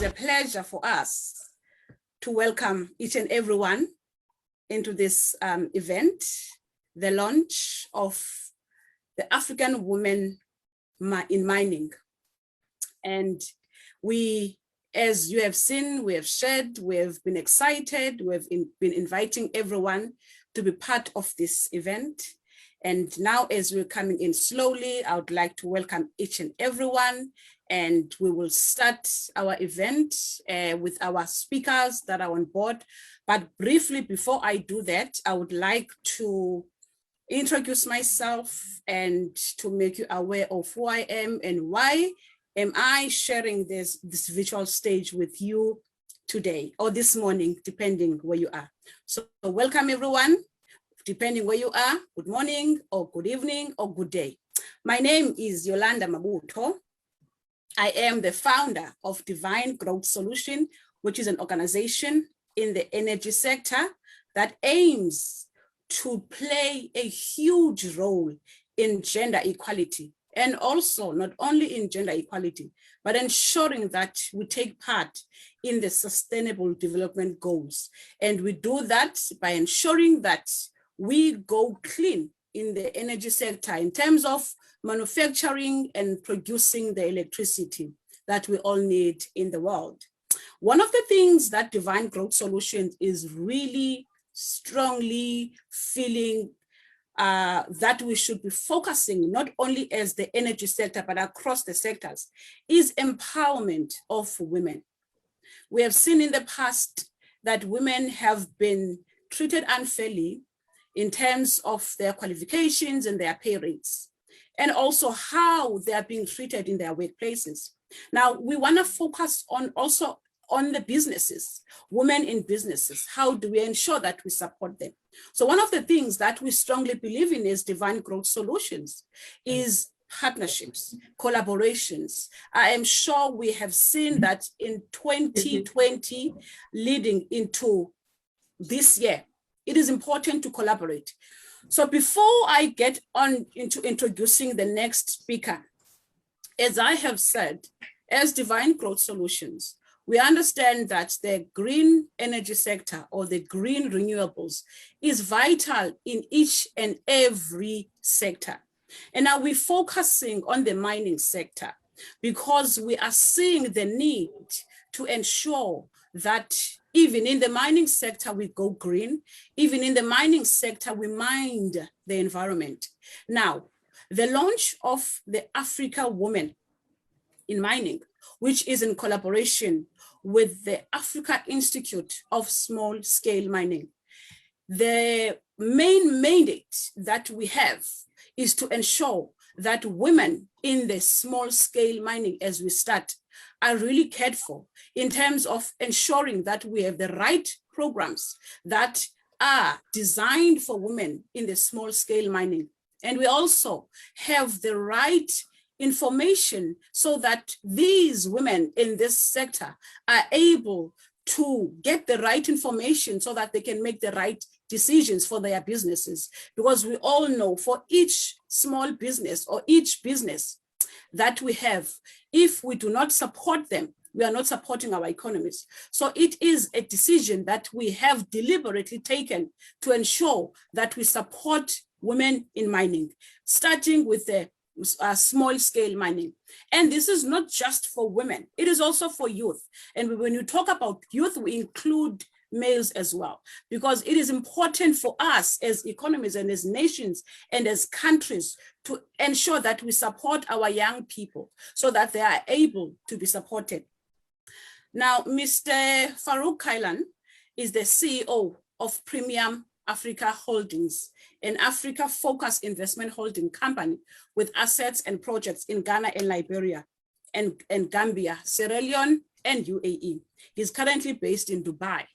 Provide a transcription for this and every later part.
is a pleasure for us to welcome each and everyone into this event, the launch of the African Women in Mining. And we, as you have seen, we have shared, we have been excited, we have been inviting everyone to be part of this event. And now, as we're coming in slowly, I would like to welcome each and everyone. And we will start our event with our speakers that are on board. But briefly, before I do that, I would like to introduce myself and to make you aware of who I am and why am I sharing this virtual stage with you today or this morning, depending where you are. So welcome everyone, depending where you are, good morning or good evening or good day. My name is Yolanda Mabuto. I am the founder of Divaine Growth Solutions, which is an organization in the energy sector that aims to play a huge role in gender equality, and also not only in gender equality, but ensuring that we take part in the sustainable development goals. And we do that by ensuring that we go clean in the energy sector in terms of manufacturing and producing the electricity that we all need in the world. One of the things that Divaine Growth Solutions is really strongly feeling that we should be focusing not only as the energy sector, but across the sectors, is empowerment of women. We have seen in the past that women have been treated unfairly in terms of their qualifications and their pay rates, and also how they are being treated in their workplaces. Now, we want to focus on also on the businesses, women in businesses. How do we ensure that we support them? So one of the things that we strongly believe in is Divaine Growth Solutions is partnerships, collaborations. I am sure we have seen that in 2020 leading into this year, it is important to collaborate. So before I get on into introducing the next speaker, as I have said, as Divaine Growth Solutions, we understand that the green energy sector or the green renewables is vital in each and every sector. And now we're focusing on the mining sector because we are seeing the need to ensure that even in the mining sector, we go green. Even in the mining sector, we mind the environment. Now, the launch of the Africa Women in Mining, which is in collaboration with the Africa Institute of Small Scale Mining. The main mandate that we have is to ensure that women in the small scale mining, as we start, are really cared for in terms of ensuring that we have the right programs that are designed for women in the small scale mining. And we also have the right information so that these women in this sector are able to get the right information so that they can make the right decisions for their businesses. Because we all know for each small business or each business that we have, if we do not support them, we are not supporting our economies. So it is a decision that we have deliberately taken to ensure that we support women in mining, starting with the small scale mining. And this is not just for women, it is also for youth. And when you talk about youth, we include males as well, because it is important for us as economies and as nations and as countries to ensure that we support our young people so that they are able to be supported. Now, Mr. Farouk Kailan is the CEO of Premium Africa Holdings, an Africa-focused investment holding company with assets and projects in Ghana and Liberia and Gambia, Sierra Leone, and UAE. He's currently based in Dubai.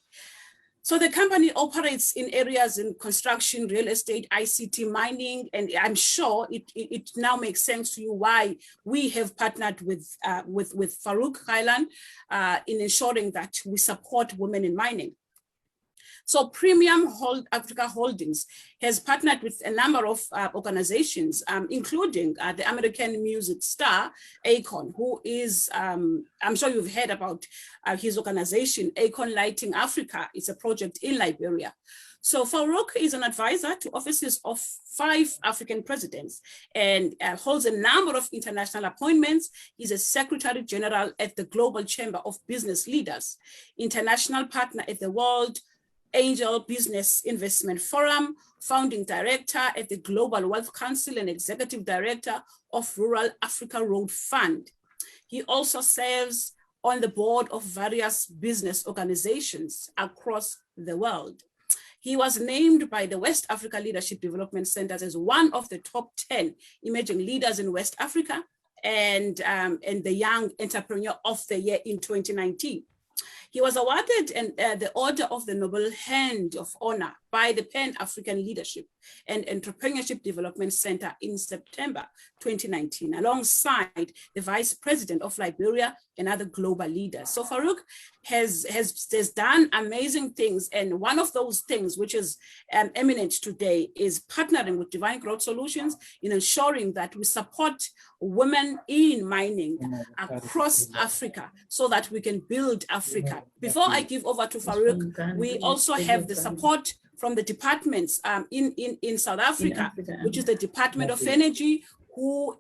So the company operates in areas in construction, real estate, ICT, mining, and I'm sure it now makes sense to you why we have partnered with Farouk Kailan in ensuring that we support women in mining. So Premium Africa Holdings has partnered with a number of organizations, including the American music star, Akon, who is, I'm sure you've heard about his organization, Akon Lighting Africa. It's a project in Liberia. So Farouk is an advisor to offices of 5 African presidents and holds a number of international appointments. He's a Secretary General at the Global Chamber of Business Leaders, international partner at the World Angel Business Investment Forum, founding director at the Global Wealth Council and executive director of Rural Africa Road Fund. He also serves on the board of various business organizations across the world. He was named by the West Africa Leadership Development Centers as one of the top 10 emerging leaders in West Africa and the Young Entrepreneur of the Year in 2019. He was awarded the Order of the Noble Hand of Honor by the Pan-African Leadership and Entrepreneurship Development Center in September 2019, alongside the Vice President of Liberia and other global leaders. So Farouk has done amazing things, and one of those things which is eminent today is partnering with Divaine Growth Solutions in ensuring that we support women in mining across Africa so that we can build Africa. Before I give over to Farouk, we also have the support from the departments in South Africa, which is the Department of Energy, who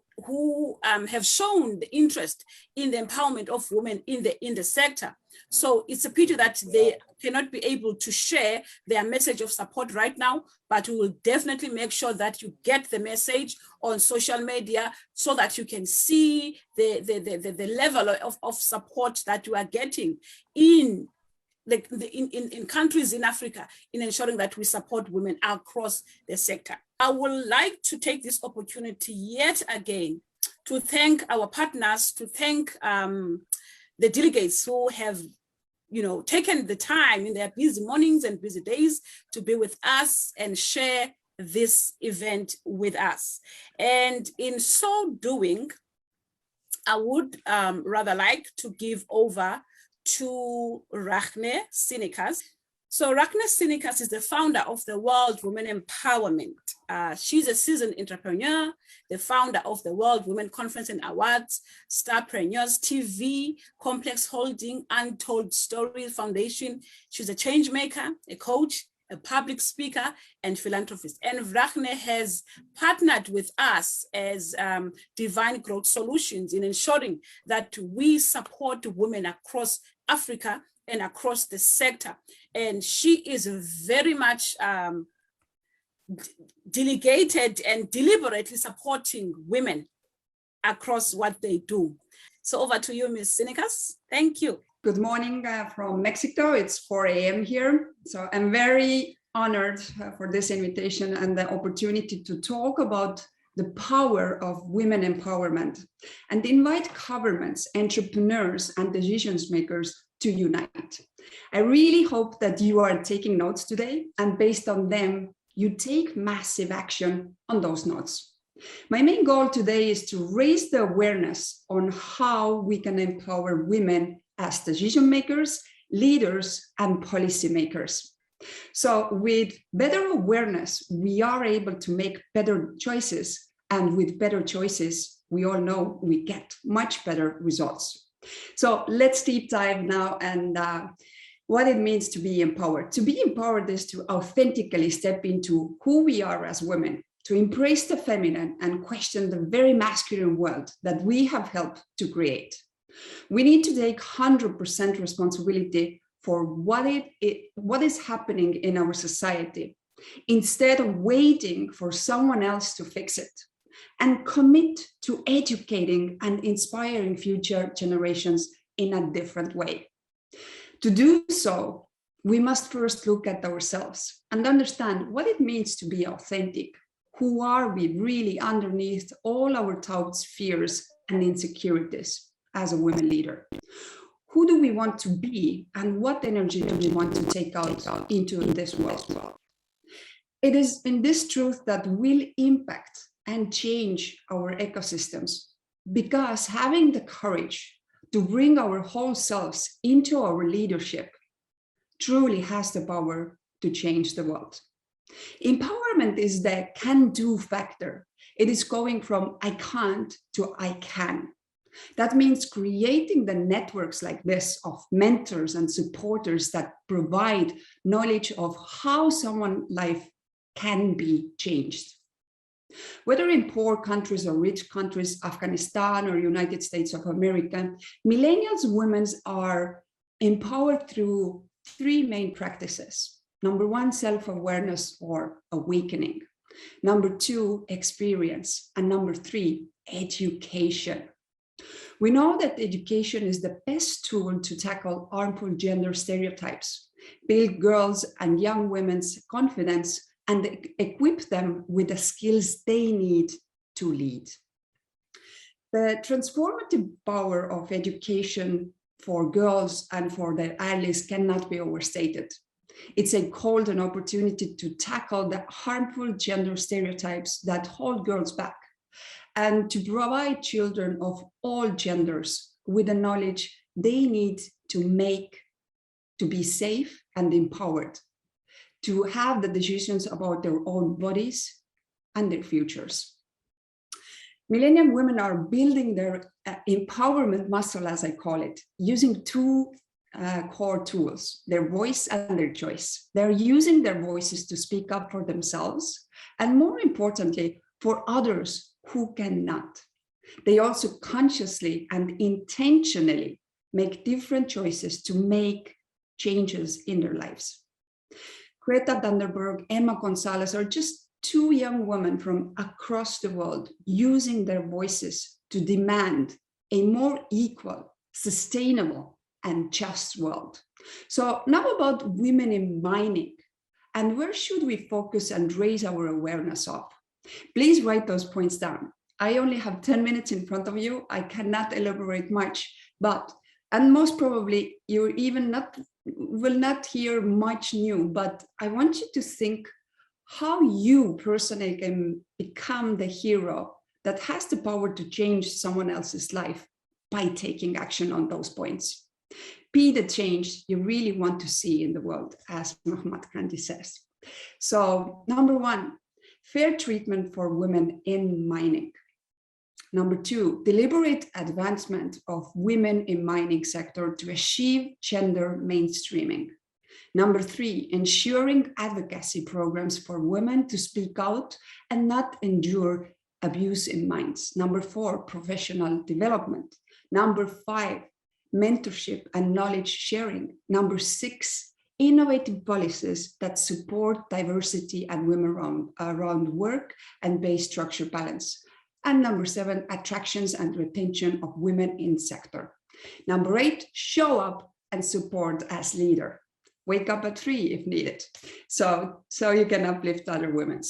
have shown the interest in the empowerment of women in the sector. So it's a pity that they cannot be able to share their message of support right now, but we will definitely make sure that you get the message on social media so that you can see the level of support that you are getting in countries in Africa in ensuring that we support women across the sector. I would like to take this opportunity yet again to thank our partners, to thank the delegates who have taken the time in their busy mornings and busy days to be with us and share this event with us. And in so doing, I would rather like to give over to Rachne Sinikas. So Rachne Sinikas is the founder of the World Women Empowerment. She's a seasoned entrepreneur, the founder of the World Women Conference and Awards, Starpreneurs TV, Complex Holding, Untold Stories Foundation. She's a change maker, a coach, a public speaker, and philanthropist. And Rachne has partnered with us as Divaine Growth Solutions in ensuring that we support women across Africa and across the sector. And she is very much delegated and deliberately supporting women across what they do. So over to you, Ms. Sinikas. Thank you. Good morning from Mexico. It's 4 a.m. here. So I'm very honored for this invitation and the opportunity to talk about the power of women empowerment and invite governments, entrepreneurs, and decision makers to unite. I really hope that you are taking notes today, and based on them, you take massive action on those notes. My main goal today is to raise the awareness on how we can empower women as decision makers, leaders, and policymakers. So with better awareness, we are able to make better choices. And with better choices, we all know we get much better results. So let's deep dive now and what it means to be empowered. To be empowered is to authentically step into who we are as women, to embrace the feminine and question the very masculine world that we have helped to create. We need to take 100% responsibility for what is happening in our society, instead of waiting for someone else to fix it, and commit to educating and inspiring future generations in a different way. To do so, we must first look at ourselves and understand what it means to be authentic. Who are we really underneath all our doubts, fears, and insecurities as a women leader? Who do we want to be, and what energy do we want to take out into this world? It is in this truth that will impact and change our ecosystems, because having the courage to bring our whole selves into our leadership truly has the power to change the world. Empowerment is the can-do factor. It is going from I can't to I can. That means creating the networks like this of mentors and supporters that provide knowledge of how someone's life can be changed. Whether in poor countries or rich countries, Afghanistan or United States of America, millennials women are empowered through three main practices. Number one, self-awareness or awakening. Number two, experience. And number three, education. We know that education is the best tool to tackle harmful gender stereotypes, build girls and young women's confidence, and equip them with the skills they need to lead. The transformative power of education for girls and for their allies cannot be overstated. It's a golden opportunity to tackle the harmful gender stereotypes that hold girls back, and to provide children of all genders with the knowledge they need to be safe and empowered, to have the decisions about their own bodies and their futures. Millennium women are building their empowerment muscle, as I call it, using two core tools, their voice and their choice. They're using their voices to speak up for themselves, and more importantly, for others who cannot. They also consciously and intentionally make different choices to make changes in their lives. Greta Thunberg, Emma Gonzalez are just two young women from across the world using their voices to demand a more equal, sustainable, and just world. So now about women in mining, and where should we focus and raise our awareness of? Please write those points down. I only have 10 minutes in front of you. I cannot elaborate much, and most probably you will not hear much new, but I want you to think how you personally can become the hero that has the power to change someone else's life by taking action on those points. Be the change you really want to see in the world, as Mahatma Gandhi says. So number one, fair treatment for women in mining. Number two, deliberate advancement of women in mining sector to achieve gender mainstreaming. Number three, ensuring advocacy programs for women to speak out and not endure abuse in mines. Number four, professional development. Number five, mentorship and knowledge sharing. Number six, innovative policies that support diversity and women around work and base structure balance. And number seven, attractions and retention of women in sector. Number eight, show up and support as leader. Wake up at 3 if needed, so you can uplift other women.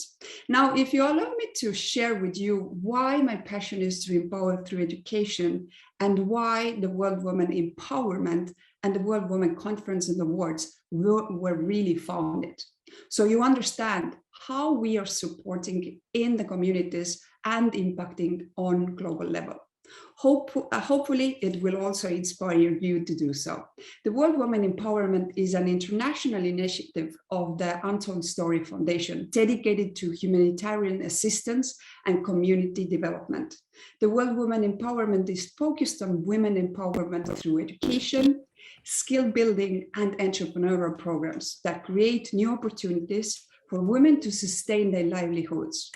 Now, if you allow me to share with you why my passion is to empower through education, and why the World Women Empowerment and the World Women Conference and Awards were really founded. So you understand how we are supporting in the communities and impacting on global level. Hopefully, it will also inspire you to do so. The World Women Empowerment is an international initiative of the Untold Story Foundation, dedicated to humanitarian assistance and community development. The World Women Empowerment is focused on women empowerment through education, skill building, and entrepreneurial programs that create new opportunities for women to sustain their livelihoods.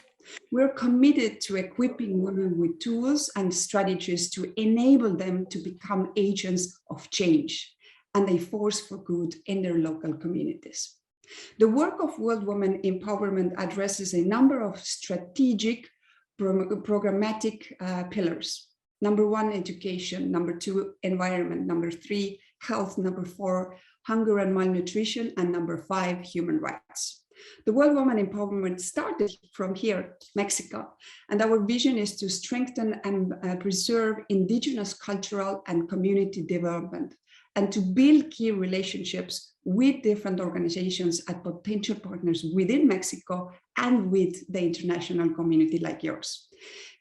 We're committed to equipping women with tools and strategies to enable them to become agents of change and a force for good in their local communities. The work of World Women Empowerment addresses a number of strategic programmatic pillars. Number one, education. Number two, environment. Number three, health. Number four, hunger and malnutrition. And number five, human rights. The World Women Empowerment started from here, Mexico, and our vision is to strengthen and preserve indigenous cultural and community development, and to build key relationships with different organizations and potential partners within Mexico and with the international community like yours.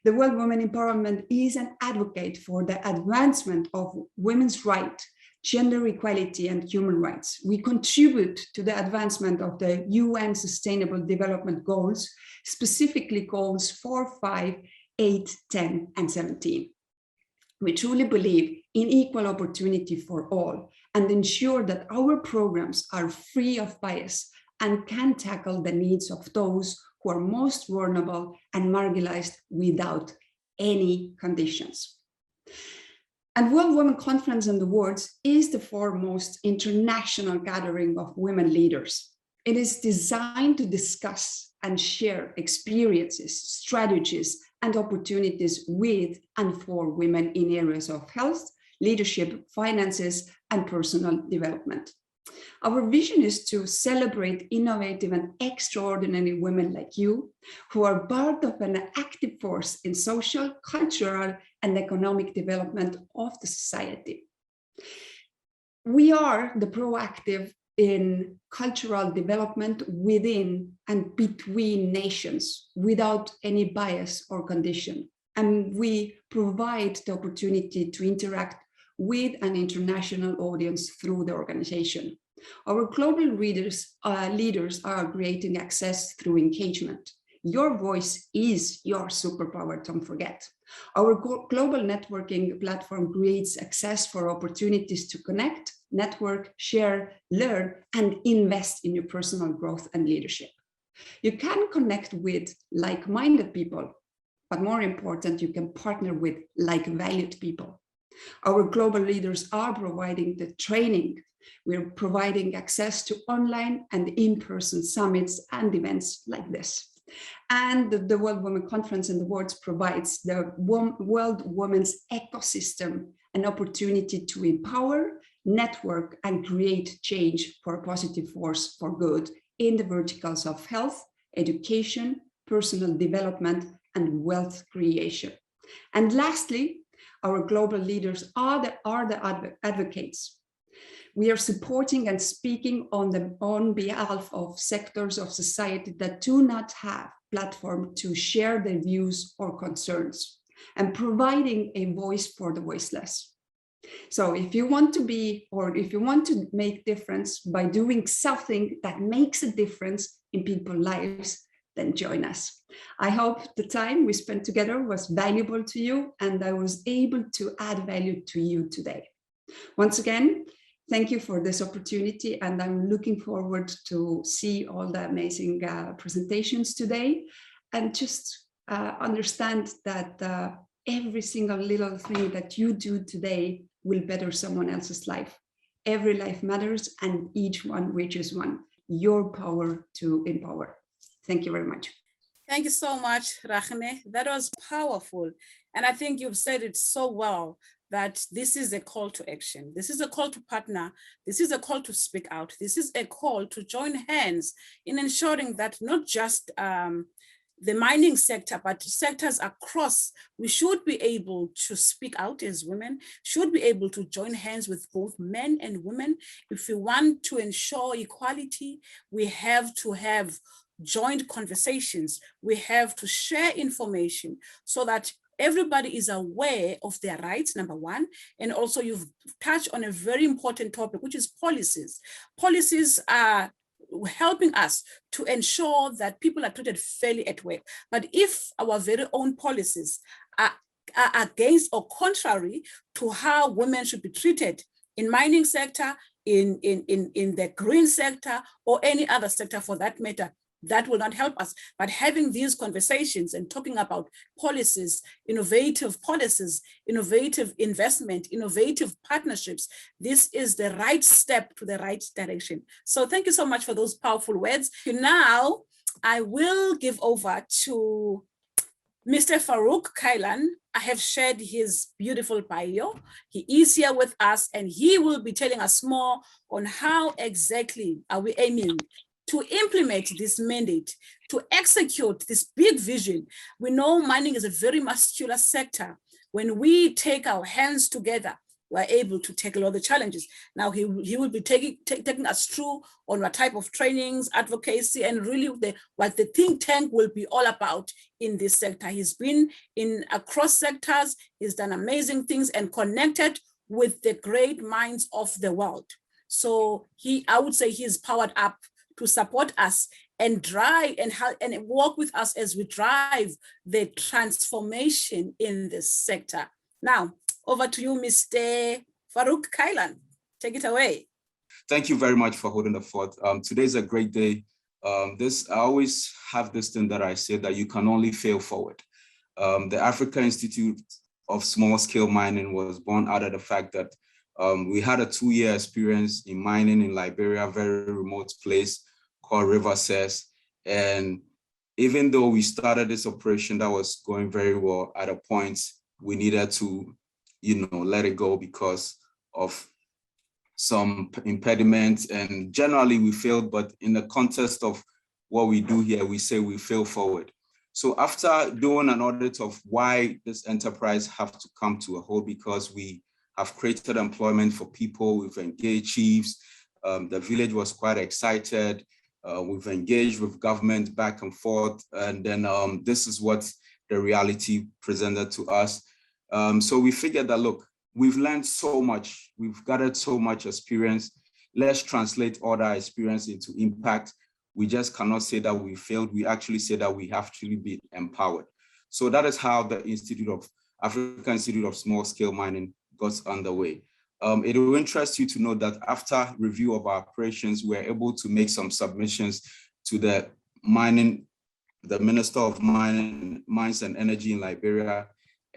The World Women Empowerment is an advocate for the advancement of women's rights gender equality, and human rights. We contribute to the advancement of the UN Sustainable Development Goals, specifically goals 4, 5, 8, 10, and 17. We truly believe in equal opportunity for all and ensure that our programs are free of bias and can tackle the needs of those who are most vulnerable and marginalized without any conditions. And World Women Conference and Awards is the foremost international gathering of women leaders. It is designed to discuss and share experiences, strategies, and opportunities with and for women in areas of health, leadership, finances, and personal development. Our vision is to celebrate innovative and extraordinary women like you, who are part of an active force in social, cultural, and economic development of the society. We are the proactive in cultural development within and between nations without any bias or condition. And we provide the opportunity to interact with an international audience through the organization. Our global leaders are creating access through engagement. Your voice is your superpower, don't forget. Our global networking platform creates access for opportunities to connect, network, share, learn, and invest in your personal growth and leadership. You can connect with like-minded people, but more important, you can partner with like-valued people. Our global leaders are providing the training. We're providing access to online and in-person summits and events like this. And the World Women Conference and Awards provides the World Women's ecosystem an opportunity to empower, network, and create change for a positive force for good in the verticals of health, education, personal development, and wealth creation. And lastly, our global leaders are the advocates. We are supporting and speaking on behalf of sectors of society that do not have platform to share their views or concerns, and providing a voice for the voiceless. So if you want to be, or if you want to make difference by doing something that makes a difference in people's lives, then join us. I hope the time we spent together was valuable to you, and I was able to add value to you today. Once again, thank you for this opportunity, and I'm looking forward to see all the amazing presentations today, and just understand that every single little thing that you do today will better someone else's life. Every life matters, and each one reaches one. Your power to empower. Thank you very much. Thank you so much, Rachne. That was powerful. And I think you've said it so well, that this is a call to action. This is a call to partner. This is a call to speak out. This is a call to join hands in ensuring that not just the mining sector, but sectors across, we should be able to speak out as women, should be able to join hands with both men and women. If we want to ensure equality, we have to have joint conversations. We have to share information so that everybody is aware of their rights, number one, and also you've touched on a very important topic, which is policies. Policies are helping us to ensure that people are treated fairly at work. But if our very own policies are against or contrary to how women should be treated in mining sector, in the green sector, or any other sector for that matter, that will not help us. But having these conversations and talking about policies, innovative investment, innovative partnerships, this is the right step to the right direction. So thank you so much for those powerful words. Now, I will give over to Mr. Farouk Kailan. I have shared his beautiful bio. He is here with us, and he will be telling us more on how exactly are we aiming to implement this mandate, to execute this big vision. We know mining is a very muscular sector. When we take our hands together, we're able to tackle all the challenges. Now he will be taking us through on what type of trainings, advocacy, and really what the think tank will be all about in this sector. He's been in across sectors, he's done amazing things and connected with the great minds of the world. So I would say he's powered up to support us and drive and work with us as we drive the transformation in this sector. Now, over to you, Mr. Farouk Kailan. Take it away. Thank you very much for holding the fort. Today's a great day. I always have this thing that I say that you can only fail forward. The Africa Institute of Small Scale Mining was born out of the fact that we had a 2-year experience in mining in Liberia, a very remote place called River Cess. And even though we started this operation that was going very well, at a point we needed to, let it go because of some impediments, and generally we failed, but in the context of what we do here, we say we fail forward. So after doing an audit of why this enterprise have to come to a halt, because we have created employment for people, we've engaged chiefs, the village was quite excited, we've engaged with government back and forth, and then this is what the reality presented to us. So we figured that, look, we've learned so much, we've gathered so much experience, let's translate all that experience into impact. We just cannot say that we failed, we actually say that we have actually been empowered. So that is how the African Institute of Small Scale Mining got underway. It will interest you to know that after review of our operations, we were able to make some submissions to the Minister of Mines and Energy in Liberia,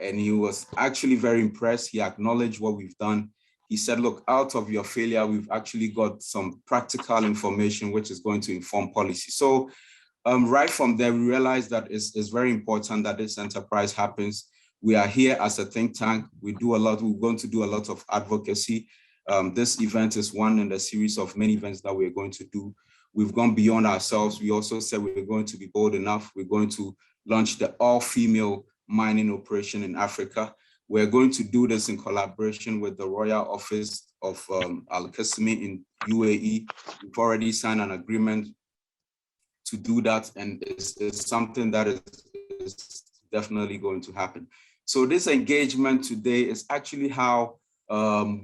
and he was actually very impressed. He acknowledged what we've done. He said, look, out of your failure, we've actually got some practical information which is going to inform policy. So right from there, we realized that it's very important that this enterprise happens. We are here as a think tank. We're going to do a lot of advocacy. This event is one in the series of many events that we're going to do. We've gone beyond ourselves. We also said we're going to be bold enough. We're going to launch the all-female mining operation in Africa. We're going to do this in collaboration with the Royal Office of AISSM in UAE. We've already signed an agreement to do that, and it's something that is definitely going to happen. So this engagement today is actually how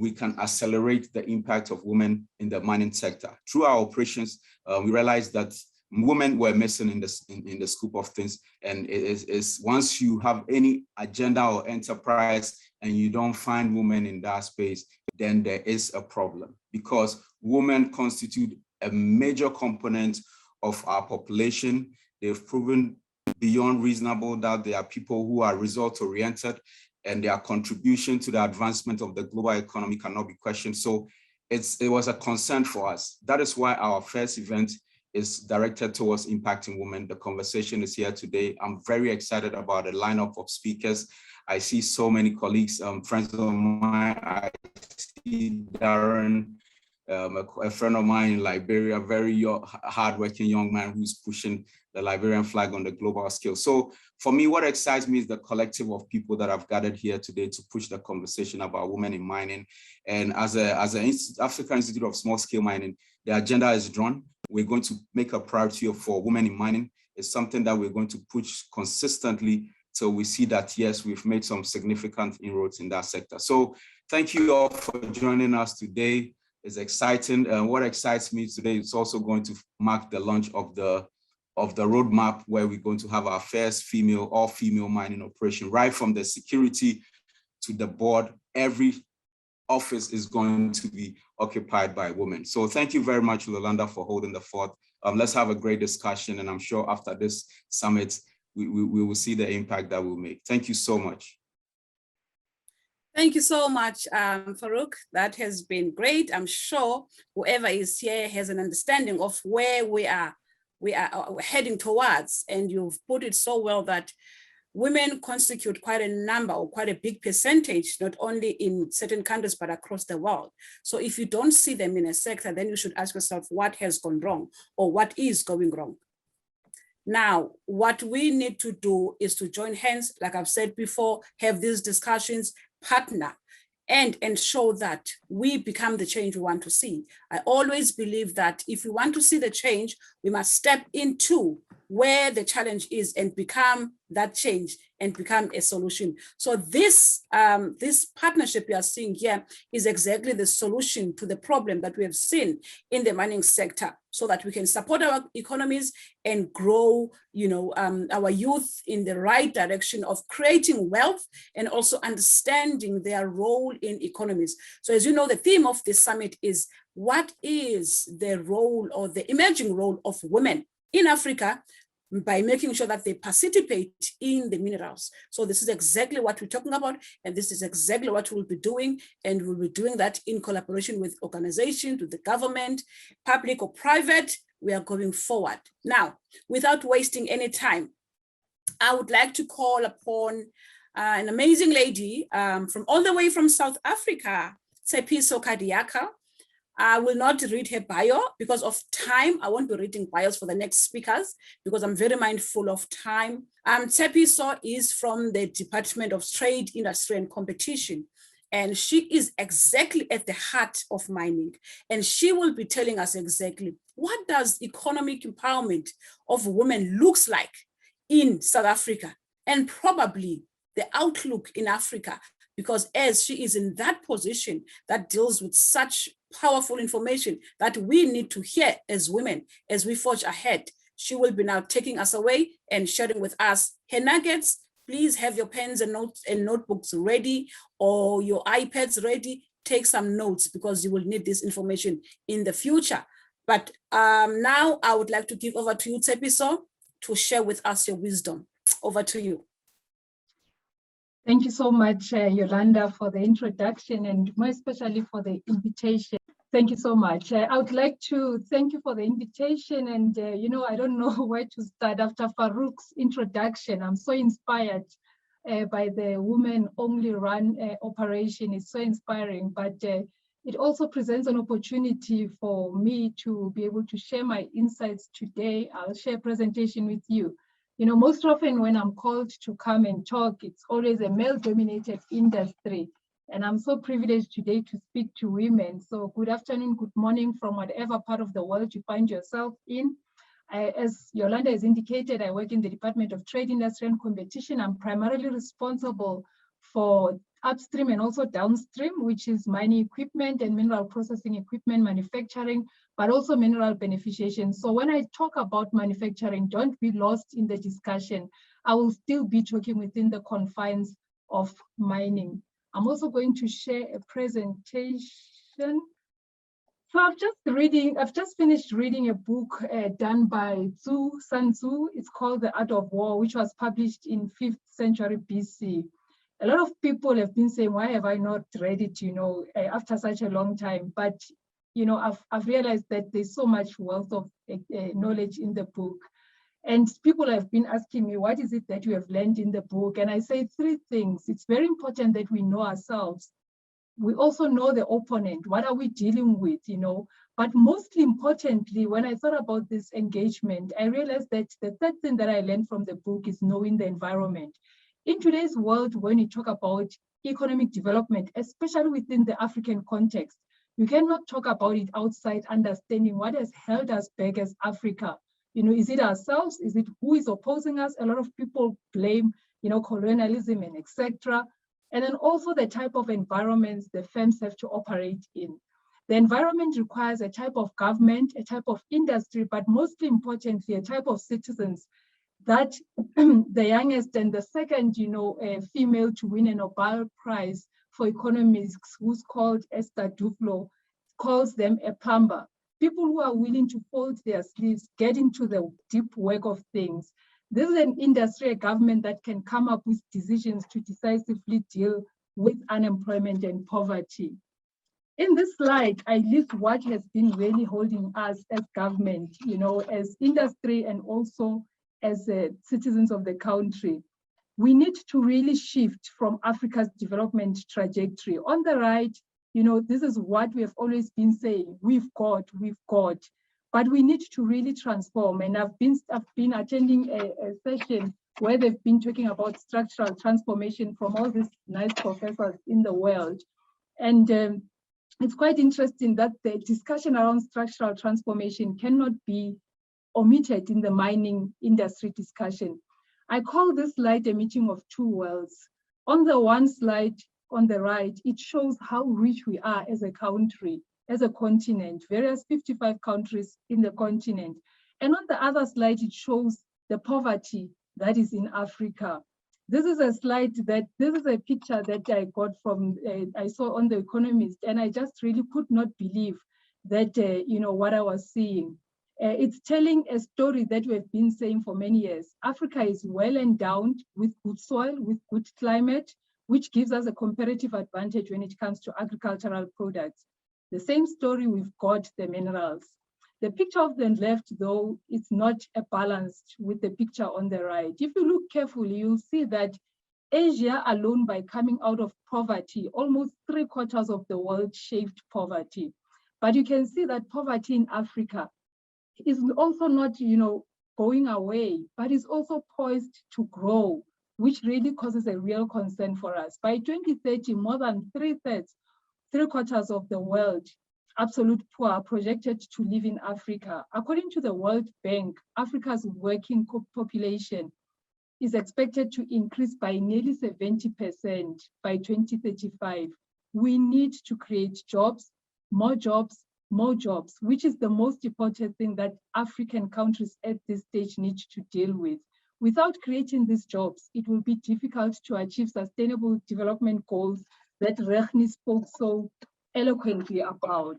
we can accelerate the impact of women in the mining sector. Through our operations, we realized that women were missing in the scope of things. And it is once you have any agenda or enterprise and you don't find women in that space, then there is a problem, because women constitute a major component of our population. They've proven beyond reasonable doubt they are people who are result-oriented, and their contribution to the advancement of the global economy cannot be questioned. So it was a concern for us. That is why our first event is directed towards impacting women. The conversation is here today. I'm very excited about the lineup of speakers. I see so many colleagues, friends of mine. I see Darren, a friend of mine in Liberia, very hardworking young man who's pushing the Liberian flag on the global scale. So for me, what excites me is the collective of people that have gathered here today to push the conversation about women in mining. And as an African Institute of Small Scale Mining, the agenda is drawn. We're going to make a priority for women in mining. It's something that we're going to push consistently till we see that, yes, we've made some significant inroads in that sector. So thank you all for joining us today. It's exciting. And what excites me today is also going to mark the launch of the roadmap, where we're going to have our first all-female mining operation, right from the security to the board. Every office is going to be occupied by women. So thank you very much, Yolanda, for holding the fort. Let's have a great discussion, and I'm sure after this summit, we will see the impact that we'll make. Thank you so much. Thank you so much, Farouk. That has been great. I'm sure whoever is here has an understanding of where we are heading towards, and you've put it so well that women constitute quite a number, or quite a big percentage, not only in certain countries, but across the world. So if you don't see them in a sector, then you should ask yourself what has gone wrong, or what is going wrong. Now, what we need to do is to join hands, like I've said before, have these discussions, partner, and ensure that we become the change we want to see. I always believe that if we want to see the change, we must step into where the challenge is and become that change and become a solution. So this, this partnership we are seeing here is exactly the solution to the problem that we have seen in the mining sector, so that we can support our economies and grow, our youth in the right direction of creating wealth and also understanding their role in economies. So as you know, the theme of this summit is, what is the role or the emerging role of women in Africa by making sure that they participate in the minerals. So this is exactly what we're talking about, and this is exactly what we'll be doing, and we'll be doing that in collaboration with organizations, with the government, public or private. We are going forward. Now, without wasting any time, I would like to call upon an amazing lady from all the way from South Africa, Tshepiso Kadiaka. I will not read her bio because of time. I won't be reading bios for the next speakers because I'm very mindful of time. Tshepiso is from the Department of Trade, Industry and Competition, and she is exactly at the heart of mining. And she will be telling us exactly what does economic empowerment of women looks like in South Africa, and probably the outlook in Africa, because as she is in that position that deals with such powerful information that we need to hear as women as we forge ahead. She will be now taking us away and sharing with us her nuggets. Please have your pens and notes and notebooks ready, or your iPads ready. Take some notes because you will need this information in the future. But now I would like to give over to you, Tshepiso, to share with us your wisdom. Over to you. Thank you so much, Yolanda, for the introduction and more especially for the invitation. Thank you so much. I would like to thank you for the invitation. And, I don't know where to start after Farouk's introduction. I'm so inspired by the women only run operation. It's so inspiring, but it also presents an opportunity for me to be able to share my insights today. I'll share a presentation with you. Most often when I'm called to come and talk, it's always a male-dominated industry. And I'm so privileged today to speak to women. So good afternoon, good morning from whatever part of the world you find yourself in. As Yolanda has indicated, I work in the Department of Trade, Industry and Competition. I'm primarily responsible for upstream and also downstream, which is mining equipment and mineral processing equipment manufacturing, but also mineral beneficiation. So when I talk about manufacturing, don't be lost in the discussion. I will still be talking within the confines of mining. I'm also going to share a presentation. So I've just finished reading a book done by Sun Tzu. It's called The Art of War, which was published in 5th century BC. A lot of people have been saying, why have I not read it, after such a long time? But, I've realized that there's so much wealth of knowledge in the book. And people have been asking me, what is it that you have learned in the book? And I say 3 things. It's very important that we know ourselves. We also know the opponent. What are we dealing with, But mostly importantly, when I thought about this engagement, I realized that the 3rd thing that I learned from the book is knowing the environment. In today's world, when you talk about economic development, especially within the African context, you cannot talk about it outside understanding what has held us back as Africa. Is it ourselves? Is it who is opposing us? A lot of people blame, colonialism and etc. And then also the type of environments the firms have to operate in. The environment requires a type of government, a type of industry, but mostly importantly, a type of citizens that the youngest and the second, female to win a Nobel Prize for economics, who's called Esther Duflo, calls them a plumber. People who are willing to fold their sleeves, get into the deep work of things. This is an industry, a government that can come up with decisions to decisively deal with unemployment and poverty. In this slide, I list what has been really holding us as government, as industry and also as citizens of the country. We need to really shift from Africa's development trajectory. On the right, this is what we have always been saying, we've got, but we need to really transform. And I've been attending a session where they've been talking about structural transformation from all these nice professors in the world. And it's quite interesting that the discussion around structural transformation cannot be omitted in the mining industry discussion. I call this slide a meeting of two worlds. On the one slide, on the right, it shows how rich we are as a country, as a continent, various 55 countries in the continent. And on the other slide, it shows the poverty that is in Africa. This is a picture that I got from, I saw on the Economist, and I just really could not believe that, what I was seeing. It's telling a story that we've been saying for many years. Africa is well endowed with good soil, with good climate, which gives us a comparative advantage when it comes to agricultural products. The same story, we've got the minerals. The picture of the left, though, it's not balanced with the picture on the right. If you look carefully, you'll see that Asia alone, by coming out of poverty, almost 3/4 of the world shaved poverty. But you can see that poverty in Africa is also not, going away, but is also poised to grow, which really causes a real concern for us. By 2030, more than 3/4 of the world absolute poor are projected to live in Africa. According to the World Bank, Africa's working population is expected to increase by nearly 70% by 2035. We need to create jobs, more jobs, which is the most important thing that African countries at this stage need to deal with. Without creating these jobs, it will be difficult to achieve sustainable development goals that Rechni spoke so eloquently about.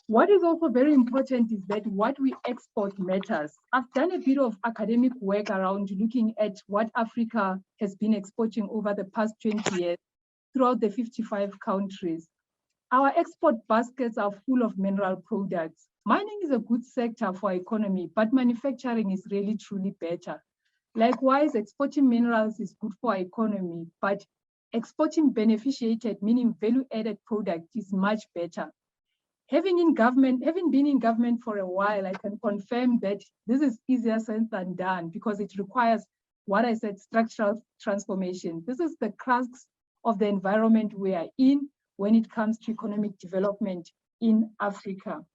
What is also very important is that what we export matters. I've done a bit of academic work around looking at what Africa has been exporting over the past 20 years throughout the 55 countries. Our export baskets are full of mineral products. Mining is a good sector for our economy, but manufacturing is really truly better. Likewise, exporting minerals is good for our economy, but exporting beneficiated, meaning value-added product, is much better. Having been in government for a while, I can confirm that this is easier said than done because it requires what I said, structural transformation. This is the crux of the environment we are in when it comes to economic development in Africa.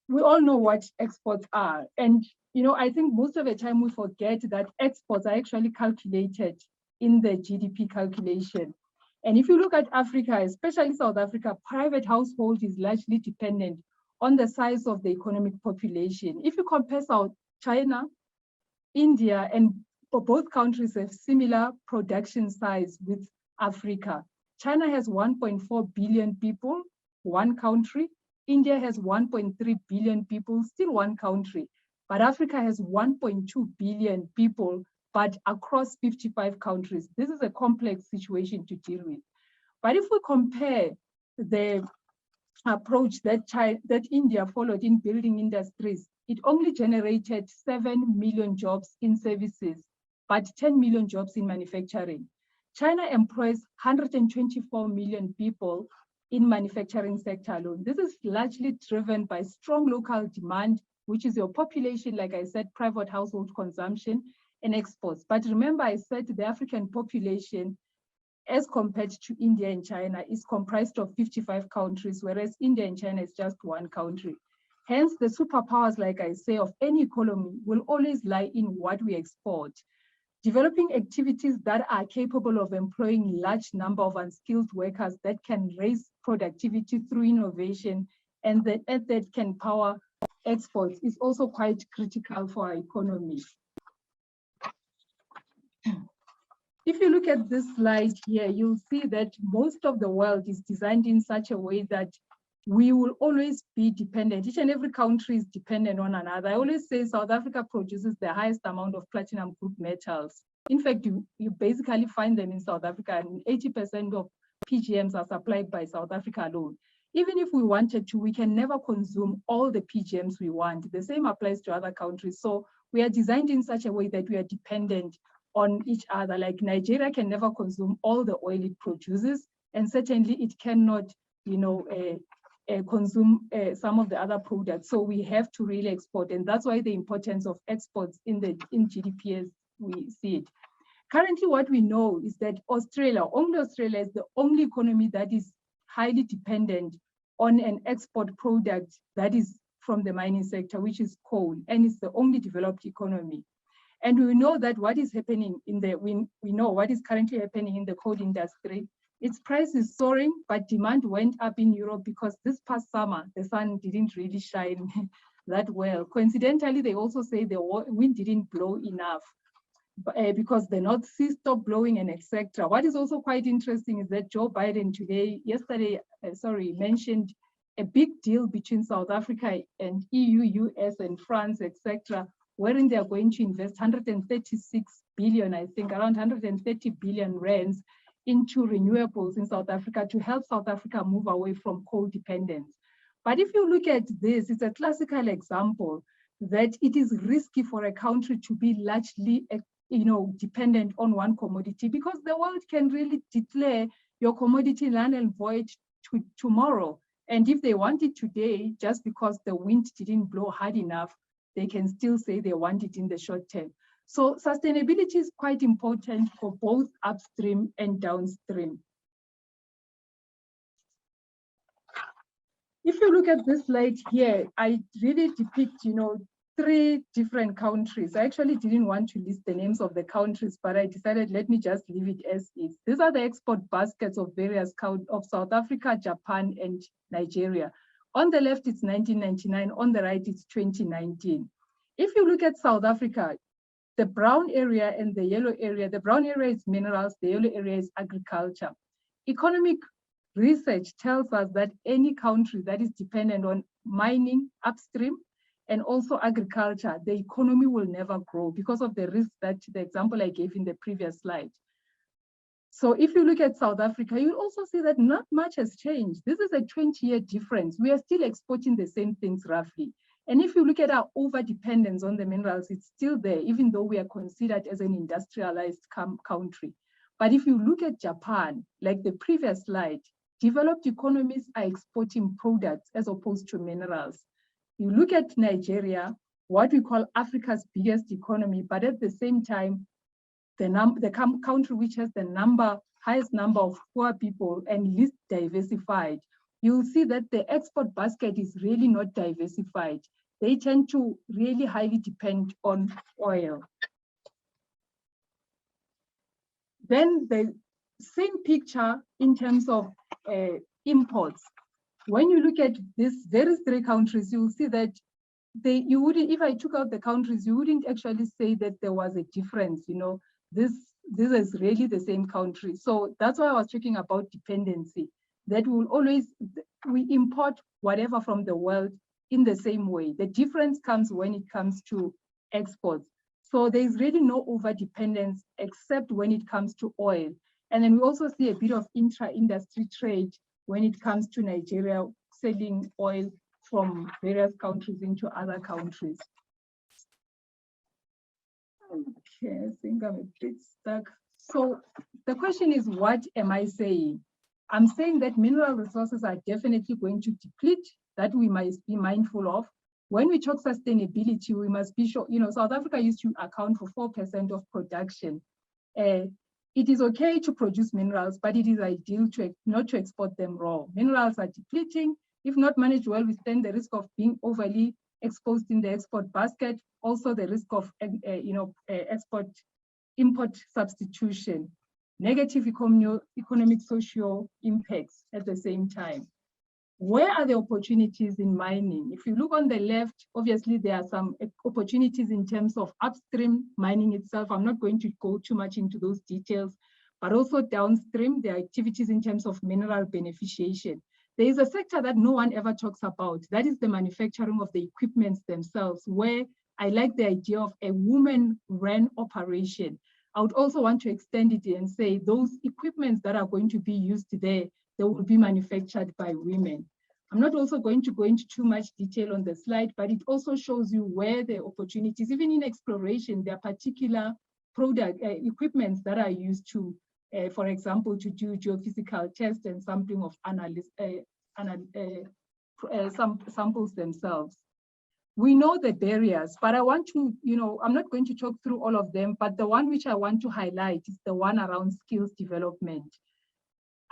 We all know what exports are. And I think most of the time we forget that exports are actually calculated in the GDP calculation. And if you look at Africa, especially South Africa, private household is largely dependent on the size of the economic population. If you compare China, India, and both countries have similar production size with Africa. China has 1.4 billion people, one country. India has 1.3 billion people, still one country. But Africa has 1.2 billion people, but across 55 countries. This is a complex situation to deal with. But if we compare the approach that India followed in building industries, it only generated 7 million jobs in services, but 10 million jobs in manufacturing. China employs 124 million people in manufacturing sector alone. This is largely driven by strong local demand, which is your population, like I said, private household consumption, and exports. But remember, I said the African population, as compared to India and China, is comprised of 55 countries, whereas India and China is just one country. Hence, the superpowers, like I say, of any economy will always lie in what we export. Developing activities that are capable of employing large number of unskilled workers that can raise productivity through innovation and that can power exports is also quite critical for our economy. If you look at this slide here, you'll see that most of the world is designed in such a way that we will always be dependent. Each and every country is dependent on another. I always say South Africa produces the highest amount of platinum group metals. In fact, you basically find them in South Africa, and 80% of PGMs are supplied by South Africa alone. Even if we wanted to, we can never consume all the PGMs we want. The same applies to other countries. So we are designed in such a way that we are dependent on each other. Like Nigeria can never consume all the oil it produces, and certainly it cannot, consume some of the other products. So we have to really export, and that's why the importance of exports in GDP as we see it. Currently, what we know is that only Australia is the only economy that is highly dependent on an export product that is from the mining sector, which is coal, and it's the only developed economy. And we know that what is happening in the, we know what is currently happening in the coal industry. Its price is soaring, but demand went up in Europe because this past summer, the sun didn't really shine that well. Coincidentally, they also say the wind didn't blow enough because the North Sea stopped blowing and etc. What is also quite interesting is that Joe Biden yesterday, mentioned a big deal between South Africa and EU, US and France, etc., wherein they are going to invest 136 billion, I think around 130 billion rands into renewables in South Africa to help South Africa move away from coal dependence. But if you look at this, it's a classical example that it is risky for a country to be largely dependent on one commodity, because the world can really declare your commodity null and void tomorrow. And if they want it today, just because the wind didn't blow hard enough, they can still say they want it in the short term. So sustainability is quite important for both upstream and downstream. If you look at this slide here, I really depict, 3 different countries. I actually didn't want to list the names of the countries, but I decided let me just leave it as is. These are the export baskets of various countries of South Africa, Japan, and Nigeria. On the left, it's 1999. On the right, it's 2019. If you look at South Africa, the brown area and the yellow area, the brown area is minerals, the yellow area is agriculture. Economic research tells us that any country that is dependent on mining upstream and also agriculture, the economy will never grow because of the risk that the example I gave in the previous slide. So if you look at South Africa, you'll also see that not much has changed. This is a 20-year difference. We are still exporting the same things roughly. And if you look at our over-dependence on the minerals, it's still there, even though we are considered as an industrialized country. But if you look at Japan, like the previous slide, developed economies are exporting products as opposed to minerals. You look at Nigeria, what we call Africa's biggest economy, but at the same time, the country which has the highest number of poor people and least diversified, you'll see that the export basket is really not diversified. They tend to really highly depend on oil. Then the same picture in terms of imports. When you look at these 3 countries, you'll see that you wouldn't, if I took out the countries, you wouldn't actually say that there was a difference. This is really the same country. So that's why I was talking about dependency, that we import whatever from the world in the same way. The difference comes when it comes to exports. So there's really no over-dependence except when it comes to oil. And then we also see a bit of intra-industry trade when it comes to Nigeria selling oil from various countries into other countries. Okay, I think I'm a bit stuck. So the question is, what am I saying? I'm saying that mineral resources are definitely going to deplete, that we must be mindful of. When we talk sustainability, we must be sure, South Africa used to account for 4% of production. It is okay to produce minerals, but it is ideal not to export them raw. Minerals are depleting. If not managed well, we stand the risk of being overly exposed in the export basket. Also the risk of import substitution, negative economic social impacts at the same time. Where are the opportunities in mining? If you look on the left, obviously there are some opportunities in terms of upstream mining itself. I'm not going to go too much into those details, but also downstream, there are activities in terms of mineral beneficiation. There is a sector that no one ever talks about. That is the manufacturing of the equipments themselves, where I like the idea of a woman-run operation. I would also want to extend it and say those equipments that are going to be used there, they will be manufactured by women. I'm not also going to go into too much detail on the slide, but it also shows you where the opportunities, even in exploration, there are particular equipments that are used to, for example, to do geophysical tests and sampling of samples themselves. We know the barriers, but I want to, I'm not going to talk through all of them, but the one which I want to highlight is the one around skills development.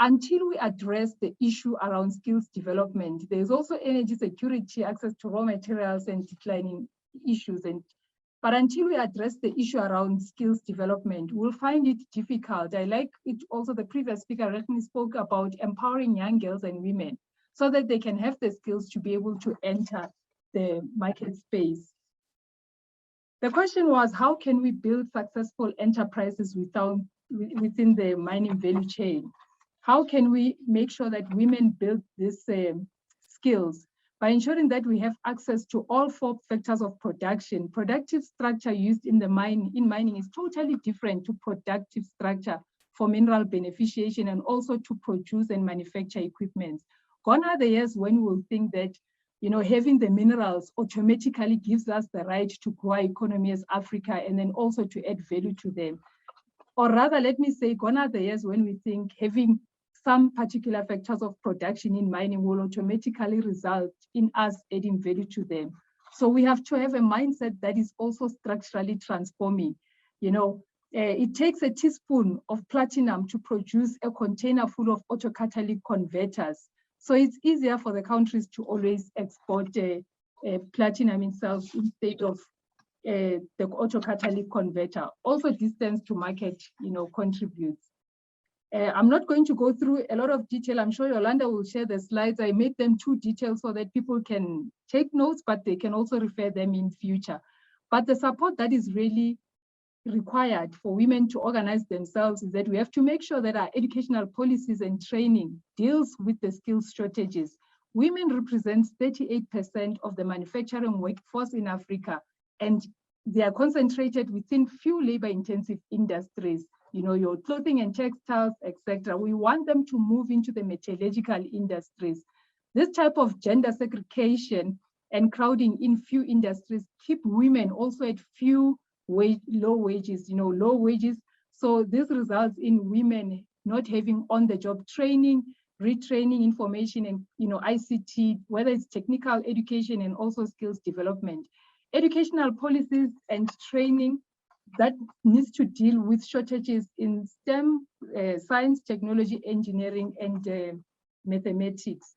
until we address the issue around skills development, there's also energy security, access to raw materials and declining issues. But until we address the issue around skills development, we'll find it difficult. I like it also, the previous speaker spoke about empowering young girls and women so that they can have the skills to be able to enter the market space. The question was, how can we build successful enterprises within the mining value chain? How can we make sure that women build these skills? By ensuring that we have access to all 4 factors of production. Productive structure used in mining is totally different to productive structure for mineral beneficiation and also to produce and manufacture equipment. Gone are the years when we'll think that, you know, having the minerals automatically gives us the right to grow our economy as Africa and then also to add value to them. Or rather, let me say, gone are the years when we think having some particular factors of production in mining will automatically result in us adding value to them. So we have to have a mindset that is also structurally transforming. You know, it takes a teaspoon of platinum to produce a container full of autocatalytic converters. So it's easier for the countries to always export platinum itself instead of the autocatalytic converter. Also, distance to market, you know, contributes. I'm not going to go through a lot of detail. I'm sure Yolanda will share the slides. I made them too detailed so that people can take notes, but they can also refer them in future. But the support that is really required for women to organize themselves is that we have to make sure that our educational policies and training deals with the skills shortages. Women represent 38% of the manufacturing workforce in Africa, and they are concentrated within few labor-intensive industries. You know, your clothing and textiles, etc. We want them to move into the metallurgical industries. This type of gender segregation and crowding in few industries keep women also at low wages, you know, low wages. So this results in women not having on-the-job training, retraining information and, you know, ICT, whether it's technical education and also skills development. Educational policies and training that needs to deal with shortages in STEM, science, technology, engineering, and mathematics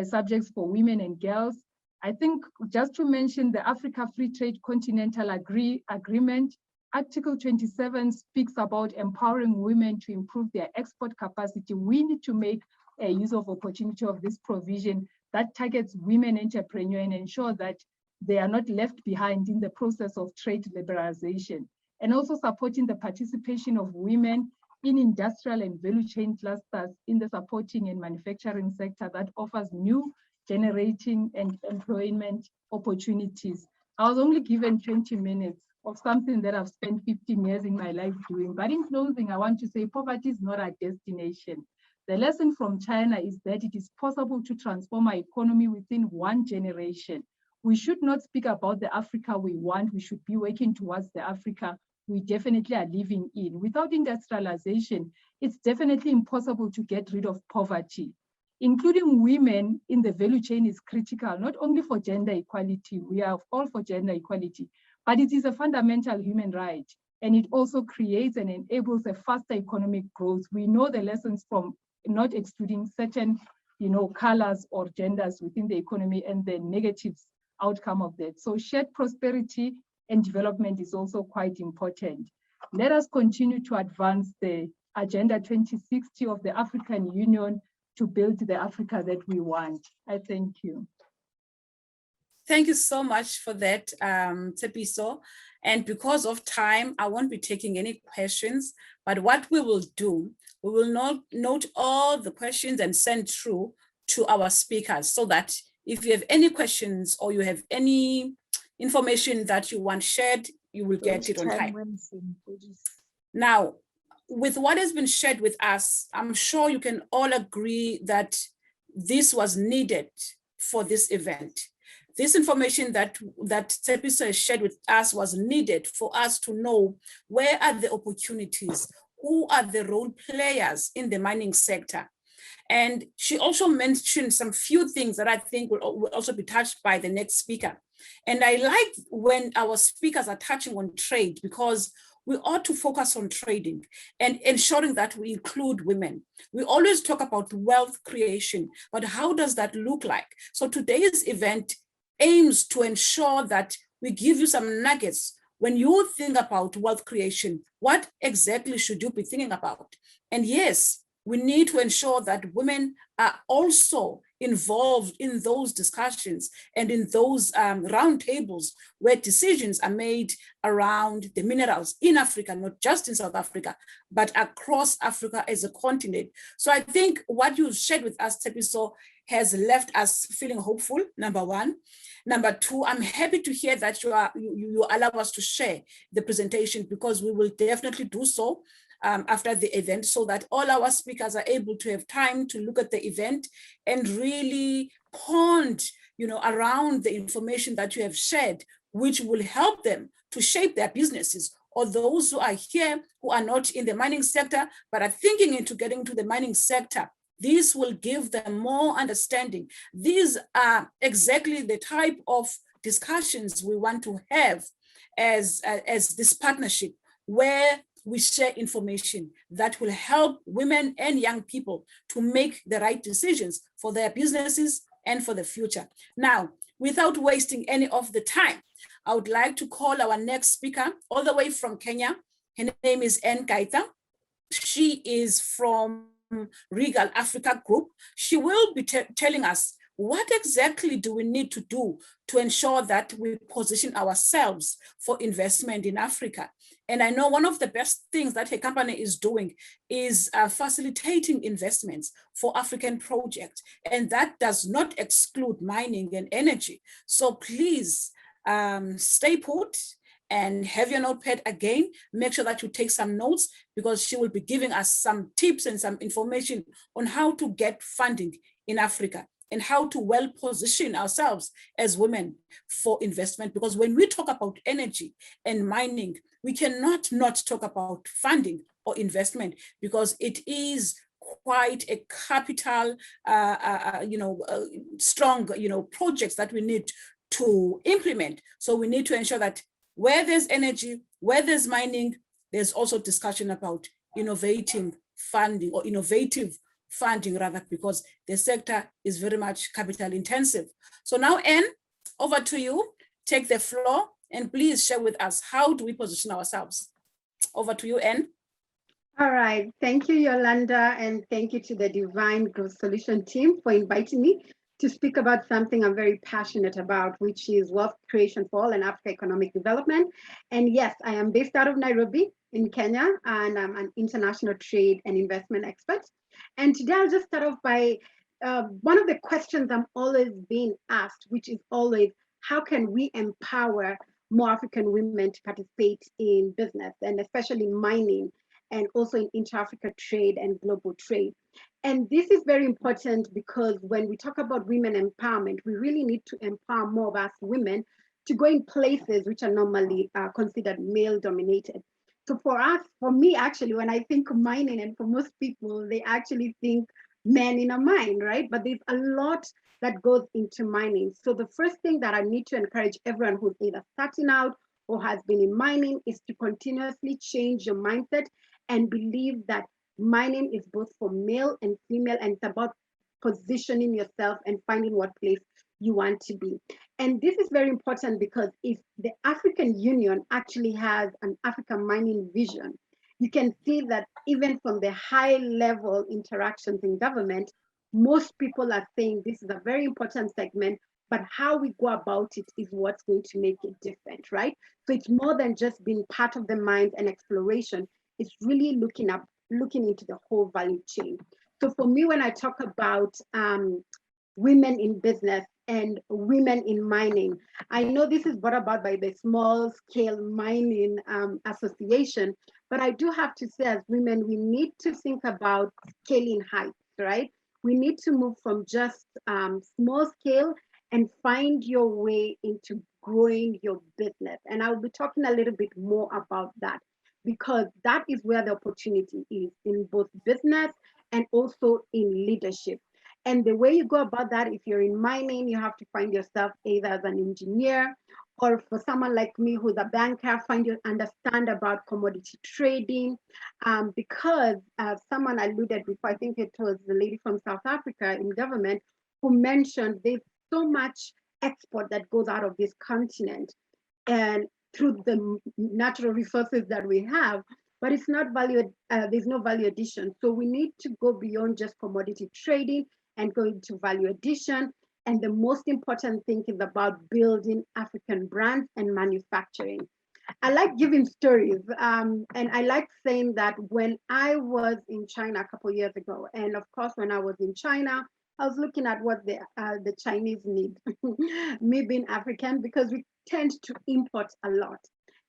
subjects for women and girls. I think just to mention the Africa Free Trade Continental Agreement, Article 27 speaks about empowering women to improve their export capacity. We need to make a use of opportunity of this provision that targets women entrepreneurs and ensure that they are not left behind in the process of trade liberalization, and also supporting the participation of women in industrial and value chain clusters in the supporting and manufacturing sector that offers new generating and employment opportunities. I was only given 20 minutes of something that I've spent 15 years in my life doing. But in closing, I want to say poverty is not our destination. The lesson from China is that it is possible to transform our economy within 1 generation. We should not speak about the Africa we want. We should be working towards the Africa we definitely are living in. Without industrialization, it's definitely impossible to get rid of poverty. Including women in the value chain is critical, not only for gender equality, we are all for gender equality, but it is a fundamental human right. And it also creates and enables a faster economic growth. We know the lessons from not excluding certain, you know, colors or genders within the economy and the negative outcome of that. So shared prosperity and development is also quite important. Let us continue to advance the Agenda 2060 of the African Union to build the Africa that we want. I thank you. Thank you so much for that, Tshepiso. And because of time, I won't be taking any questions, but what we will do, we will note all the questions and send through to our speakers so that if you have any questions or you have any information that you want shared, you will get it on time. Now, with what has been shared with us, I'm sure you can all agree that this was needed for this event. This information that Tshepiso has shared with us was needed for us to know where are the opportunities, who are the role players in the mining sector. And she also mentioned some few things that I think will also be touched by the next speaker. And I like when our speakers are touching on trade, because we ought to focus on trading and ensuring that we include women. We always talk about wealth creation, but how does that look like? So today's event aims to ensure that we give you some nuggets. When you think about wealth creation, what exactly should you be thinking about? And yes, we need to ensure that women are also involved in those discussions and in those roundtables where decisions are made around the minerals in Africa, not just in South Africa, but across Africa as a continent. So I think what you've shared with us, Tepiso, has left us feeling hopeful, number one. Number two, I'm happy to hear that you allow us to share the presentation, because we will definitely do so after the event, so that all our speakers are able to have time to look at the event and really pond, around the information that you have shared, which will help them to shape their businesses. Or those who are here who are not in the mining sector, but are thinking into getting into the mining sector, this will give them more understanding. These are exactly the type of discussions we want to have as this partnership, where we share information that will help women and young people to make the right decisions for their businesses and for the future. Now, without wasting any of the time, I would like to call our next speaker all the way from Kenya. Her name is Ann Kaita. She is from Regal Africa Group. She will be telling us what exactly do we need to do to ensure that we position ourselves for investment in Africa. And I know one of the best things that her company is doing is facilitating investments for African projects. And that does not exclude mining and energy. So please stay put and have your notepad again. Make sure that you take some notes, because she will be giving us some tips and some information on how to get funding in Africa and how to well position ourselves as women for investment. Because when we talk about energy and mining, we cannot not talk about funding or investment, because it is quite a capital, strong, projects that we need to implement. So we need to ensure that where there's energy, where there's mining, there's also discussion about innovative funding, rather, because the sector is very much capital intensive. So now, Anne, over to you. Take the floor and please share with us, how do we position ourselves? Over to you, Anne. All right, thank you, Yolanda, and thank you to the Divaine Growth Solutions team for inviting me to speak about something I'm very passionate about, which is wealth creation for all and Africa economic development. And yes, I am based out of Nairobi in Kenya, and I'm an international trade and investment expert. And today I'll just start off by one of the questions I'm always being asked, which is always, how can we empower more African women to participate in business, and especially mining, and also in intra-Africa trade and global trade? And this is very important, because when we talk about women empowerment, we really need to empower more of us women to go in places which are normally considered male dominated. So for me, actually, when I think of mining, and for most people, they actually think men in a mine, right? But there's a lot that goes into mining. So the first thing that I need to encourage everyone who's either starting out or has been in mining is to continuously change your mindset and believe that mining is both for male and female, and it's about positioning yourself and finding what place you want to be. And this is very important, because if the African Union actually has an African mining vision, you can see that even from the high level interactions in government, most people are saying this is a very important segment, but how we go about it is what's going to make it different, right? So it's more than just being part of the mines and exploration. It's really looking into the whole value chain. So for me, when I talk about women in business and women in mining, I know this is brought about by the Small Scale Mining Association, but I do have to say, as women, we need to think about scaling heights, right? We need to move from just small scale and find your way into growing your business. And I'll be talking a little bit more about that, because that is where the opportunity is, in both business and also in leadership. And the way you go about that, if you're in mining, you have to find yourself either as an engineer or for someone like me who's a banker, understand about commodity trading, because someone alluded before, I think it was the lady from South Africa in government, who mentioned there's so much export that goes out of this continent and through the natural resources that we have, but it's not valued, there's no value addition. So we need to go beyond just commodity trading and go into value addition. And the most important thing is about building African brands and manufacturing. I like giving stories, and I like saying that when I was in China a couple of years ago, and of course, when I was in China, I was looking at what the Chinese need, me being African, because we tend to import a lot.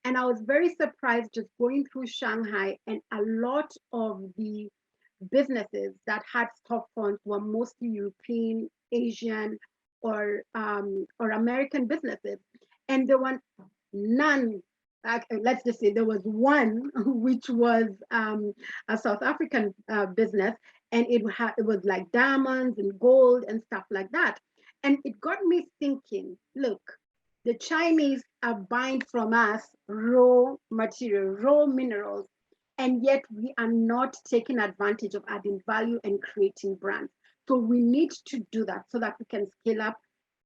And I was very surprised just going through Shanghai, and a lot of the businesses that had storefronts were mostly European, Asian, or American businesses. And there were none, let's just say there was one, which was a South African business, and it was like diamonds and gold and stuff like that. And it got me thinking, look, the Chinese are buying from us raw material, raw minerals, and yet we are not taking advantage of adding value and creating brands. So we need to do that so that we can scale up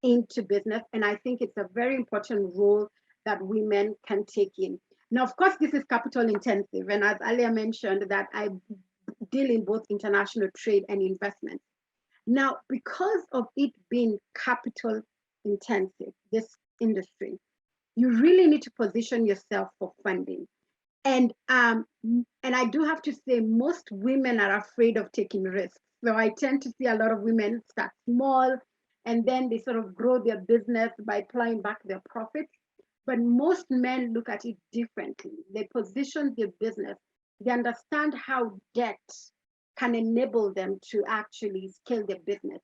into business. And I think it's a very important role that women can take in. Now, of course, this is capital intensive. And as earlier mentioned, that I deal in both international trade and investment. Now, because of it being capital intensive, this industry, you really need to position yourself for funding. And I do have to say, most women are afraid of taking risks. So I tend to see a lot of women start small, and then they sort of grow their business by plowing back their profits. But most men look at it differently. They position their business. They understand how debt can enable them to actually scale their business.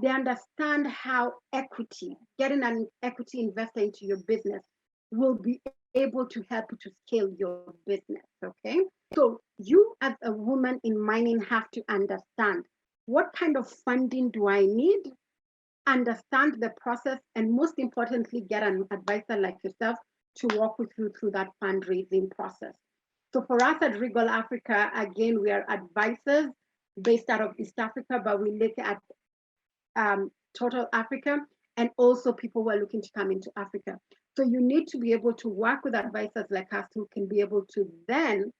They understand how equity, getting an equity investor into your business, will be able to help you to scale your business, okay? So you as a woman in mining have to understand, what kind of funding do I need? Understand the process, and most importantly, get an advisor like yourself to walk with you through that fundraising process. So for us at Regal Africa, again, we are advisors based out of East Africa, but we look at total Africa, and also people who are looking to come into Africa. So you need to be able to work with advisors like us who can be able to then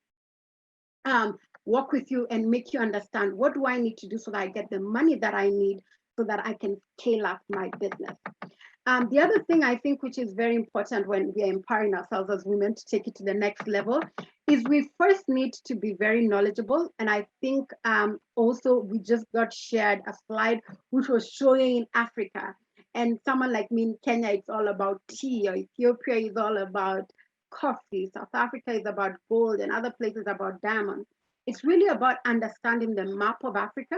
work with you and make you understand, what do I need to do so that I get the money that I need so that I can scale up my business. The other thing I think which is very important when we are empowering ourselves as women to take it to the next level is we first need to be very knowledgeable. And I think also we just got shared a slide which was showing in Africa. And someone like me in Kenya, it's all about tea, or Ethiopia is all about coffee, South Africa is about gold, and other places about diamonds. It's really about understanding the map of Africa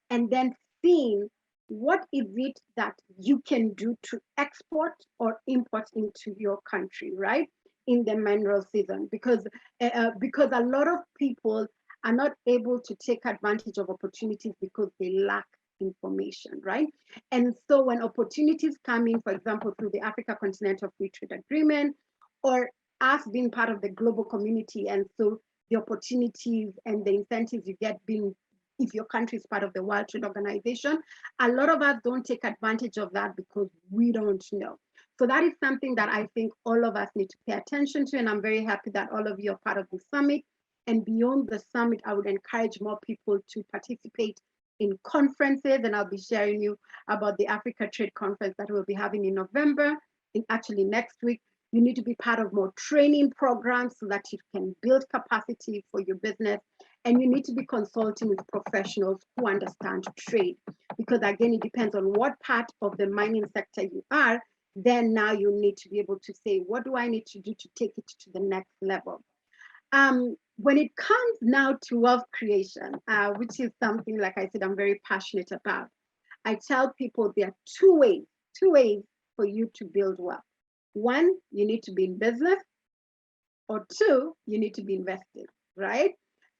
and then seeing what is it that you can do to export or import into your country, right? In the mineral season, because a lot of people are not able to take advantage of opportunities because they lack information, right? And so when opportunities come in, for example, through the Africa Continental Free Trade Agreement, or us being part of the global community, and so the opportunities and the incentives you get being, if your country is part of the World Trade Organization, a lot of us don't take advantage of that because we don't know. So that is something that I think all of us need to pay attention to, and I'm very happy that all of you are part of the summit. And beyond the summit, I would encourage more people to participate in conferences, and I'll be sharing you about the Africa Trade Conference that we'll be having in November, actually next week. You need to be part of more training programs so that you can build capacity for your business. And you need to be consulting with professionals who understand trade, because again, it depends on what part of the mining sector you are. Then now you need to be able to say, what do I need to do to take it to the next level? When it comes now to wealth creation, which is something, like I said, I'm very passionate about, I tell people there are two ways for you to build wealth. One, you need to be in business, or two, you need to be invested, right?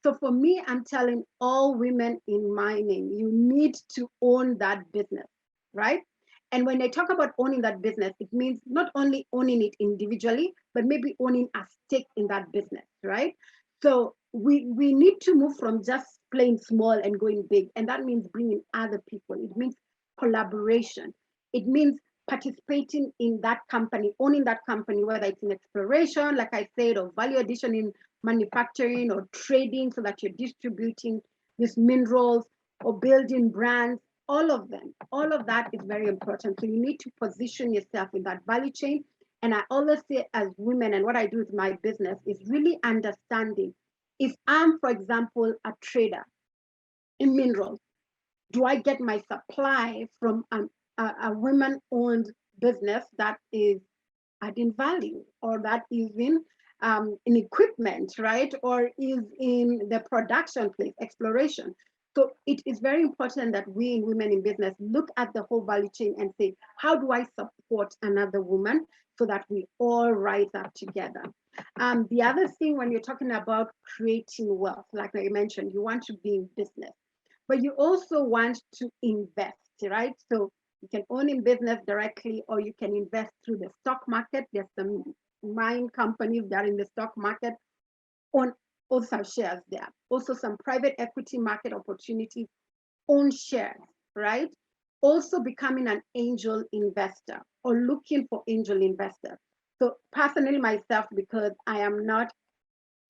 So for me, I'm telling all women in mining, you need to own that business, right? And when I talk about owning that business, it means not only owning it individually, but maybe owning a stake in that business, right? So we need to move from just playing small and going big. And that means bringing other people. It means collaboration. It means participating in that company, owning that company, whether it's in exploration, like I said, or value addition in manufacturing or trading, so that you're distributing these minerals or building brands. All of them, all of that is very important. So you need to position yourself in that value chain. And I always say, as women, and what I do with my business is really understanding, if I'm, for example, a trader in minerals, do I get my supply from a women-owned business that is adding value, or that is in equipment, right? Or is in the production place, exploration. So it is very important that we in Women in Business look at the whole value chain and say, how do I support another woman so that we all rise up together? The other thing, when you're talking about creating wealth, like I mentioned, you want to be in business, but you also want to invest, right? So you can own in business directly, or you can invest through the stock market. There's some mine companies that are in the stock market, on also shares there. Also some private equity market opportunities, own shares, right? Also becoming an angel investor or looking for angel investors. So personally myself, because I am not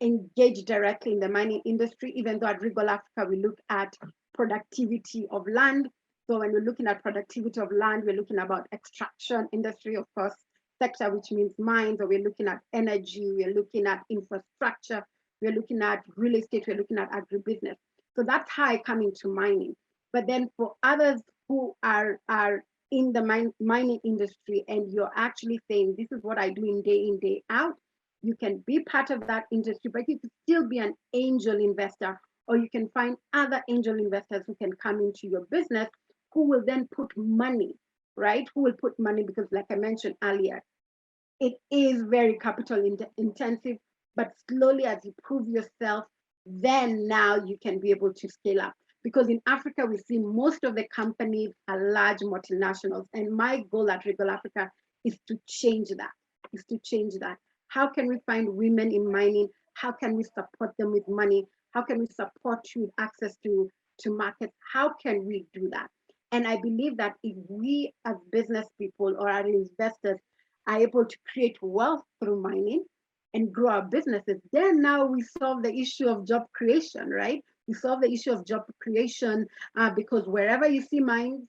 engaged directly in the mining industry, even though at Regal Africa, we look at productivity of land. So when we're looking at productivity of land, we're looking about extraction industry, of course, sector, which means mines, or we're looking at energy, we're looking at infrastructure, we're looking at real estate, we're looking at agribusiness. So that's how I come into mining. But then for others who are in the mining industry, and you're actually saying, this is what I do in, day out, you can be part of that industry, but you can still be an angel investor, or you can find other angel investors who can come into your business, who will then put money, right? Who will put money, because like I mentioned earlier, it is very capital intensive, but slowly as you prove yourself, then now you can be able to scale up. Because in Africa, we see most of the companies are large multinationals. And my goal at Regal Africa is to change that, How can we find women in mining? How can we support them with money? How can we support you with access to markets? How can we do that? And I believe that if we as business people or our investors are able to create wealth through mining and grow our businesses, then now we solve the issue of job creation, right? We solve the issue of job creation because wherever you see mines,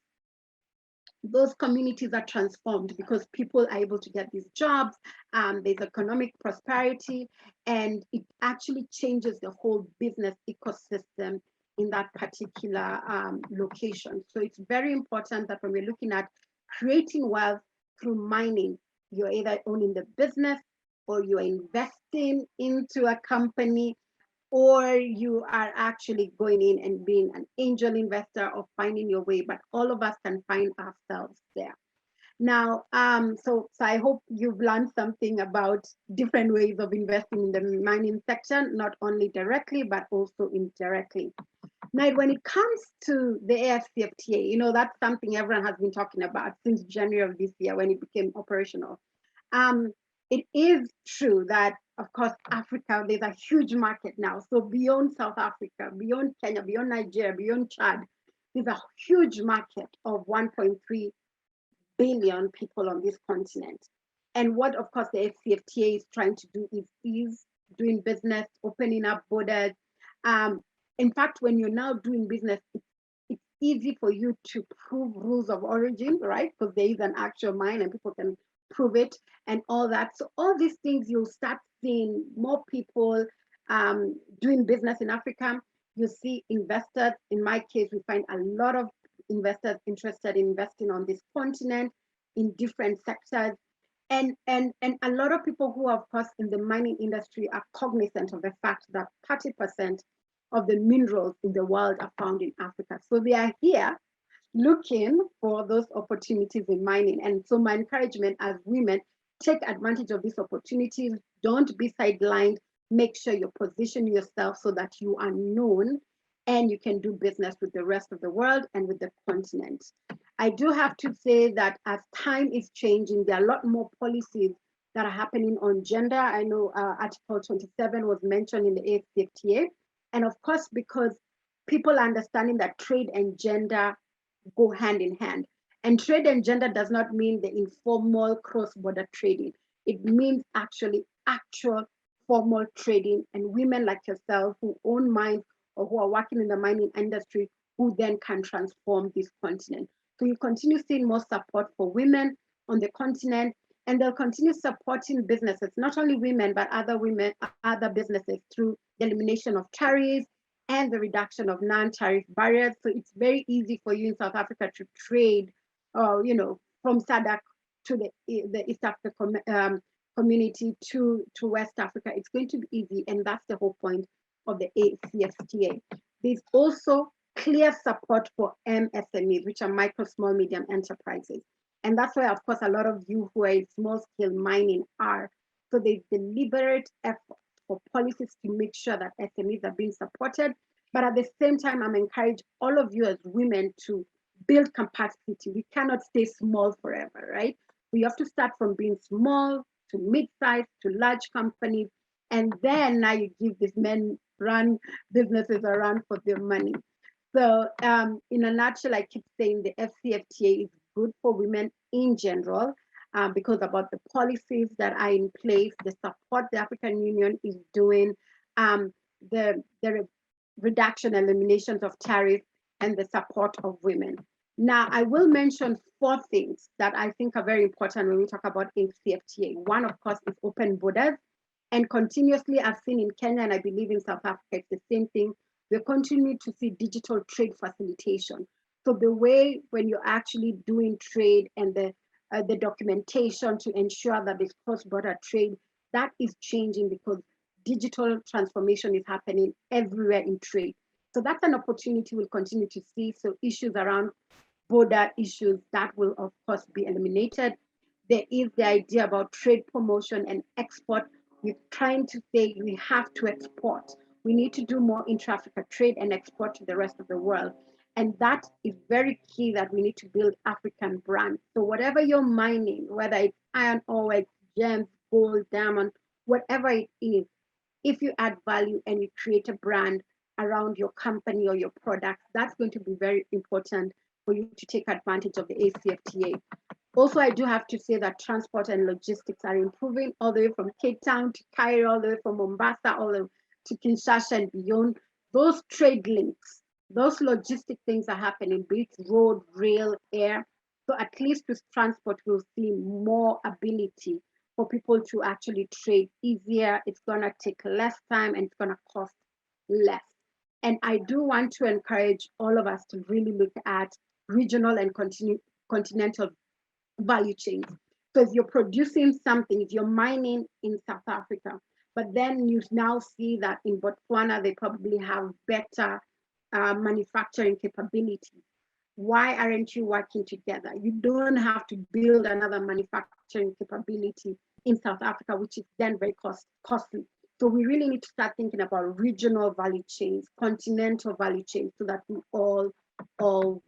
those communities are transformed because people are able to get these jobs. There's economic prosperity, and it actually changes the whole business ecosystem in that particular location. So it's very important that when we're looking at creating wealth through mining, you're either owning the business, or you're investing into a company, or you are actually going in and being an angel investor or finding your way. But all of us can find ourselves there. Now, so I hope you've learned something about different ways of investing in the mining sector, not only directly, but also indirectly. Now, when it comes to the AFCFTA, you know, that's something everyone has been talking about since January of this year when it became operational. It is true that, of course, Africa, there's a huge market now. So beyond South Africa, beyond Kenya, beyond Nigeria, beyond Chad, there's a huge market of 1.3 billion people on this continent. And what, of course, the AFCFTA is trying to do is ease doing business, opening up borders. In fact, when you're now doing business, it's easy for you to prove rules of origin, right? Because there is an actual mine and people can prove it and all that. So all these things, you'll start seeing more people doing business in Africa. You see investors. In my case, we find a lot of investors interested in investing on this continent in different sectors. And a lot of people who are, of course, in the mining industry are cognizant of the fact that 30% of the minerals in the world are found in Africa. So they are here looking for those opportunities in mining. And so my encouragement as women, take advantage of these opportunities. Don't be sidelined. Make sure you position yourself so that you are known and you can do business with the rest of the world and with the continent. I do have to say that as time is changing, there are a lot more policies that are happening on gender. I know Article 27 was mentioned in the AFCFTA. And of course, because people are understanding that trade and gender go hand in hand. And trade and gender does not mean the informal cross-border trading. It means actually actual formal trading, and women like yourself who own mines or who are working in the mining industry who then can transform this continent. So you continue seeing more support for women on the continent, and they'll continue supporting businesses, not only women, but other businesses through the elimination of tariffs and the reduction of non-tariff barriers. So it's very easy for you in South Africa to trade, from SADC to the East Africa community to West Africa. It's going to be easy, and that's the whole point of the ACFTA. There's also clear support for MSMEs, which are micro, small, medium enterprises. And that's why, of course, a lot of you who are in small scale mining are. So there's deliberate effort for policies to make sure that SMEs are being supported. But at the same time, I'm encouraging all of you as women to build capacity. We cannot stay small forever, right? We have to start from being small to mid-sized to large companies. And then now you give these men run businesses around for their money. So in a nutshell, I keep saying the FCFTA is good for women in general because about the policies that are in place, the support the African Union is doing, the reduction and eliminations of tariffs, and the support of women. Now, I will mention 4 things that I think are very important when we talk about FCFTA. One, of course, is open borders. And continuously, I've seen in Kenya, and I believe in South Africa, it's the same thing. We're continuing to see digital trade facilitation. So the way when you're actually doing trade and the documentation to ensure that there's cross-border trade, that is changing because digital transformation is happening everywhere in trade. So that's an opportunity we'll continue to see. So issues around border issues, that will of course be eliminated. There is the idea about trade promotion and export. We're trying to say we have to export. We need to do more intra-Africa trade and export to the rest of the world. And that is very key, that we need to build African brands. So whatever you're mining, whether it's iron ore, it's gems, gold, diamond, whatever it is, if you add value and you create a brand around your company or your product, that's going to be very important for you to take advantage of the ACFTA. Also, I do have to say that transport and logistics are improving all the way from Cape Town to Cairo, all the way from Mombasa, all the way to Kinshasa and beyond. Those trade links, those logistic things are happening, be it road, rail, air. So at least with transport, we'll see more ability for people to actually trade easier. It's gonna take less time and it's gonna cost less. And I do want to encourage all of us to really look at regional and continental value chains. So if you're producing something, if you're mining in South Africa, but then you now see that in Botswana, they probably have better manufacturing capability. Why aren't you working together? You don't have to build another manufacturing capability in South Africa, which is then very costly. So we really need to start thinking about regional value chains, continental value chains, so that we all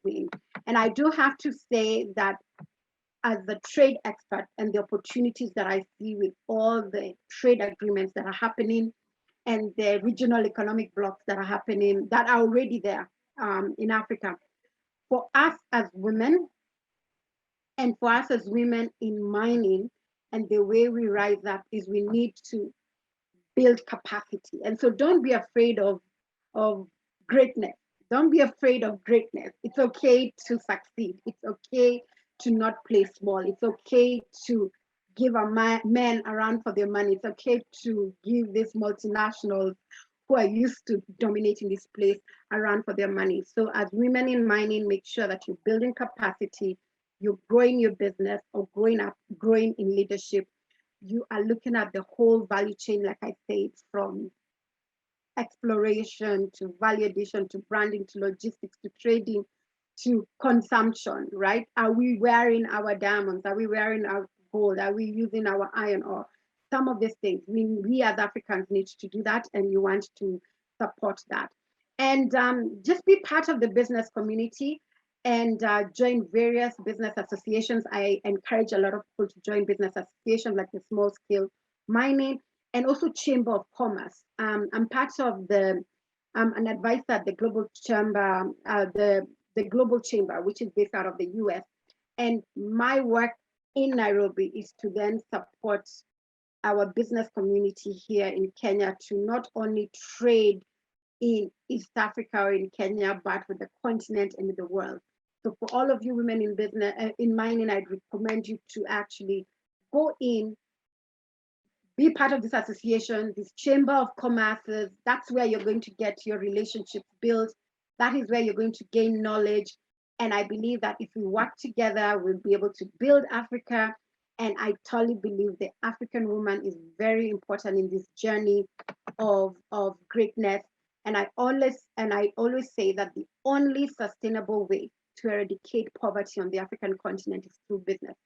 win. And I do have to say that as the trade expert and the opportunities that I see with all the trade agreements that are happening and the regional economic blocks that are happening, that are already there in Africa, for us as women and for us as women in mining, and the way we rise up is we need to build capacity. And so don't be afraid of greatness. Don't be afraid of greatness. It's okay to succeed. It's okay to not play small. It's okay to give men a run for their money. It's okay to give these multinationals who are used to dominating this place a run for their money. So as women in mining, make sure that you're building capacity, you're growing your business or growing in leadership. You are looking at the whole value chain, like I said, from exploration to value addition to branding to logistics to trading to consumption, right? Are we wearing our diamonds? Are we wearing our gold? Are we using our iron ore? Some of these things, we as Africans need to do that, and you want to support that. And just be part of the business community. and join various business associations. I encourage a lot of people to join business associations like the Small Scale Mining and also Chamber of Commerce. I'm part of the, an advisor at the Global Chamber, the Global Chamber, which is based out of the US. And my work in Nairobi is to then support our business community here in Kenya to not only trade in East Africa or in Kenya, but with the continent and with the world. So for all of you women in business, in mining, I'd recommend you to actually go in, be part of this association, this Chamber of Commerce. That's where you're going to get your relationships built. That is where you're going to gain knowledge. And I believe that if we work together, we'll be able to build Africa. And I totally believe the African woman is very important in this journey of greatness. And I always say that the only sustainable way to eradicate poverty on the African continent is through business.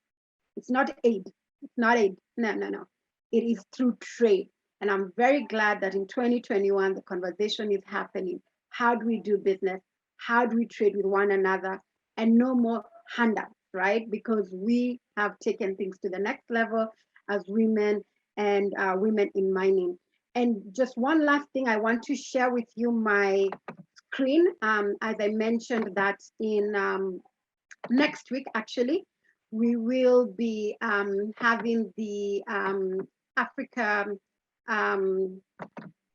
It's not aid. It's not aid. No. It is through trade. And I'm very glad that in 2021, the conversation is happening. How do we do business? How do we trade with one another? And no more handouts, right? Because we have taken things to the next level as women and women in mining. And just one last thing, I want to share with you my screen. As I mentioned that in next week, actually, we will be having the Africa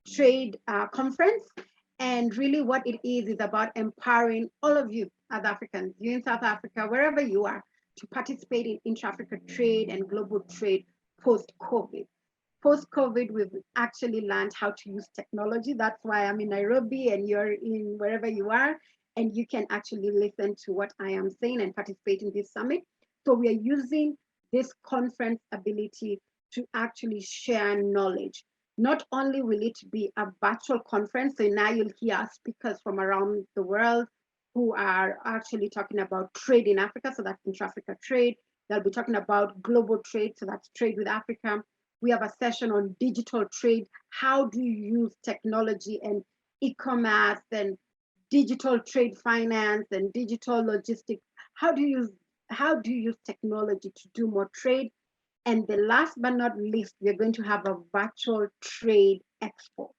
Trade Conference. And really what it is about empowering all of you as Africans, you in South Africa, wherever you are, to participate in intra-Africa trade and global trade post-COVID. Post-COVID, we've actually learned how to use technology. That's why I'm in Nairobi and you're in wherever you are, and you can actually listen to what I am saying and participate in this summit. So we are using this conference ability to actually share knowledge. Not only will it be a virtual conference, so now you'll hear speakers from around the world who are actually talking about trade in Africa, so that's intra-Africa trade. They'll be talking about global trade, so that's trade with Africa. We have a session on digital trade. How do you use technology and e-commerce and digital trade finance and digital logistics? How do you use technology to do more trade? And the last but not least, we're going to have a virtual trade expo.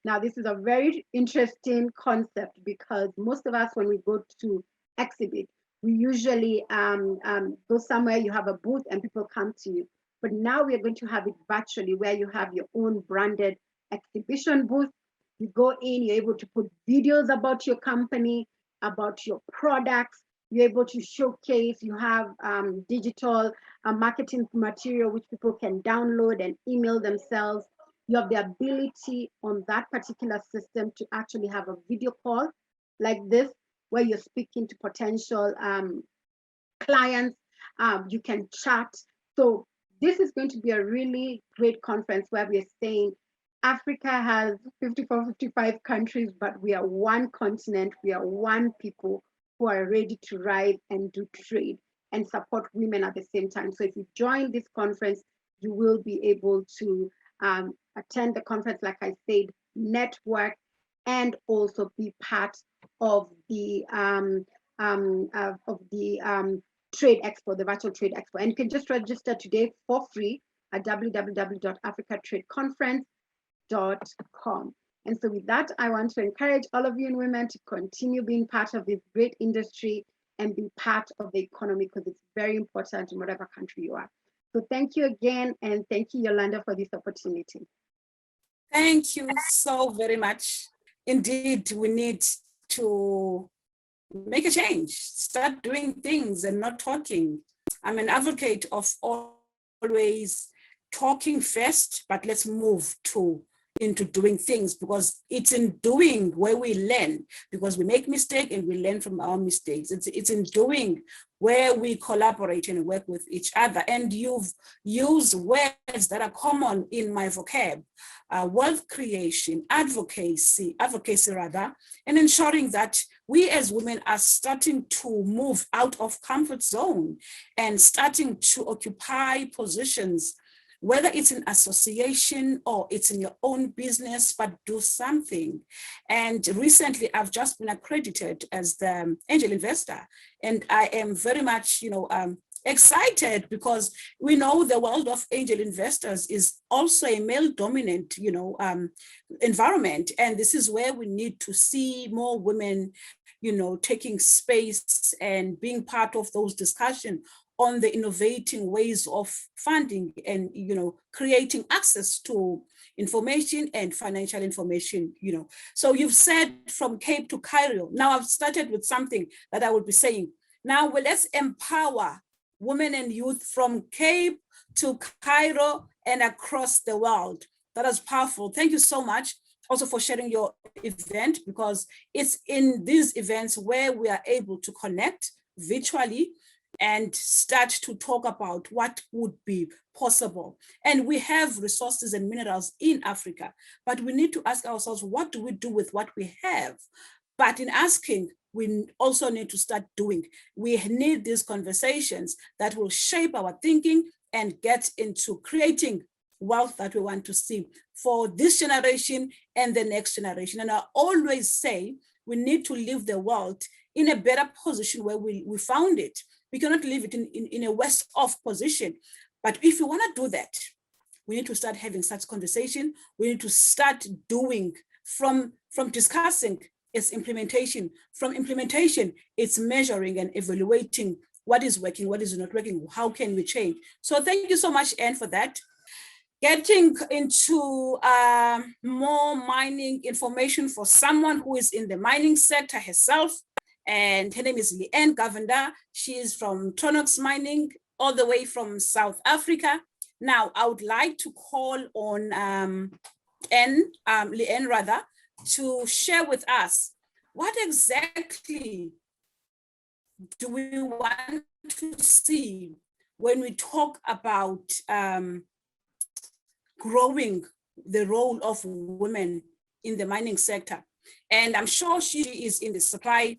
Now, this is a very interesting concept because most of us, when we go to exhibit, we usually go somewhere, you have a booth and people come to you. But now we are going to have it virtually where you have your own branded exhibition booth. You go in, you're able to put videos about your company, about your products. You're able to showcase, you have digital marketing material which people can download and email themselves. You have the ability on that particular system to actually have a video call like this, where you're speaking to potential clients. You can chat. So this is going to be a really great conference where we're saying Africa has 54, 55 countries, but we are one continent, we are one people who are ready to rise and do trade and support women at the same time. So if you join this conference, you will be able to attend the conference, like I said, network, and also be part of the Trade Expo, the virtual Trade Expo. And you can just register today for free at www.africatradeconference.com. And so with that, I want to encourage all of you and women to continue being part of this great industry and be part of the economy, because it's very important in whatever country you are. So thank you again, and thank you, Yolanda, for this opportunity. Thank you so very much. Indeed, we need to make a change, start doing things and not talking. I'm an advocate of always talking first, but let's move into doing things, because it's in doing where we learn, because we make mistakes and we learn from our mistakes. It's in doing where we collaborate and work with each other. And you've used words that are common in my vocab: wealth creation, advocacy rather, and ensuring that we as women are starting to move out of comfort zone and starting to occupy positions whether it's an association or it's in your own business, but do something. And recently I've just been accredited as the angel investor. And I am very much, excited because we know the world of angel investors is also a male dominant, environment. And this is where we need to see more women, taking space and being part of those discussions on the innovating ways of funding and, creating access to information and financial information, So you've said from Cape to Cairo. Now I've started with something that I will be saying. Now, well, let's empower women and youth from Cape to Cairo and across the world. That is powerful. Thank you so much also for sharing your event, because it's in these events where we are able to connect virtually and start to talk about what would be possible. And we have resources and minerals in Africa, but we need to ask ourselves, what do we do with what we have? But in asking, we also need to start doing. We need these conversations that will shape our thinking and get into creating wealth that we want to see for this generation and the next generation. And I always say we need to leave the world in a better position where we found it. We cannot leave it in a worse off position. But if you want to do that, we need to start having such conversation. We need to start doing from discussing. It's implementation. From implementation, it's measuring and evaluating what is working, what is not working, how can we change. So thank you so much, Anne, for that. Getting into more mining information for someone who is in the mining sector herself, and her name is Leanne Govender. She is from Tronox Mining, all the way from South Africa. Now, I would like to call on Leanne rather, to share with us what exactly do we want to see when we talk about growing the role of women in the mining sector. And I'm sure she is in the supply,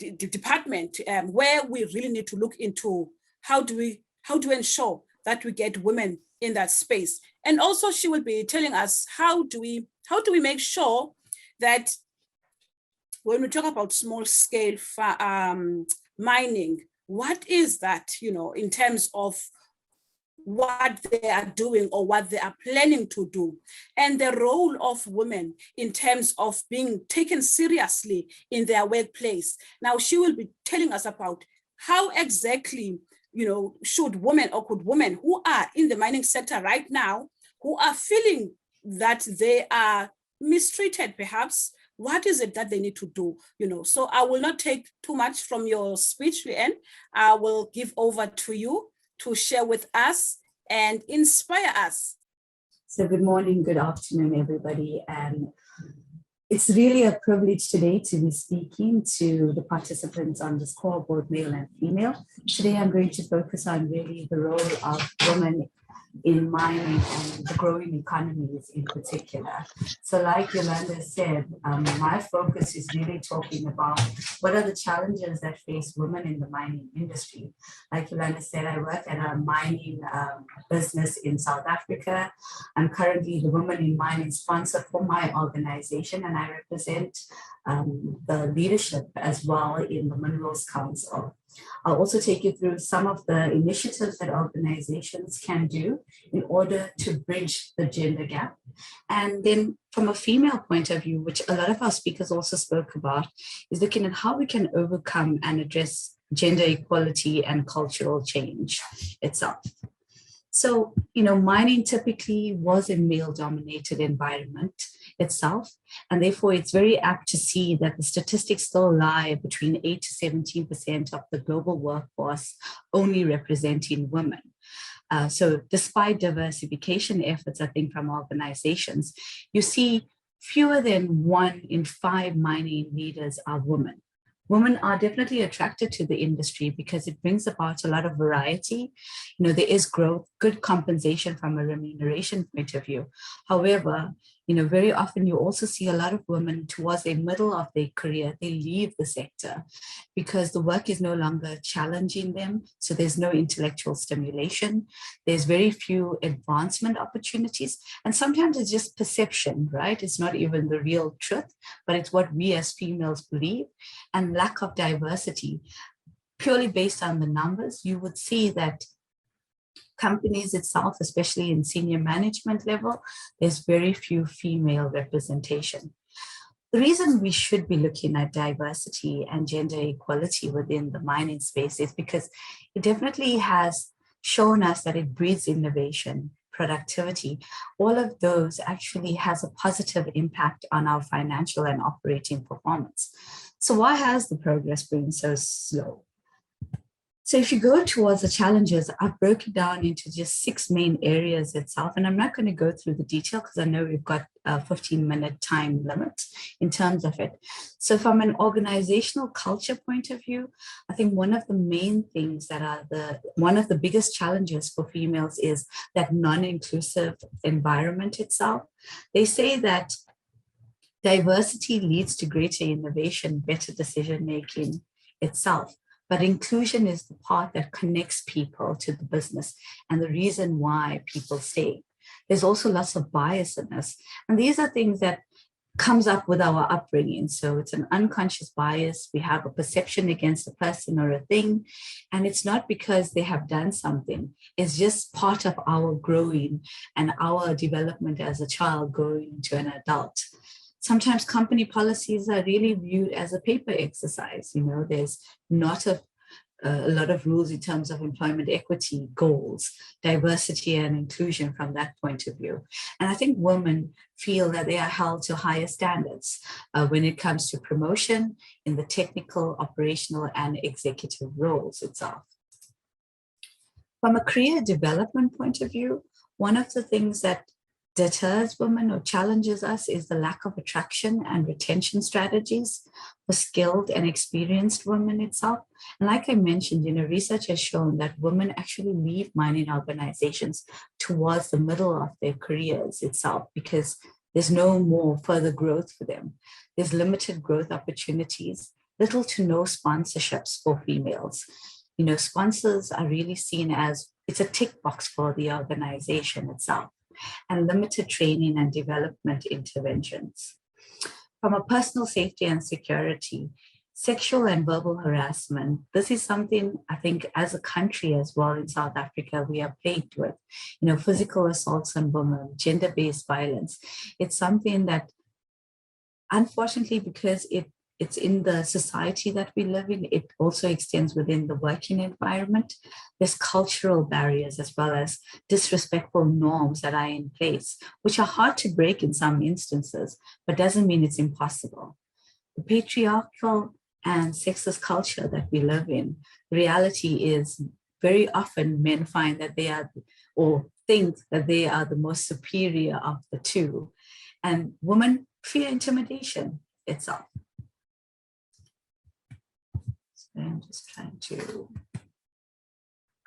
department where we really need to look into how do we ensure that we get women in that space. And also she will be telling us how do we make sure that when we talk about small scale mining, what is that, in terms of what they are doing or what they are planning to do, and the role of women in terms of being taken seriously in their workplace. Now, she will be telling us about how exactly, should women or could women who are in the mining sector right now, who are feeling that they are mistreated perhaps, what is it that they need to do? So I will not take too much from your speech, Leanne. I will give over to you to share with us and inspire us. So good morning, good afternoon, everybody. And it's really a privilege today to be speaking to the participants on this call, both male and female. Today, I'm going to focus on really the role of women in mining and the growing economies in particular. So like Yolanda said, my focus is really talking about what are the challenges that face women in the mining industry. Like Yolanda said, I work at a mining business in South Africa. I'm currently the Women in Mining sponsor for my organization, and I represent the leadership as well in the Minerals Council. I'll also take you through some of the initiatives that organizations can do in order to bridge the gender gap. And then from a female point of view, which a lot of our speakers also spoke about, is looking at how we can overcome and address gender equality and cultural change itself. So, mining typically was a male-dominated environment itself, and therefore it's very apt to see that the statistics still lie between 8 to 17% of the global workforce only representing women. So despite diversification efforts, I think, from organizations, you see fewer than 1 in 5 mining leaders are women. Women are definitely attracted to the industry because it brings about a lot of variety. There is growth, good compensation from a remuneration point of view. However, Very often you also see a lot of women towards the middle of their career, they leave the sector because the work is no longer challenging them. So there's no intellectual stimulation. There's very few advancement opportunities. And sometimes it's just perception, right? It's not even the real truth, but it's what we as females believe. And lack of diversity, purely based on the numbers, you would see that companies itself, especially in senior management level, there's very few female representation. The reason we should be looking at diversity and gender equality within the mining space is because it definitely has shown us that it breeds innovation, productivity. All of those actually has a positive impact on our financial and operating performance. So why has the progress been so slow? So if you go towards the challenges, I've broken down into just 6 main areas itself, and I'm not going to go through the detail because I know we've got a 15-minute time limit in terms of it. So from an organizational culture point of view, I think one of the main things that are one of the biggest challenges for females is that non-inclusive environment itself. They say that diversity leads to greater innovation, better decision-making itself. But inclusion is the part that connects people to the business and the reason why people stay. There's also lots of bias in this. And these are things that comes up with our upbringing. So it's an unconscious bias. We have a perception against a person or a thing. And it's not because they have done something. It's just part of our growing and our development as a child growing into an adult. Sometimes company policies are really viewed as a paper exercise. There's not a lot of rules in terms of employment equity goals, diversity and inclusion from that point of view. And I think women feel that they are held to higher standards when it comes to promotion in the technical, operational, and executive roles itself. From a career development point of view, one of the things that deters women or challenges us is the lack of attraction and retention strategies for skilled and experienced women itself. And like I mentioned, research has shown that women actually leave mining organizations towards the middle of their careers itself because there's no more further growth for them. There's limited growth opportunities, little to no sponsorships for females. Sponsors are really seen as it's a tick box for the organization itself, and limited training and development interventions. From a personal safety and security, sexual and verbal harassment, this is something I think as a country as well in South Africa, we are plagued with. Physical assaults on women, gender-based violence. It's something that, unfortunately, because it's in the society that we live in, it also extends within the working environment. There's cultural barriers as well as disrespectful norms that are in place, which are hard to break in some instances, but doesn't mean it's impossible. The patriarchal and sexist culture that we live in, the reality is very often men find that they are, or think that they are the most superior of the two. And women fear intimidation itself. I'm just trying to.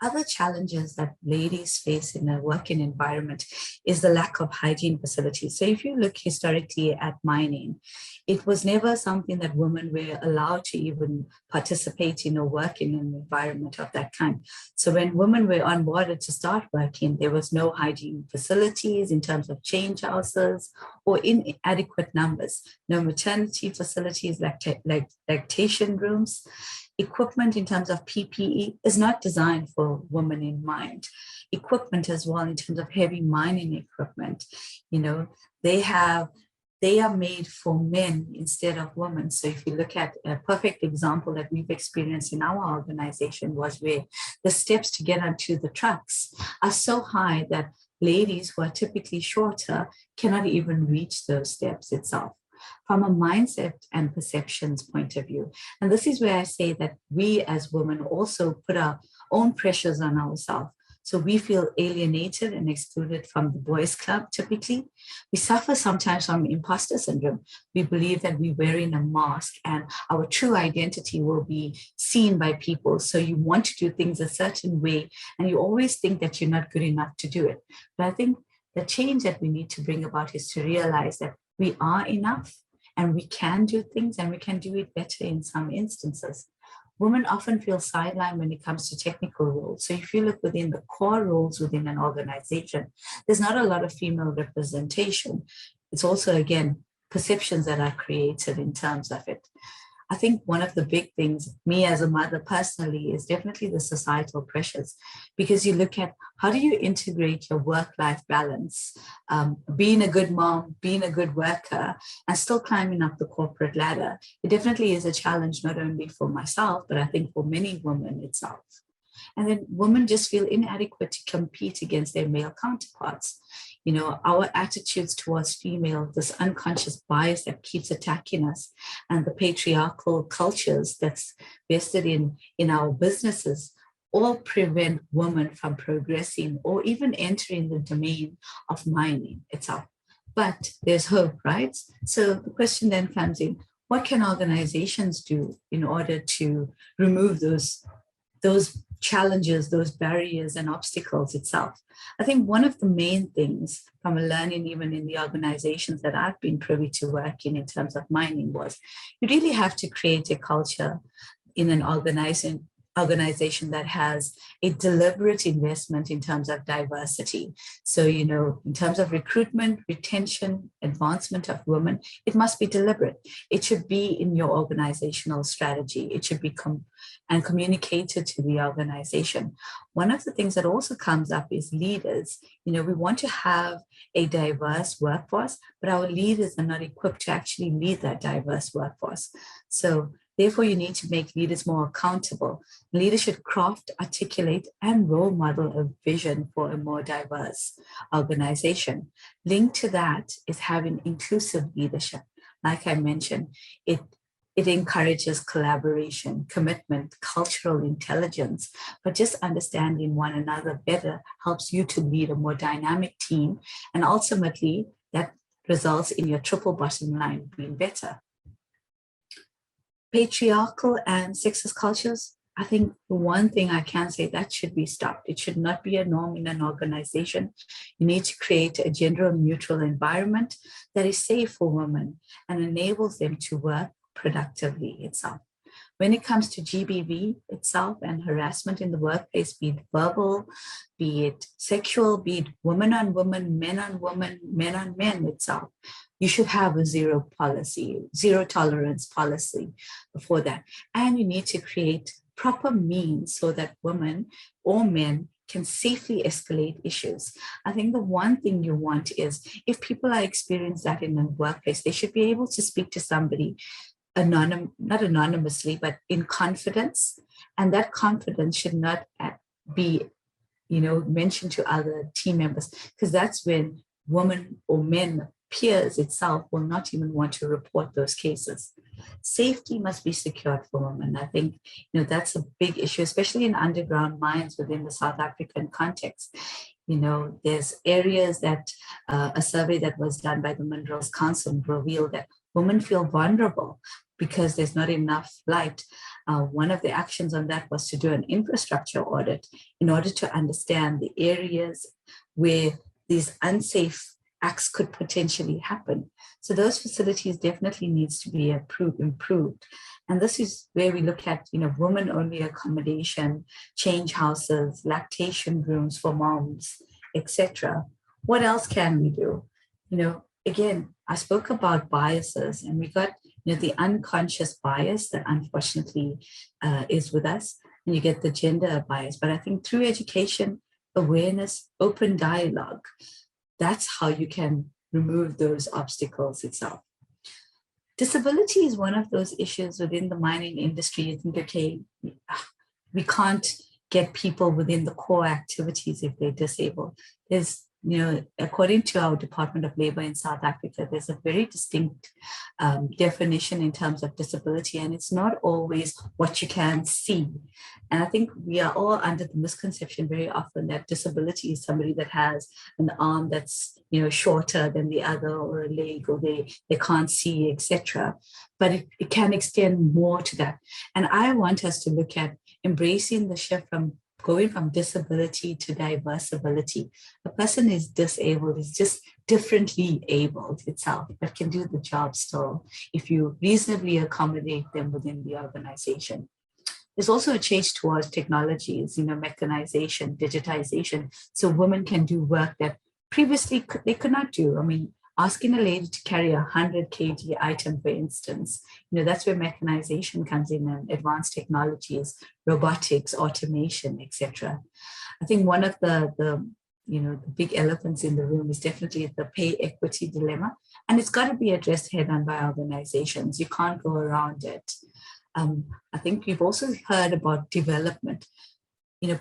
Other challenges that ladies face in a working environment is the lack of hygiene facilities. So if you look historically at mining, it was never something that women were allowed to even participate in or work in an environment of that kind. So when women were onboarded to start working, there was no hygiene facilities in terms of change houses or inadequate numbers, no maternity facilities, lactation rooms. Equipment in terms of PPE is not designed for women in mind. Equipment as well in terms of heavy mining equipment, they are made for men instead of women. So if you look at a perfect example that we've experienced in our organization was where the steps to get onto the trucks are so high that ladies who are typically shorter cannot even reach those steps itself. From a mindset and perceptions point of view. And this is where I say that we as women also put our own pressures on ourselves. So we feel alienated and excluded from the boys' club typically. We suffer sometimes from imposter syndrome. We believe that we're wearing a mask and our true identity will be seen by people. So you want to do things a certain way and you always think that you're not good enough to do it. But I think the change that we need to bring about is to realize that we are enough and we can do things and we can do it better in some instances. Women often feel sidelined when it comes to technical roles. So if you look within the core roles within an organization, there's not a lot of female representation. It's also, again, perceptions that are created in terms of it. I think one of the big things, me as a mother personally, is definitely the societal pressures, because you look at how do you integrate your work-life balance, being a good mom, being a good worker, and still climbing up the corporate ladder. It definitely is a challenge, not only for myself, but I think for many women itself. And then women just feel inadequate to compete against their male counterparts. You know, our attitudes towards female, this unconscious bias that keeps attacking us, and the patriarchal cultures that's vested in our businesses, all prevent women from progressing or even entering the domain of mining itself. But there's hope, right? So the question then comes in, what can organizations do in order to remove those challenges, those barriers and obstacles itself? I think one of the main things from learning, even in the organizations that I've been privy to work in terms of mining, was you really have to create a culture in an organization that has a deliberate investment in terms of diversity. So, you know, in terms of recruitment, retention, advancement of women, it must be deliberate. It should be in your organizational strategy. It should be communicated to the organization. One of the things that also comes up is leaders. You know, we want to have a diverse workforce, but our leaders are not equipped to actually lead that diverse workforce. So therefore, you need to make leaders more accountable. Leaders should craft, articulate, and role model a vision for a more diverse organization. Linked to that is having inclusive leadership. Like I mentioned, it encourages collaboration, commitment, cultural intelligence, but just understanding one another better helps you to lead a more dynamic team. And ultimately, that results in your triple bottom line being better. Patriarchal and sexist cultures, I think the one thing I can say that should be stopped. It should not be a norm in an organization. You need to create a gender neutral environment that is safe for women and enables them to work productively itself. When it comes to GBV itself and harassment in the workplace, be it verbal, be it sexual, be it woman on woman, men on women, men on men itself, you should have a zero tolerance policy for that. And you need to create proper means so that women or men can safely escalate issues. I think the one thing you want is, if people are experiencing that in the workplace, they should be able to speak to somebody not anonymously, but in confidence. And that confidence should not be, mentioned to other team members, because that's when women or men peers itself will not even want to report those cases. Safety must be secured for women. I think that's a big issue, especially in underground mines within the South African context. There's areas that a survey that was done by the Minerals Council revealed that women feel vulnerable because there's not enough light. One of the actions on that was to do an infrastructure audit in order to understand the areas where these unsafe acts could potentially happen. So those facilities definitely needs to be improved. And this is where we look at, women-only accommodation, change houses, lactation rooms for moms, etc. What else can we do? Again, I spoke about biases, and we got, the unconscious bias that unfortunately is with us, and you get the gender bias. But I think through education, awareness, open dialogue, that's how you can remove those obstacles itself. Disability is one of those issues within the mining industry. You think, okay, we can't get people within the core activities if they're disabled. There's, according to our Department of Labor in South Africa, there's a very distinct definition in terms of disability, and it's not always what you can see. And I think we are all under the misconception very often that disability is somebody that has an arm that's, shorter than the other, or a leg, or they can't see, etc. But it can extend more to that. And I want us to look at embracing the shift from going from disability to diversability. A person is disabled, is just differently abled itself, but can do the job still if you reasonably accommodate them within the organization. There's also a change towards technologies, mechanization, digitization, so women can do work that previously they could not do. I mean, asking a lady to carry a 100 kg item, for instance, that's where mechanization comes in, and advanced technologies, robotics, automation, etc. I think one of the big elephants in the room is definitely the pay equity dilemma, and it's got to be addressed head on by organizations. You can't go around it. I think we've also heard about development.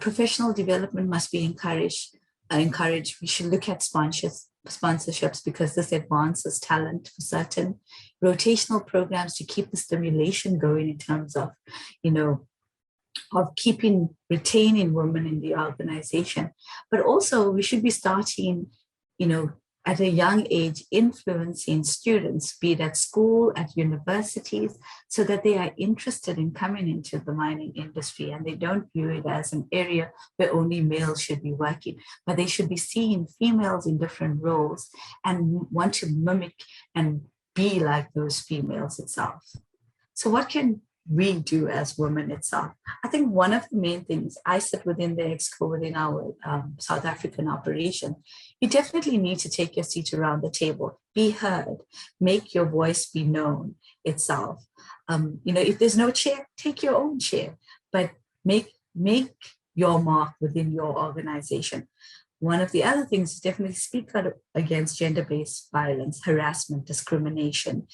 Professional development must be encouraged. We should look at sponsorships because this advances talent for certain. Rotational programs to keep the stimulation going in terms of, retaining women in the organization. But also we should be starting, at a young age, influencing students, be it at school, at universities, so that they are interested in coming into the mining industry and they don't view it as an area where only males should be working, but they should be seeing females in different roles and want to mimic and be like those females itself. So what can we do as women itself? I think one of the main things, I sit within the Expo, within our South African operation, you definitely need to take your seat around the table, be heard, make your voice be known itself. If there's no chair, take your own chair, but make your mark within your organization. One of the other things is definitely speak out against gender-based violence, harassment, discrimination.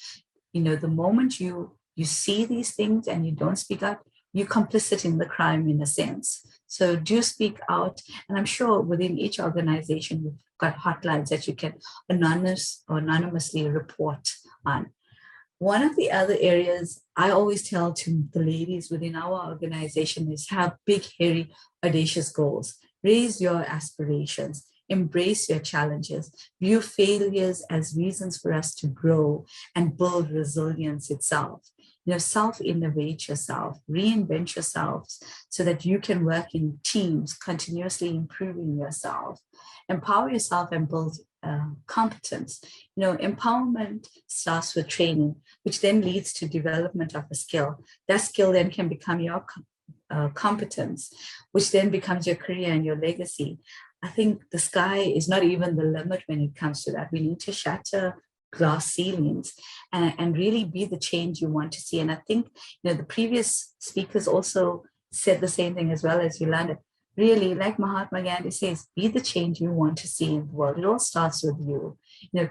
The moment you see these things and you don't speak out, you're complicit in the crime in a sense. So do speak out. And I'm sure within each organization, you've got hotlines that you can anonymously report on. One of the other areas I always tell to the ladies within our organization is have big, hairy, audacious goals. Raise your aspirations. Embrace your challenges. View failures as reasons for us to grow and build resilience itself. Self-innovate yourself, reinvent yourselves so that you can work in teams, continuously improving yourself. Empower yourself and build competence. Empowerment starts with training, which then leads to development of a skill. That skill then can become your competence, which then becomes your career and your legacy. I think the sky is not even the limit when it comes to that. We need to shatter glass ceilings and really be the change you want to see. And I think, the previous speakers also said the same thing as well as Yolanda. Really, like Mahatma Gandhi says, be the change you want to see in the world. It all starts with you.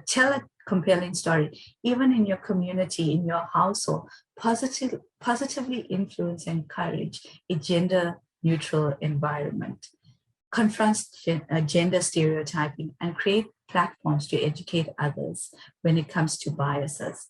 Tell a compelling story, even in your community, in your household. Positively influence and encourage a gender-neutral environment. Confronts gender stereotyping and create platforms to educate others when it comes to biases.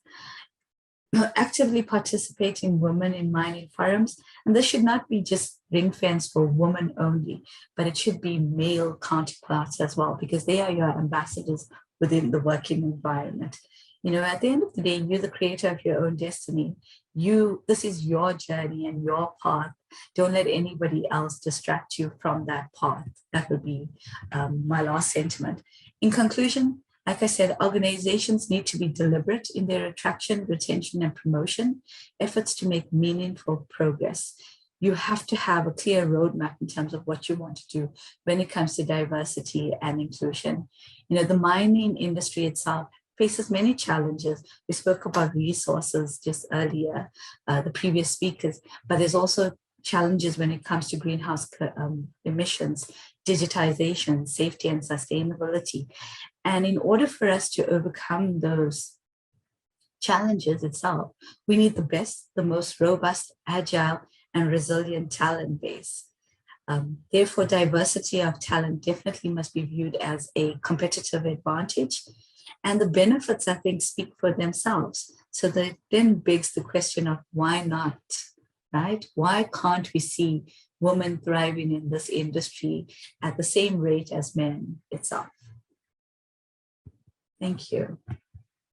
Actively participating women in mining forums, and this should not be just ring fence for women only, but it should be male counterparts as well, because they are your ambassadors within the working environment. At the end of the day, you're the creator of your own destiny. This is your journey and your path. Don't let anybody else distract you from that path. That would be my last sentiment. In conclusion, like I said, organizations need to be deliberate in their attraction, retention, and promotion efforts to make meaningful progress. You have to have a clear roadmap in terms of what you want to do when it comes to diversity and inclusion. The mining industry itself faces many challenges. We spoke about resources just earlier, the previous speakers, but there's also challenges when it comes to greenhouse emissions, digitization, safety, and sustainability. And in order for us to overcome those challenges itself, we need the best, the most robust, agile, and resilient talent base. Therefore, diversity of talent definitely must be viewed as a competitive advantage. And the benefits, I think, speak for themselves. So that then begs the question of why not, right? Why can't we see women thriving in this industry at the same rate as men itself? Thank you.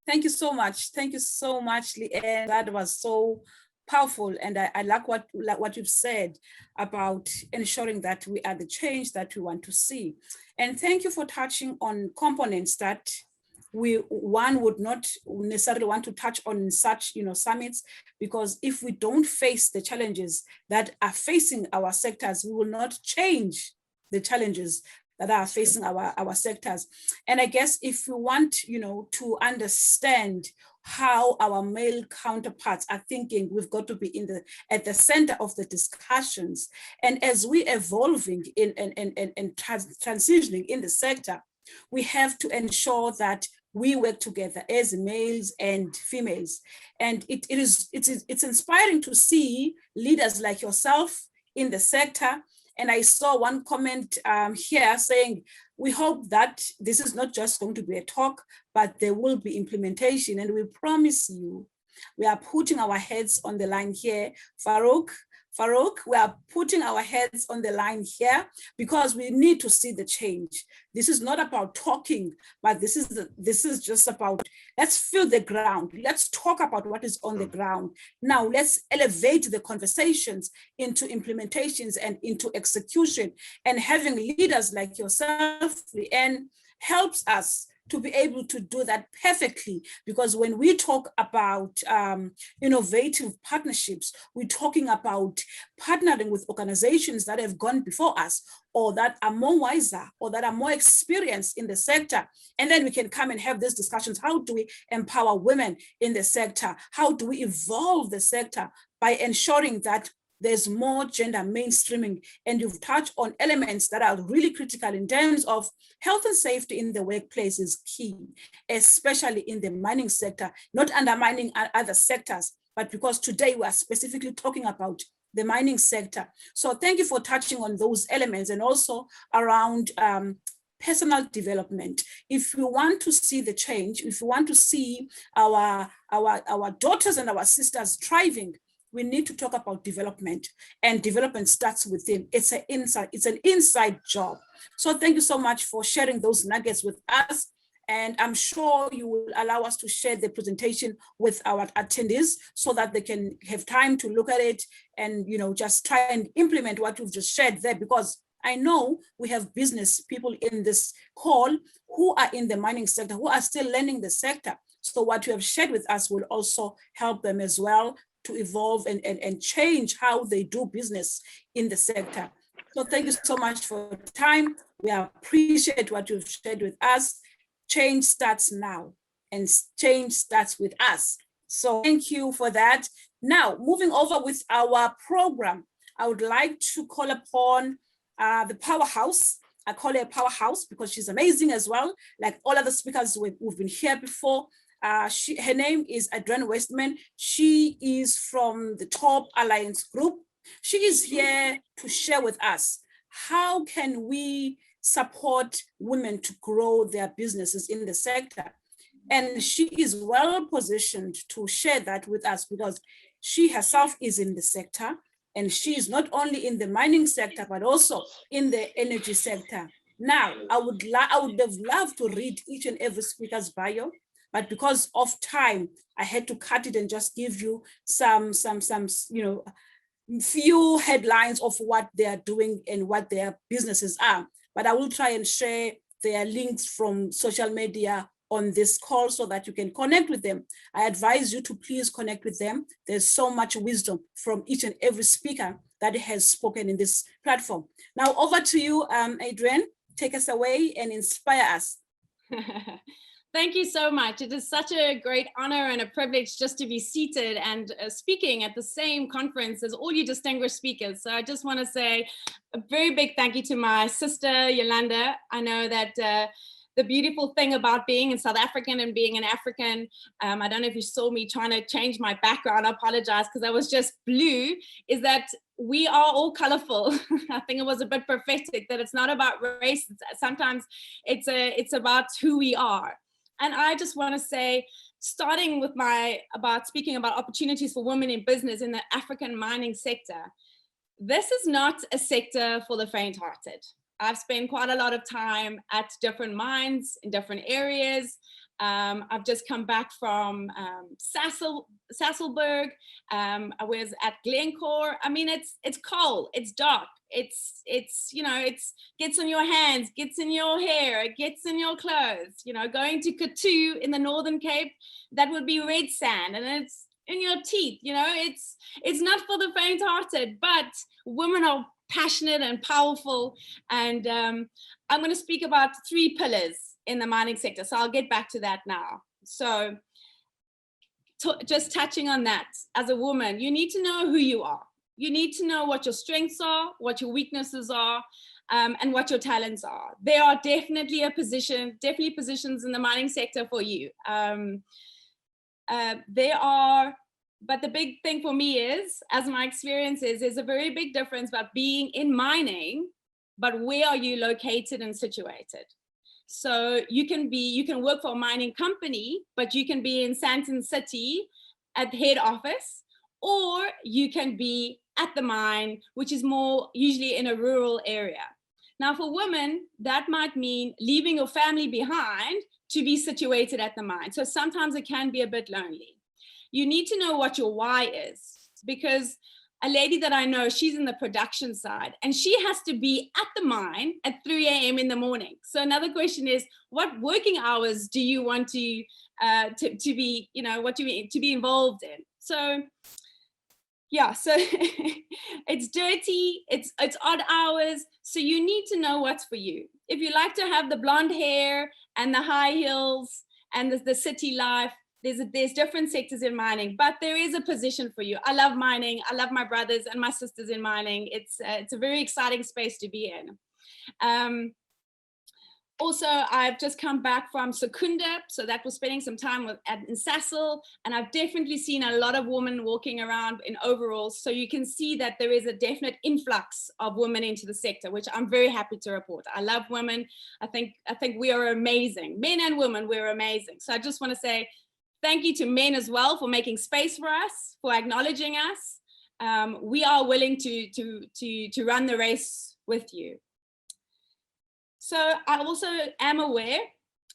Thank you so much. Thank you so much, Leanne. That was so powerful, and I like what you've said about ensuring that we are the change that we want to see. And thank you for touching on components that one would not necessarily want to touch on in such summits, because if we don't face the challenges that are facing our sectors, we will not change the challenges that are facing our sectors. And I guess if we want to understand how our male counterparts are thinking, we've got to be at the center of the discussions. And as we evolving and transitioning in the sector, we have to ensure that we work together as males and females. And it's inspiring to see leaders like yourself in the sector. And I saw one comment here saying, we hope that this is not just going to be a talk, but there will be implementation. And we promise you, we are putting our heads on the line here. Farouk, we are putting our heads on the line here because we need to see the change. This is not about talking, but this is just about, let's feel the ground. Let's talk about what is on the ground. Now let's elevate the conversations into implementations and into execution. And having leaders like yourself, Leanne, helps us to be able to do that perfectly, because when we talk about innovative partnerships, we're talking about partnering with organizations that have gone before us, or that are more wiser, or that are more experienced in the sector. And then we can come and have these discussions. How do we empower women in the sector? How do we evolve the sector by ensuring that there's more gender mainstreaming? And you've touched on elements that are really critical in terms of health and safety in the workplace is key, especially in the mining sector, not undermining other sectors, but because today we are specifically talking about the mining sector. So thank you for touching on those elements, and also around personal development. If we want to see the change, if we want to see our daughters and our sisters thriving, we need to talk about development, and development starts within. It's an inside job. So thank you so much for sharing those nuggets with us. And I'm sure you will allow us to share the presentation with our attendees so that they can have time to look at it and just try and implement what you've just shared there, because I know we have business people in this call who are in the mining sector, who are still learning the sector. So what you have shared with us will also help them as well to evolve and change how they do business in the sector. So thank you so much for your time. We appreciate what you've shared with us. Change starts now, and change starts with us. So thank you for that. Now, moving over with our program, I would like to call upon the powerhouse. I call her a powerhouse because she's amazing as well. Like all other speakers who've been here before. Her name is Divaine Westman. She is from the Top Alliance Group. She is here to share with us how can we support women to grow their businesses in the sector. And she is well positioned to share that with us because she herself is in the sector, and she is not only in the mining sector, but also in the energy sector. Now, I would have loved to read each and every speaker's bio, but because of time, I had to cut it and just give you some few headlines of what they are doing and what their businesses are. But I will try and share their links from social media on this call so that you can connect with them. I advise you to please connect with them. There's so much wisdom from each and every speaker that has spoken in this platform. Now over to you, Divaine. Take us away and inspire us. Thank you so much. It is such a great honor and a privilege just to be seated and speaking at the same conference as all you distinguished speakers. So I just want to say a very big thank you to my sister, Yolanda. I know that the beautiful thing about being in South African and being an African, I don't know if you saw me trying to change my background, I apologize because I was just blue, is that we are all colorful. I think it was a bit prophetic that it's not about race. Sometimes it's about who we are. And I just want to say, starting with speaking about opportunities for women in business in the African mining sector, this is not a sector for the faint-hearted. I've spent quite a lot of time at different mines in different areas. I've just come back from Sasselberg. I was at Glencore. I mean, it's cold, it's dark, it's you know, it's gets on your hands, gets in your hair, it gets in your clothes. You know, going to Katu in the Northern Cape, that would be red sand, and it's in your teeth. You know, it's not for the faint-hearted, but women are passionate and powerful. And I'm going to speak about 3 pillars in the mining sector. So I'll get back to that now. So just touching on that, as a woman, you need to know who you are. You need to know what your strengths are, what your weaknesses are, and what your talents are. There are definitely positions in the mining sector for you. But the big thing for me is, as my experience is, there's a very big difference about being in mining, but where are you located and situated? So you can work for a mining company, but you can be in Sandton City at the head office, or you can be at the mine, which is more usually in a rural area. Now for women, that might mean leaving your family behind to be situated at the mine. So sometimes it can be a bit lonely. You need to know what your why is, because a lady that I know, she's in the production side and she has to be at the mine at 3 a.m. in the morning. So another question is, what working hours do you want to be, you know, to be involved in? So yeah, so it's dirty, it's odd hours. So you need to know what's for you. If you like to have the blonde hair and the high heels and the city life, there's different sectors in mining, but there is a position for you. I love mining. I love my brothers and my sisters in mining. It's a very exciting space to be in. Also, I've just come back from Secunda, so that was spending some time in Sassel, and I've definitely seen a lot of women walking around in overalls. So you can see that there is a definite influx of women into the sector, which I'm very happy to report. I love women. I think we are amazing. Men and women, we're amazing. So I just want to say thank you to men as well for making space for us, for acknowledging us. We are willing to run the race with you. So I also am aware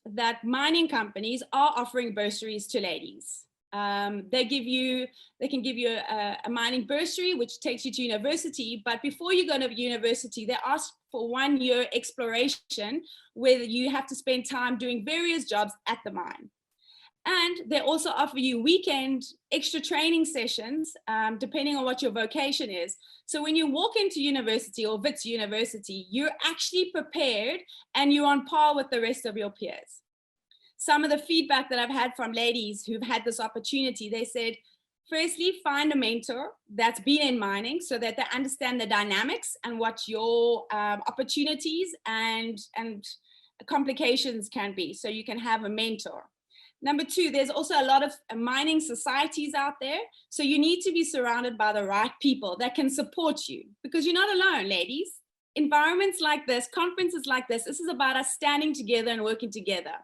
that mining companies are offering bursaries to ladies. They can give you a mining bursary, which takes you to university. But before you go to university, they ask for 1 year exploration, where you have to spend time doing various jobs at the mine. And they also offer you weekend extra training sessions, depending on what your vocation is. So when you walk into university or Wits University, you're actually prepared and you're on par with the rest of your peers. Some of the feedback that I've had from ladies who've had this opportunity, they said, firstly, find a mentor that's been in mining so that they understand the dynamics and what your opportunities and complications can be. So you can have a mentor. Number 2, there's also a lot of mining societies out there. So you need to be surrounded by the right people that can support you, because you're not alone, ladies. Environments like this, conferences like this is about us standing together and working together.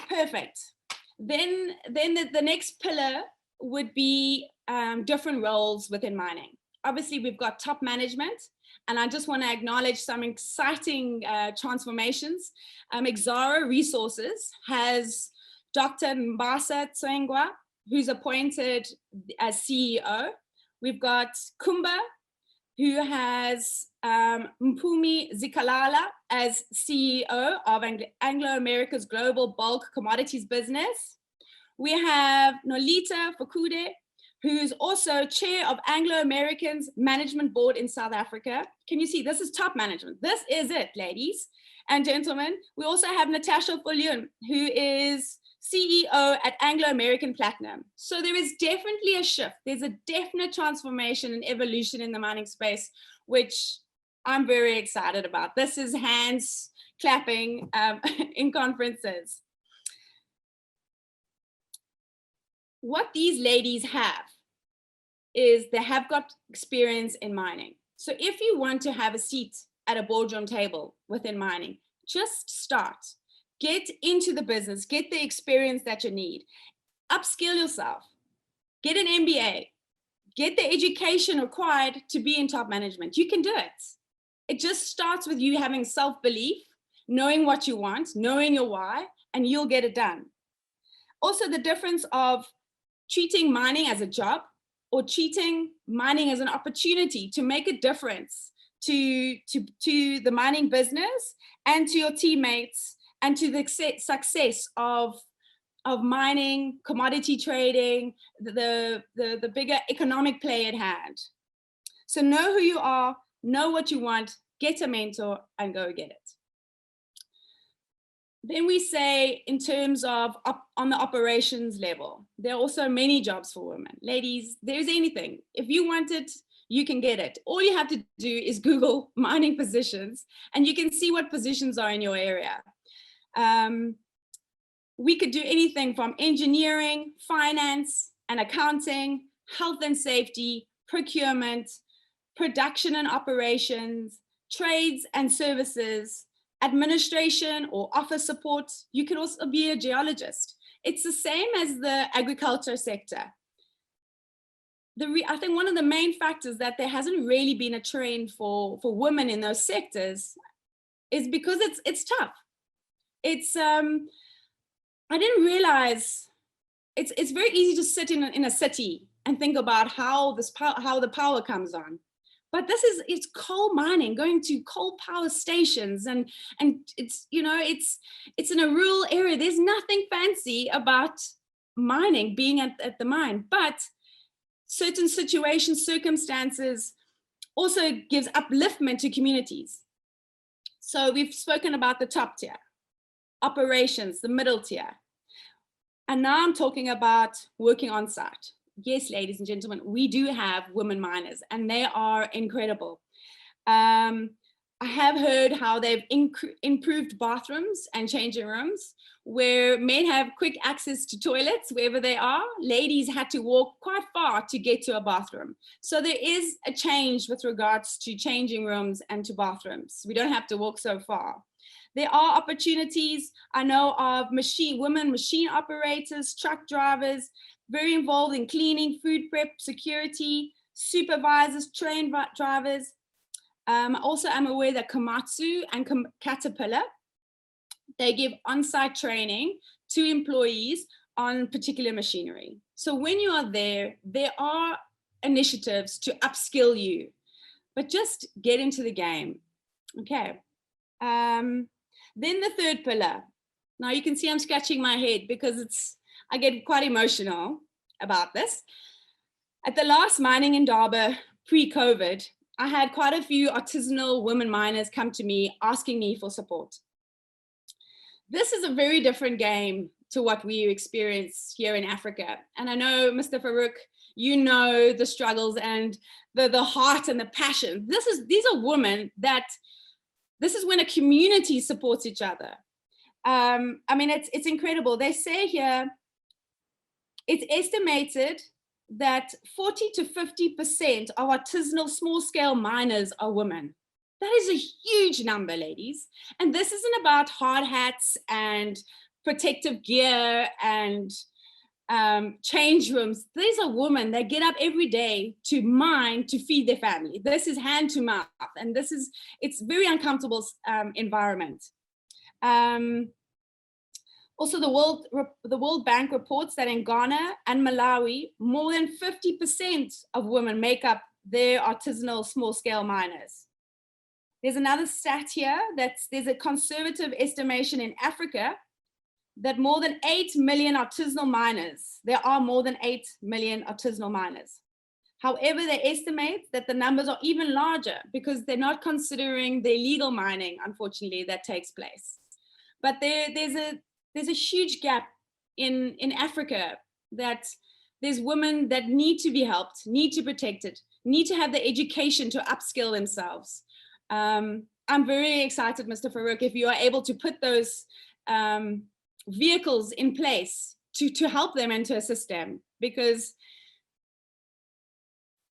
Perfect. Then the next pillar would be different roles within mining. Obviously, we've got top management. And I just want to acknowledge some exciting transformations. Exara Resources has Dr. Mbasa Tsengwa, who's appointed as CEO. We've got Kumba, who has Mpumi Zikalala as CEO of Anglo America's global bulk commodities business. We have Nolita Fakude, who's also chair of Anglo American's management board in South Africa. Can you see, this is top management. This is it, ladies and gentlemen. We also have Natasha Follion, who is CEO at Anglo American Platinum. So there is definitely a shift. There's a definite transformation and evolution in the mining space, which I'm very excited about. This is hands clapping in conferences. What these ladies have is they have got experience in mining. So if you want to have a seat at a boardroom table within mining, just start. Get into the business, get the experience that you need, upskill yourself, get an MBA, get the education required to be in top management. You can do it. It just starts with you having self-belief knowing what you want, knowing your why, and you'll get it done. Also, the difference of treating mining as a job or treating mining as an opportunity to make a difference to the mining business and to your teammates and to the success of mining, commodity trading, the bigger economic play at hand. So know who you are, know what you want, get a mentor and go get it. Then we say in terms of on the operations level, there are also many jobs for women. Ladies, there's anything. If you want it, you can get it. All you have to do is Google mining positions and you can see what positions are in your area. We could do anything from engineering, finance and accounting, health and safety, procurement, production and operations, trades and services, administration or office support. You could also be a geologist. It's the same as the agriculture sector. I think one of the main factors that there hasn't really been a trend for women in those sectors is because it's tough. It's I didn't realize it's very easy to sit in a city and think about how the power comes on. But it's coal mining, going to coal power stations, and it's, you know, it's in a rural area. There's nothing fancy about mining, being at the mine, but certain situations, circumstances also gives upliftment to communities. So we've spoken about the top tier, operations, the middle tier. And now I'm talking about working on site. Yes, ladies and gentlemen, we do have women miners and they are incredible. I have heard how they've improved bathrooms and changing rooms where men have quick access to toilets wherever they are. Ladies had to walk quite far to get to a bathroom. So there is a change with regards to changing rooms and to bathrooms. We don't have to walk so far. There are opportunities. I know of women machine operators, truck drivers, very involved in cleaning, food prep, security, supervisors, train drivers. Also, I'm aware that Komatsu and Caterpillar, they give on-site training to employees on particular machinery. So when you are there are initiatives to upskill you, but just get into the game. Okay. Then the third pillar. Now you can see I'm scratching my head because I get quite emotional about this. At the last mining in Durban pre-COVID, I had quite a few artisanal women miners come to me asking me for support. This is a very different game to what we experience here in Africa. And I know, Mr. Farouk, you know the struggles and the heart and the passion. These are women this is when a community supports each other. I mean, it's incredible. They say here, it's estimated that 40 to 50% of artisanal small-scale miners are women. That is a huge number, ladies. And this isn't about hard hats and protective gear and change rooms. These are women that get up every day to mine to feed their family. This is hand to mouth, and it's very uncomfortable environment. Also, the World Bank reports that in Ghana and Malawi, more than 50% of women make up their artisanal small-scale miners. There's another stat here there's a conservative estimation in Africa that more than 8 million artisanal miners, there are more than 8 million artisanal miners. However, they estimate that the numbers are even larger because they're not considering the illegal mining, unfortunately, that takes place. But there's a huge gap in Africa that there's women that need to be helped, need to be protected, need to have the education to upskill themselves. I'm very excited, Mr. Farouk, if you are able to put those vehicles in place to help them and to assist them, because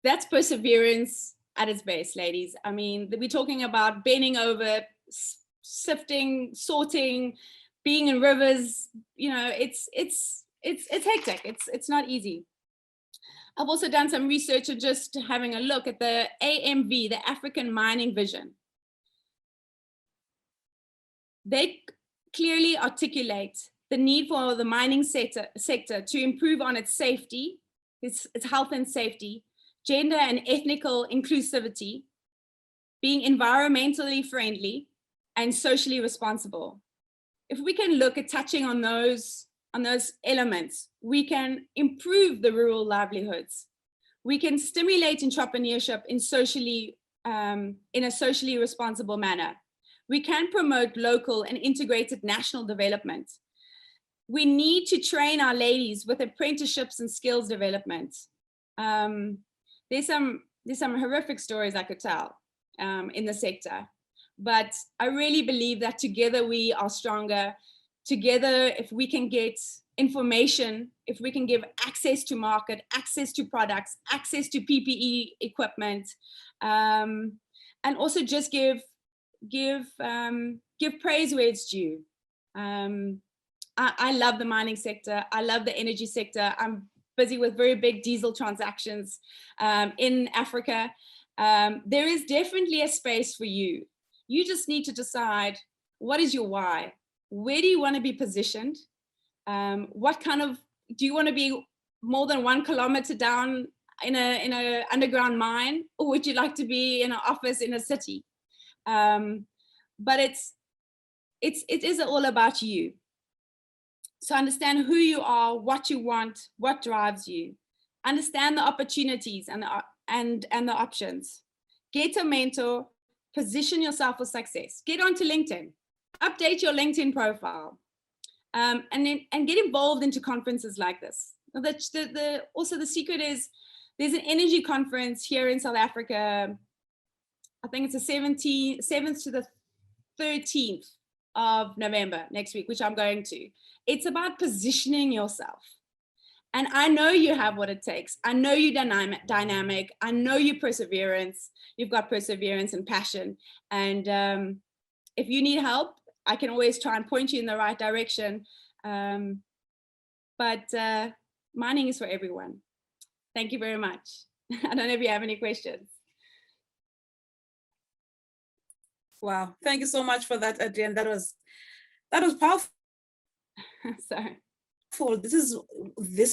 that's perseverance at its base, ladies. I mean, we're talking about bending over, sifting, sorting, being in rivers, you know, it's hectic. It's not easy. I've also done some research of just having a look at the AMV, the African Mining Vision. They clearly articulate the need for the mining sector to improve on its safety, its health and safety, gender and ethnical inclusivity, being environmentally friendly, and socially responsible. If we can look at touching on those elements, we can improve the rural livelihoods. We can stimulate entrepreneurship in a socially responsible manner. We can promote local and integrated national development. We need to train our ladies with apprenticeships and skills development. There's some horrific stories I could tell in the sector, but I really believe that together we are stronger. Together, if we can get information, if we can give access to market, access to products, access to PPE equipment, and also just give praise where it's due. I love the mining sector. I love the energy sector. I'm busy with very big diesel transactions in Africa. There is definitely a space for you. You just need to decide, what is your why? Where do you want to be positioned? What kind of, do you want to be more than 1 kilometer down in a underground mine, or would you like to be in an office in a city? But it is all about you. So understand who you are, what you want, what drives you. Understand the opportunities and the options. Get a mentor, position yourself for success. Get onto LinkedIn, update your LinkedIn profile, and get involved into conferences like this. Also, the secret is there's an energy conference here in South Africa. I think it's the 7th to the 13th of November next week, which I'm going to. It's about positioning yourself. And I know you have what it takes. I know you're dynamic. I know you perseverance. You've got perseverance and passion. And if you need help, I can always try and point you in the right direction. But mining is for everyone. Thank you very much. I don't know if you have any questions. Wow, thank you so much for that, Adrienne. That was powerful. Sorry. This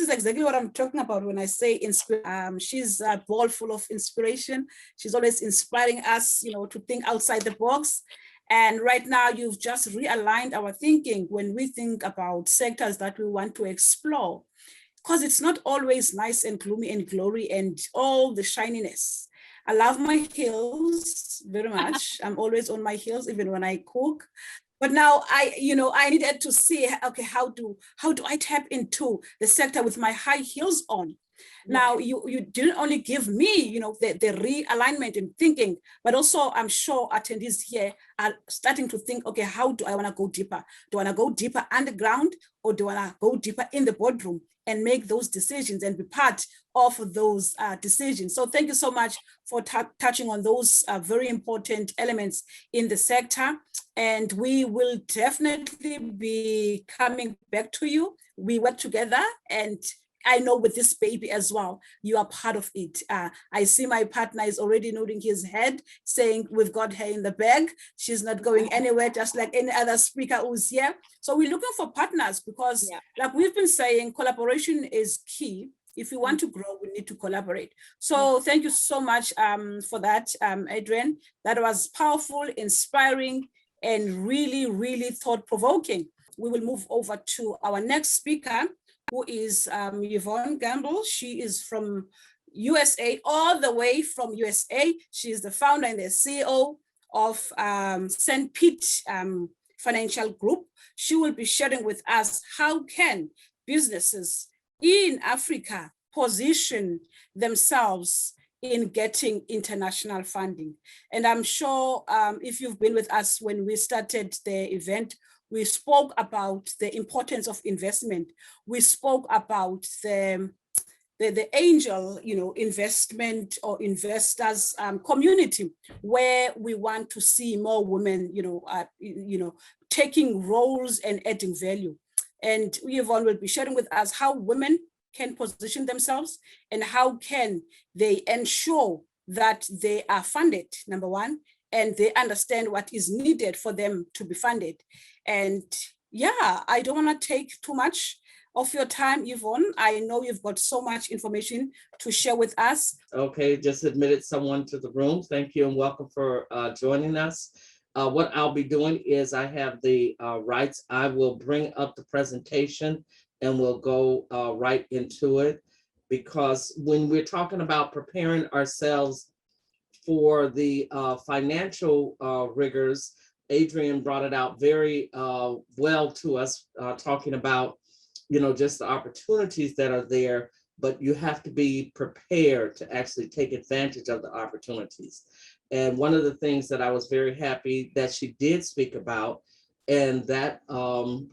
is exactly what I'm talking about when I say inspiration. She's a ball full of inspiration. She's always inspiring us, to think outside the box. And right now, you've just realigned our thinking when we think about sectors that we want to explore, because it's not always nice and gloomy and glory and all the shininess. I love my heels very much. I'm always on my heels, even when I cook. But now I needed to see, okay, how do I tap into the sector with my high heels on? Now, you didn't only give me, the realignment in thinking, but also I'm sure attendees here are starting to think, okay, how do I want to go deeper? Do I want to go deeper underground, or do I want to go deeper in the boardroom and make those decisions and be part of those decisions? So thank you so much for touching on those very important elements in the sector. And we will definitely be coming back to you. We work together, and I know with this baby as well, you are part of it. I see my partner is already nodding his head, saying we've got her in the bag. She's not going anywhere, just like any other speaker who's here. So we're looking for partners because, like we've been saying, collaboration is key. If we want to grow, we need to collaborate. So thank you so much for that, Adrienne. That was powerful, inspiring, and really, really thought-provoking. We will move over to our next speaker, who is Yvonne Gamble. She is from USA, all the way from USA. She is the founder and the CEO of St. Pete Financial Group. She will be sharing with us how can businesses in Africa position themselves in getting international funding. And I'm sure if you've been with us when we started the event, we spoke about the importance of investment. We spoke about the angel, investment or investors community, where we want to see more women, taking roles and adding value. And Yvonne will be sharing with us how women can position themselves and how can they ensure that they are funded, number one, and they understand what is needed for them to be funded. And yeah, I don't want to take too much of your time, Yvonne. I know you've got so much information to share with us. Okay, just admitted someone to the room. Thank you and welcome for joining us. What I'll be doing is I have the rights. I will bring up the presentation and we'll go right into it, because when we're talking about preparing ourselves for the financial rigors, Adrian brought it out very well to us, talking about, you know, just the opportunities that are there, but you have to be prepared to actually take advantage of the opportunities. And one of the things that I was very happy that she did speak about, and that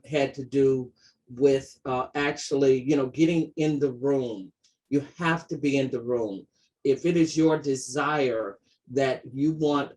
had to do with actually, you know, getting in the room. You have to be in the room. If it is your desire that you want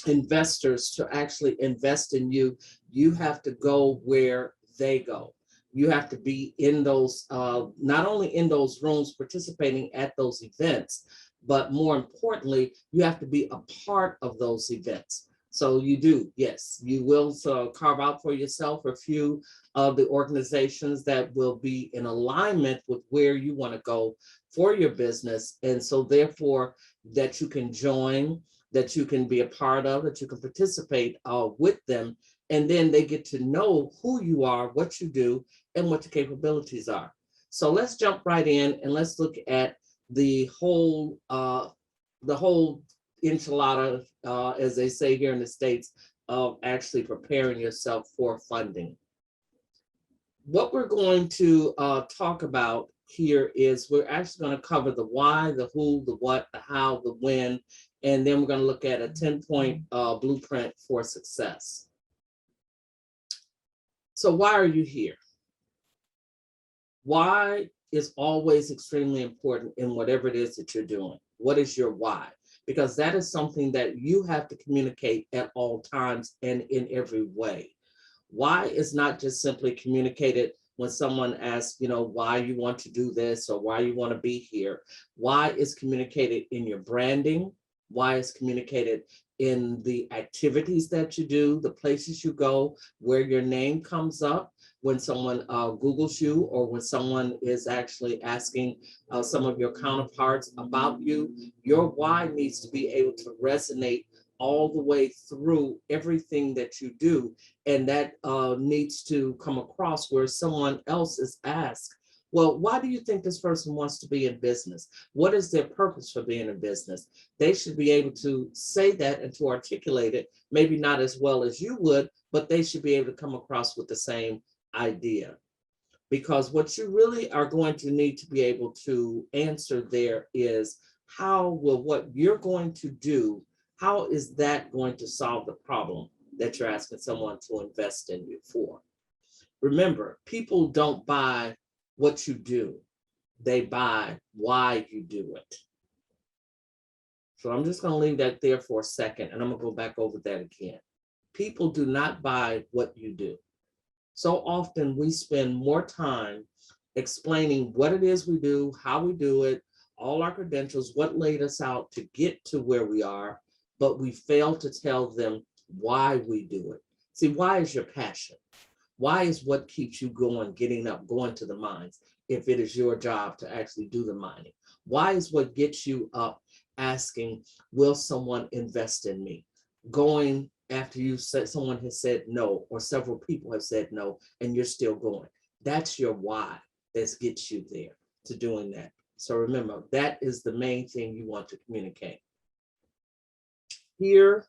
investors to actually invest in you, you have to go where they go. You have to be in those, not only in those rooms participating at those events, but more importantly, you have to be a part of those events. So you do, yes, you will carve out for yourself a few of the organizations that will be in alignment with where you want to go for your business. And so therefore that you can join, that you can be a part of, that you can participate with them. And then they get to know who you are, what you do, and what your capabilities are. So let's jump right in and let's look at the whole enchilada, as they say here in the States, of actually preparing yourself for funding. What we're going to talk about here is we're actually going to cover the why, the who, the what, the how, the when, and then we're going to look at a 10-point blueprint for success. So why are you here? Why is always extremely important in whatever it is that you're doing. What is your why? Because that is something that you have to communicate at all times and in every way. Why is not just simply communicated when someone asks, you know, why you want to do this or why you want to be here. Why is communicated in your branding. Why is communicated in the activities that you do, the places you go, where your name comes up when someone Googles you, or when someone is actually asking some of your counterparts about you. Your why needs to be able to resonate all the way through everything that you do. And that needs to come across where someone else is asked, well, why do you think this person wants to be in business? What is their purpose for being in business? They should be able to say that and to articulate it, maybe not as well as you would, but they should be able to come across with the same idea. Because what you really are going to need to be able to answer there is, how will what you're going to do, how is that going to solve the problem that you're asking someone to invest in you for? Remember, people don't buy what you do, they buy why you do it. So I'm just going to leave that there for a second, and I'm going to go back over that again. People do not buy what you do. So often we spend more time explaining what it is we do, how we do it, all our credentials, what laid us out to get to where we are, but we fail to tell them why we do it. See, why is your passion? Why is what keeps you going, getting up, going to the mines, if it is your job to actually do the mining? Why is what gets you up asking, will someone invest in me? Going after you said someone has said no, or several people have said no, and you're still going. That's your why that gets you there to doing that. So remember, that is the main thing you want to communicate. Here,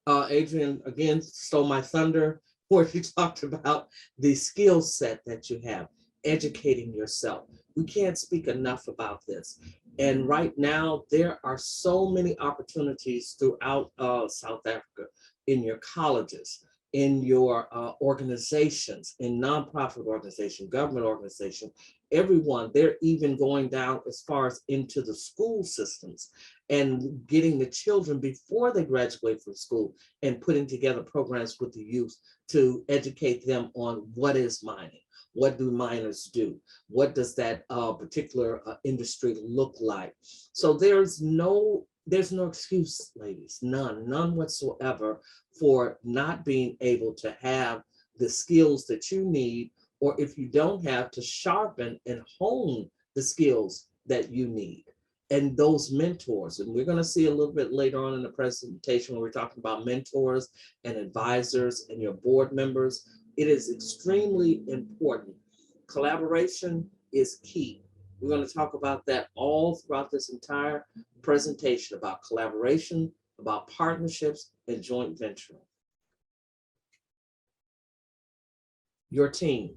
Adrian again stole my thunder, where you talked about the skill set that you have, educating yourself. We can't speak enough about this. And right now, there are so many opportunities throughout South Africa, in your colleges, in your organizations, in nonprofit organizations, government organizations, everyone. They're even going down as far as into the school systems and getting the children before they graduate from school and putting together programs with the youth to educate them on what is mining. What do miners do? What does that particular industry look like? So there's no There's no excuse, ladies, none whatsoever for not being able to have the skills that you need, or if you don't have, to sharpen and hone the skills that you need. And those mentors, and we're going to see a little bit later on in the presentation when we're talking about mentors and advisors and your board members, it is extremely important. Collaboration is key. We're going to talk about that all throughout this entire presentation, about collaboration, about partnerships, and joint venturing. Your team.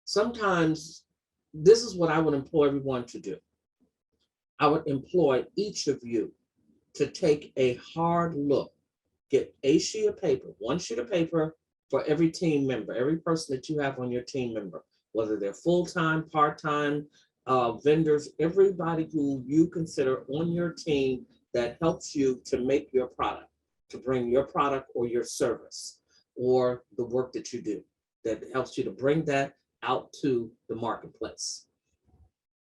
Sometimes this is what I would employ everyone to do. I would employ each of you to take a hard look, get a sheet of paper, one sheet of paper for every team member, every person that you have on your team member, whether they're full-time, part-time, vendors, everybody who you consider on your team that helps you to make your product, to bring your product or your service or the work that you do, that helps you to bring that out to the marketplace.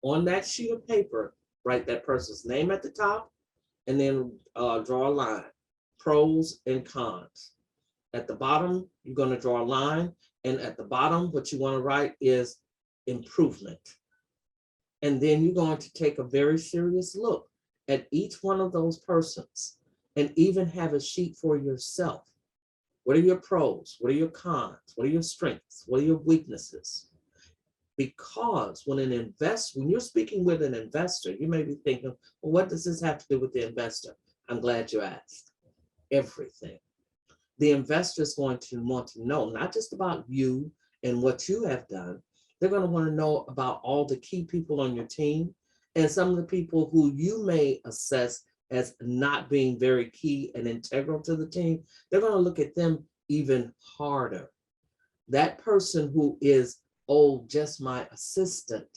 On that sheet of paper, write that person's name at the top and then draw a line, pros and cons. At the bottom, you're going to draw a line, and at the bottom, what you want to write is improvement. And then you're going to take a very serious look at each one of those persons and even have a sheet for yourself. What are your pros? What are your cons? What are your strengths? What are your weaknesses? Because when you're speaking with an investor, you may be thinking, well, what does this have to do with the investor? I'm glad you asked. Everything. The investor is going to want to know not just about you and what you have done. They're going to want to know about all the key people on your team and some of the people who you may assess as not being very key and integral to the team. They're going to look at them even harder. That person who is, oh, just my assistant,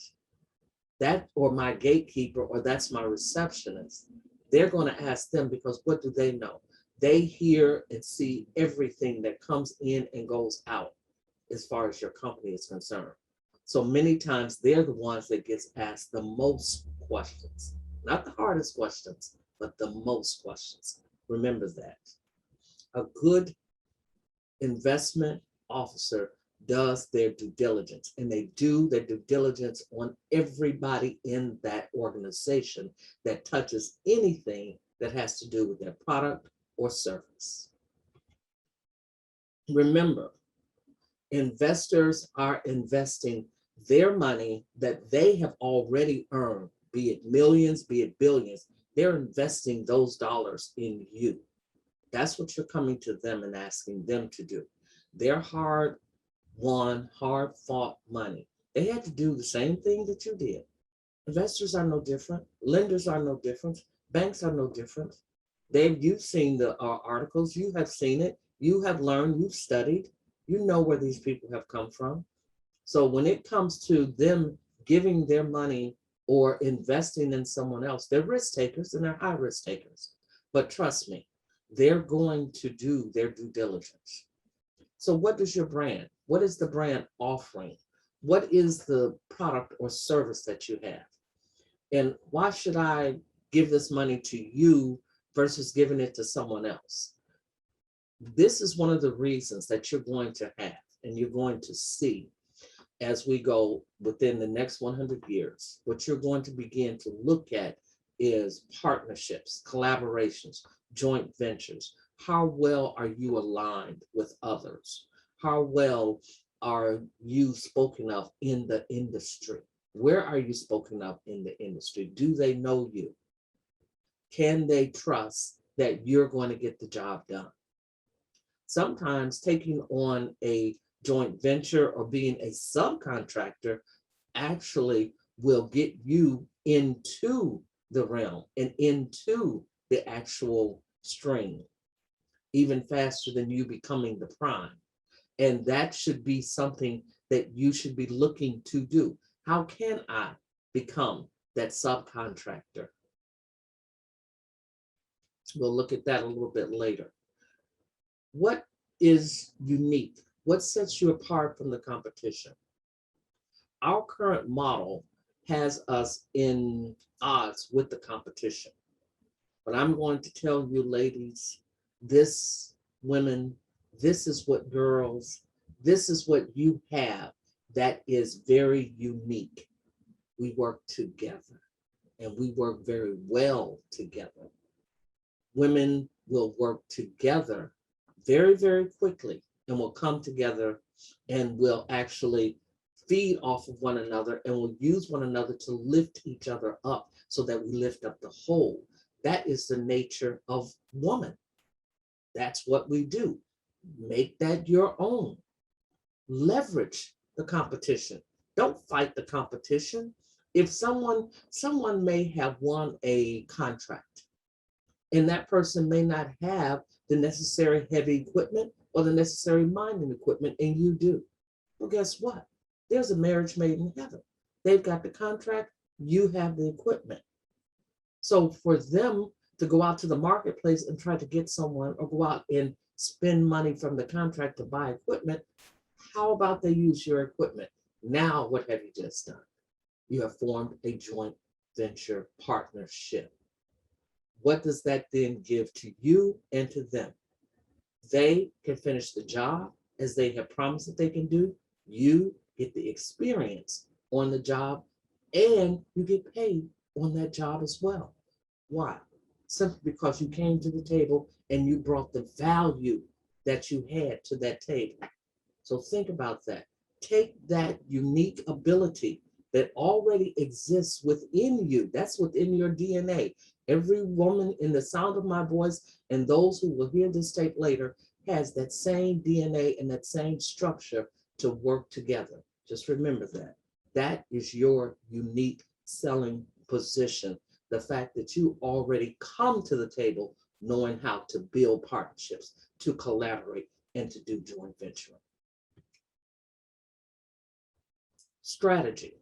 that or my gatekeeper, or that's my receptionist, they're going to ask them, because what do they know? They hear and see everything that comes in and goes out as far as your company is concerned. So many times they're the ones that gets asked the most questions, not the hardest questions, but the most questions. Remember that. A good investment officer does their due diligence, and they do their due diligence on everybody in that organization that touches anything that has to do with their product or service. Remember, investors are investing their money that they have already earned, be it millions, be it billions. They're investing those dollars in you. That's what you're coming to them and asking them to do. Their hard-won, hard-fought money. They had to do the same thing that you did. Investors are no different. Lenders are no different. Banks are no different. You've seen the articles. You have seen it. You have learned. You've studied. You know where these people have come from. So when it comes to them giving their money or investing in someone else, they're risk takers and they're high risk takers. But trust me, they're going to do their due diligence. So what is your brand? What is the brand offering? What is the product or service that you have? And why should I give this money to you versus giving it to someone else? This is one of the reasons that you're going to have and you're going to see as we go within the next 100 years. What you're going to begin to look at is partnerships, collaborations, joint ventures. How well are you aligned with others? How well are you spoken of in the industry? Where are you spoken of in the industry? Do they know you? Can they trust that you're going to get the job done? Sometimes taking on a joint venture or being a subcontractor actually will get you into the realm and into the actual stream even faster than you becoming the prime. And that should be something that you should be looking to do. How can I become that subcontractor? We'll look at that a little bit later. What is unique? What sets you apart from the competition? Our current model has us in odds with the competition. But I'm going to tell you, ladies, this, women, this is what girls, this is what you have that is very unique. We work together and we work very well together. Women will work together very, very quickly and will come together and will actually feed off of one another and will use one another to lift each other up so that we lift up the whole. That is the nature of woman. That's what we do. Make that your own. Leverage the competition. Don't fight the competition. If someone may have won a contract and that person may not have the necessary heavy equipment or the necessary mining equipment, and you do. Well, guess what? There's a marriage made in heaven. They've got the contract, you have the equipment. So for them to go out to the marketplace and try to get someone or go out and spend money from the contract to buy equipment, how about they use your equipment? Now, what have you just done? You have formed a joint venture partnership. What does that then give to you and to them? They can finish the job as they have promised that they can do. You get the experience on the job and you get paid on that job as well. Why? Simply because you came to the table and you brought the value that you had to that table. So think about that. Take that unique ability that already exists within you. That's within your DNA. Every woman in the sound of my voice and those who will hear this tape later has that same DNA and that same structure to work together. Just remember that. That is your unique selling position. The fact that you already come to the table knowing how to build partnerships, to collaborate, and to do joint venturing. Strategy.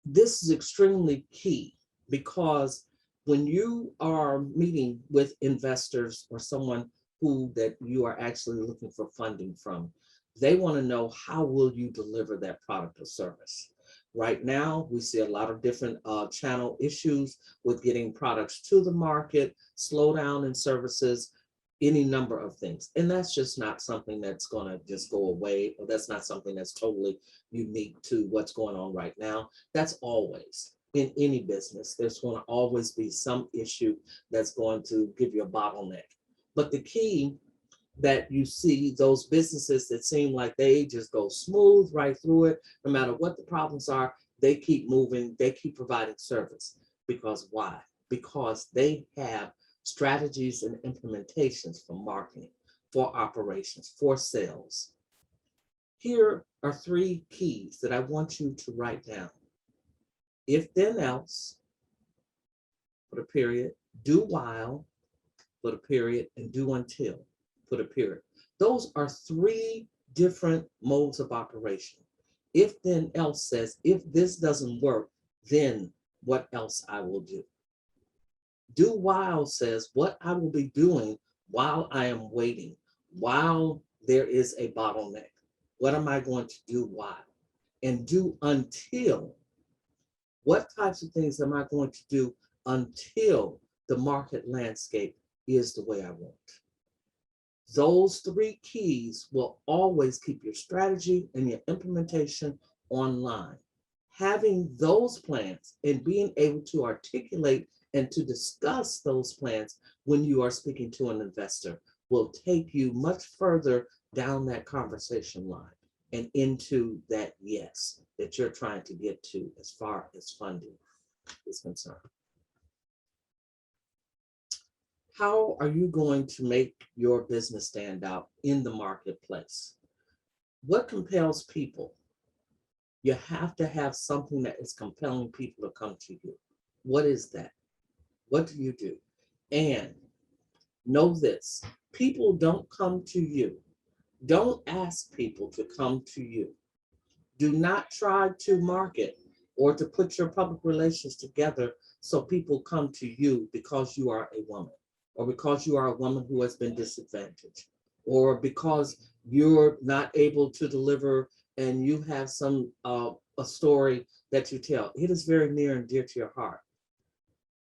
This is extremely key because when you are meeting with investors or someone that you are actually looking for funding from, they want to know how will you deliver that product or service. Right now, we see a lot of different channel issues with getting products to the market, slowdown in services, any number of things. And that's just not something that's going to just go away, or that's not something that's totally unique to what's going on right now. That's always in any business. There's going to always be some issue that's going to give you a bottleneck. But the key that you see, those businesses that seem like they just go smooth right through it, no matter what the problems are, they keep moving, they keep providing service. Because why? Because they have strategies and implementations for marketing, for operations, for sales. Here are 3 keys that I want you to write down. If then else, put a period, do while, put a period, and do until, put a period. Those are 3 different modes of operation. If then else says, if this doesn't work, then what else I will do. Do while says what I will be doing while I am waiting, while there is a bottleneck. What am I going to do while? And do until. What types of things am I going to do until the market landscape is the way I want? Those 3 keys will always keep your strategy and your implementation online. Having those plans and being able to articulate and to discuss those plans when you are speaking to an investor will take you much further down that conversation line and into that yes that you're trying to get to as far as funding is concerned. How are you going to make your business stand out in the marketplace? What compels people? You have to have something that is compelling people to come to you. What is that? What do you do? And know this, people don't come to you. Don't ask people to come to you. Do not try to market or to put your public relations together so people come to you because you are a woman, or because you are a woman who has been disadvantaged, or because you're not able to deliver and you have some a story that you tell. It is very near and dear to your heart.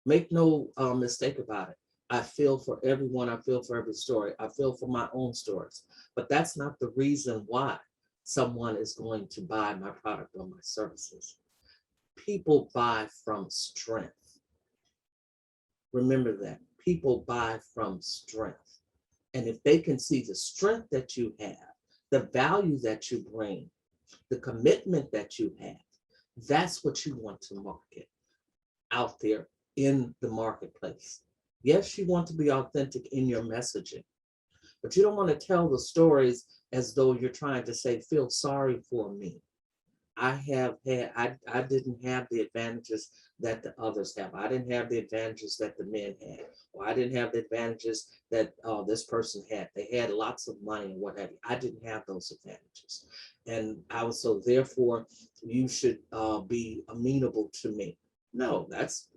Make no mistake about it. I feel for everyone. I feel for every story. I feel for my own stories. But that's not the reason why someone is going to buy my product or my services. People buy from strength. Remember that. People buy from strength. And if they can see the strength that you have, the value that you bring, the commitment that you have, that's what you want to market out there in the marketplace. Yes, you want to be authentic in your messaging, but you don't want to tell the stories as though you're trying to say, feel sorry for me. I didn't have the advantages that the others have. I didn't have the advantages that the men had, or I didn't have the advantages that this person had. They had lots of money and what have you. I didn't have those advantages. And I was, so therefore you should be amenable to me. No, that's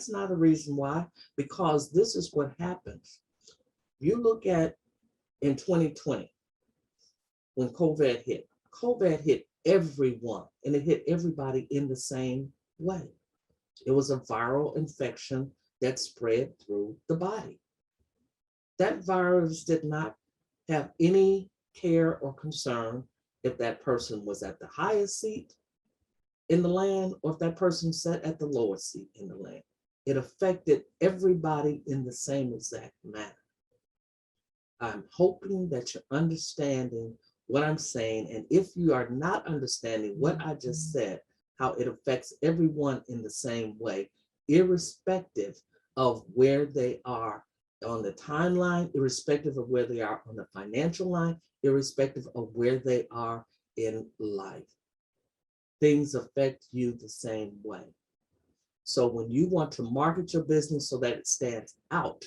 not a reason why, because this is what happens. You look at in 2020, when COVID hit everyone, and it hit everybody in the same way. It was a viral infection that spread through the body. That virus did not have any care or concern if that person was at the highest seat in the land or if that person sat at the lowest seat in the land. It affected everybody in the same exact manner. I'm hoping that you're understanding what I'm saying. And if you are not understanding what I just said, how it affects everyone in the same way, irrespective of where they are on the timeline, irrespective of where they are on the financial line, irrespective of where they are in life, things affect you the same way. So when you want to market your business so that it stands out,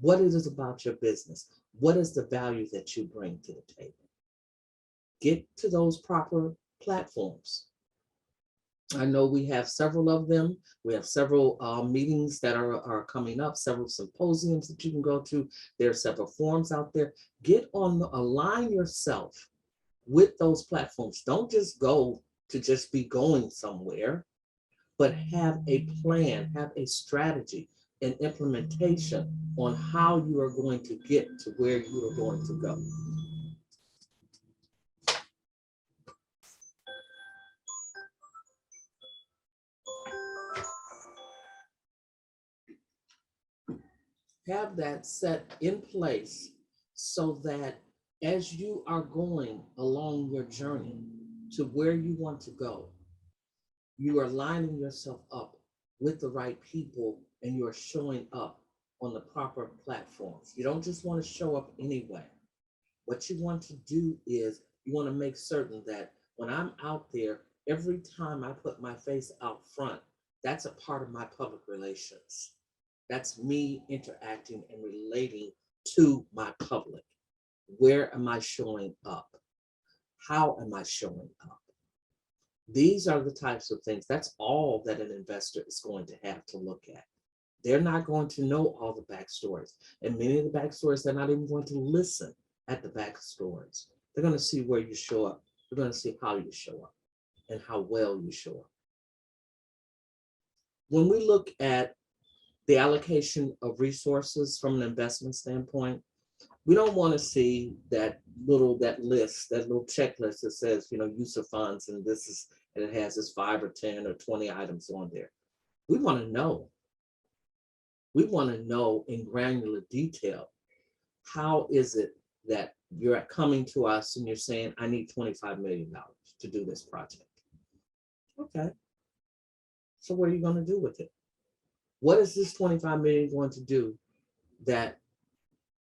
what it is about your business, what is the value that you bring to the table? Get to those proper platforms. I know we have several of them. We have several meetings that are coming up, several symposiums that you can go to. There are several forums out there. Get on, align yourself with those platforms. Don't just go to just be going somewhere, but have a plan, have a strategy, an implementation on how you are going to get to where you are going to go. Have that set in place so that as you are going along your journey to where you want to go, you are lining yourself up with the right people and you are showing up on the proper platforms. You don't just want to show up anywhere. What you want to do is you want to make certain that when I'm out there, every time I put my face out front, that's a part of my public relations. That's me interacting and relating to my public. Where am I showing up? How am I showing up? These are the types of things. That's all that an investor is going to have to look at. They're not going to know all the backstories. And many of the backstories, they're not even going to listen at the backstories. They're going to see where you show up. They're going to see how you show up and how well you show up. When we look at the allocation of resources from an investment standpoint, we don't want to see that list, that little checklist that says, use of funds, and it has this 5 or 10 or 20 items on there. We want to know. We want to know in granular detail, how is it that you're coming to us and you're saying, I need $25 million to do this project. Okay. So what are you going to do with it? What is this $25 million going to do that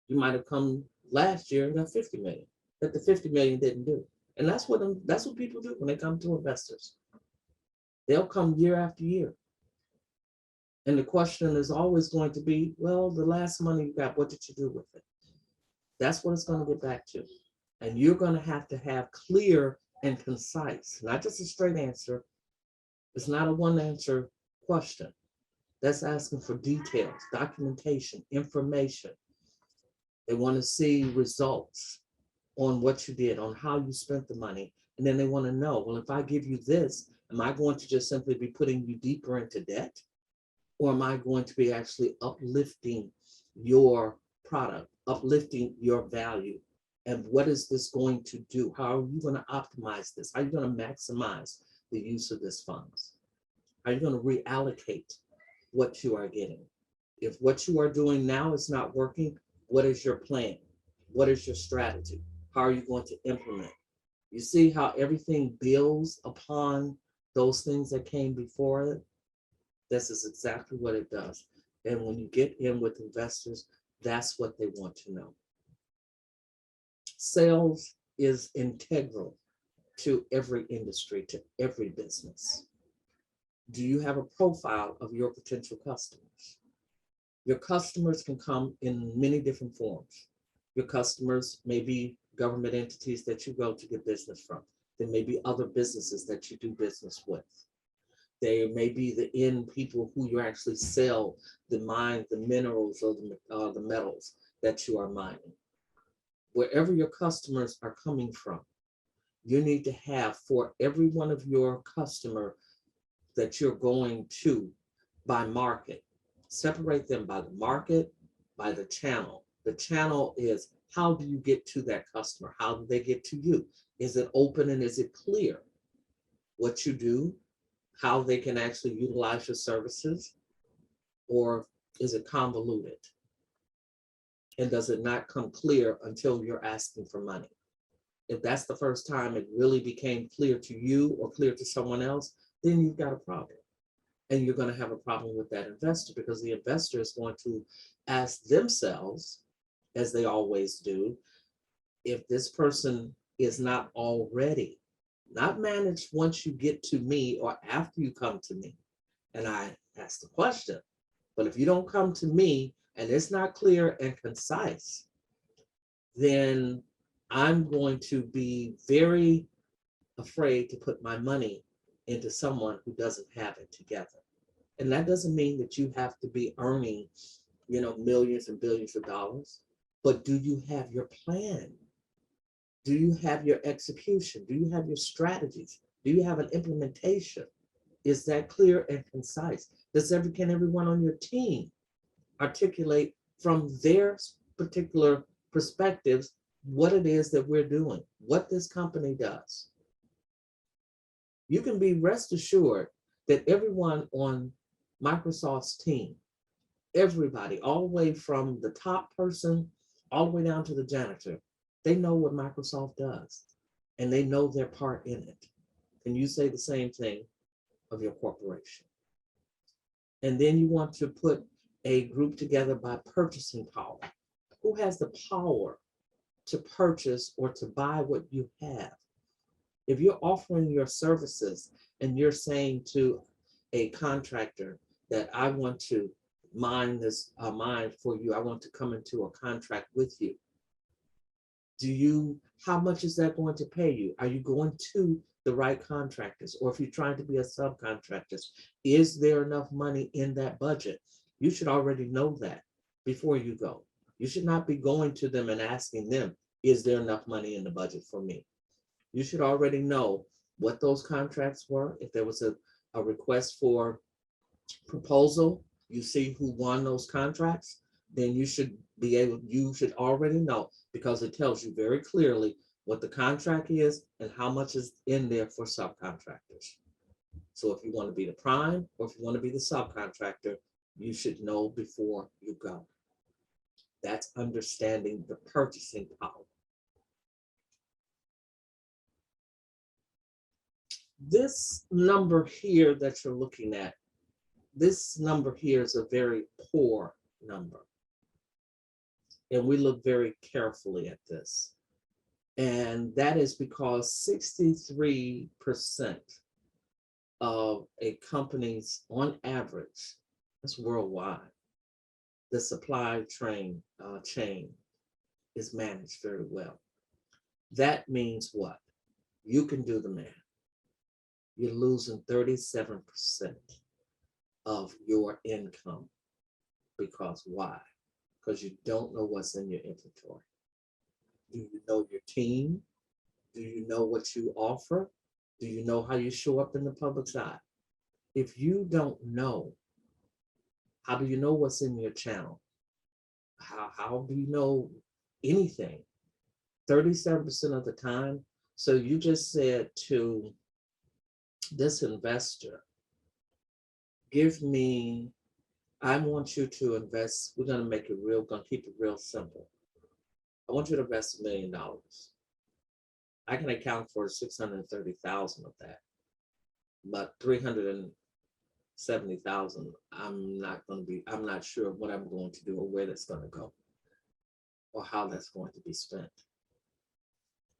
you might have come last year and got 50 million, that the 50 million didn't do? And that's what people do when they come to investors. They'll come year after year. And the question is always going to be, well, the last money you got, what did you do with it? That's what it's going to get back to. And you're going to have clear and concise, not just a straight answer. It's not a one answer question. That's asking for details, documentation, information. They want to see results on what you did, on how you spent the money. And then they want to know, well, if I give you this, am I going to just simply be putting you deeper into debt? Or am I going to be actually uplifting your product, uplifting your value? And what is this going to do? How are you going to optimize this? How are you going to maximize the use of this funds? Are you going to reallocate what you are getting? If what you are doing now is not working, what is your plan? What is your strategy? How are you going to implement? You see how everything builds upon those things that came before it? This is exactly what it does. And when you get in with investors, that's what they want to know. Sales is integral to every industry, to every business. Do you have a profile of your potential customers? Your customers can come in many different forms. Your customers may be government entities that you go to get business from. There may be other businesses that you do business with. They may be the end people who you actually sell the mine, the minerals or the metals that you are mining. Wherever your customers are coming from, you need to have for every one of your customer that you're going to by market, separate them by the market, by the channel. The channel is how do you get to that customer? How do they get to you? Is it open and is it clear what you do? How they can actually utilize your services, or is it convoluted? And does it not come clear until you're asking for money? If that's the first time it really became clear to you or clear to someone else, then you've got a problem. And you're going to have a problem with that investor, because the investor is going to ask themselves, as they always do, if this person is not already not managed once you get to me or after you come to me. And I ask the question, but if you don't come to me and it's not clear and concise, then I'm going to be very afraid to put my money into someone who doesn't have it together. And that doesn't mean that you have to be earning, millions and billions of dollars, but do you have your plan? Do you have your execution? Do you have your strategies? Do you have an implementation? Is that clear and concise? Can everyone on your team articulate from their particular perspectives what it is that we're doing, what this company does? You can be rest assured that everyone on Microsoft's team, everybody, all the way from the top person, all the way down to the janitor, they know what Microsoft does and they know their part in it. And you say the same thing of your corporation. And then you want to put a group together by purchasing power. Who has the power to purchase or to buy what you have? If you're offering your services and you're saying to a contractor that I want to mine this mine for you, I want to come into a contract with you. How much is that going to pay you? Are you going to the right contractors? Or if you're trying to be a subcontractor, is there enough money in that budget? You should already know that before you go. You should not be going to them and asking them, is there enough money in the budget for me? You should already know what those contracts were. If there was a request for proposal, you see who won those contracts, then you should already know, because it tells you very clearly what the contract is and how much is in there for subcontractors. So if you want to be the prime or if you want to be the subcontractor, you should know before you go. That's understanding the purchasing power. This number here that you're looking at, this number here is a very poor number. And we look very carefully at this. And that is because 63% of a company's, on average, that's worldwide, the supply chain is managed very well. That means what? You can do the math. You're losing 37% of your income. Because why? Because you don't know what's in your inventory. Do you know your team? Do you know what you offer? Do you know how you show up in the public's eye? If you don't know, How do you know what's in your channel? How do you know anything? 37% of the time. So you just said to this investor, I want you to invest, we're gonna keep it real simple. I want you to invest $1 million. I can account for 630,000 of that, but 370,000, I'm not sure what I'm going to do or where that's gonna go or how that's going to be spent.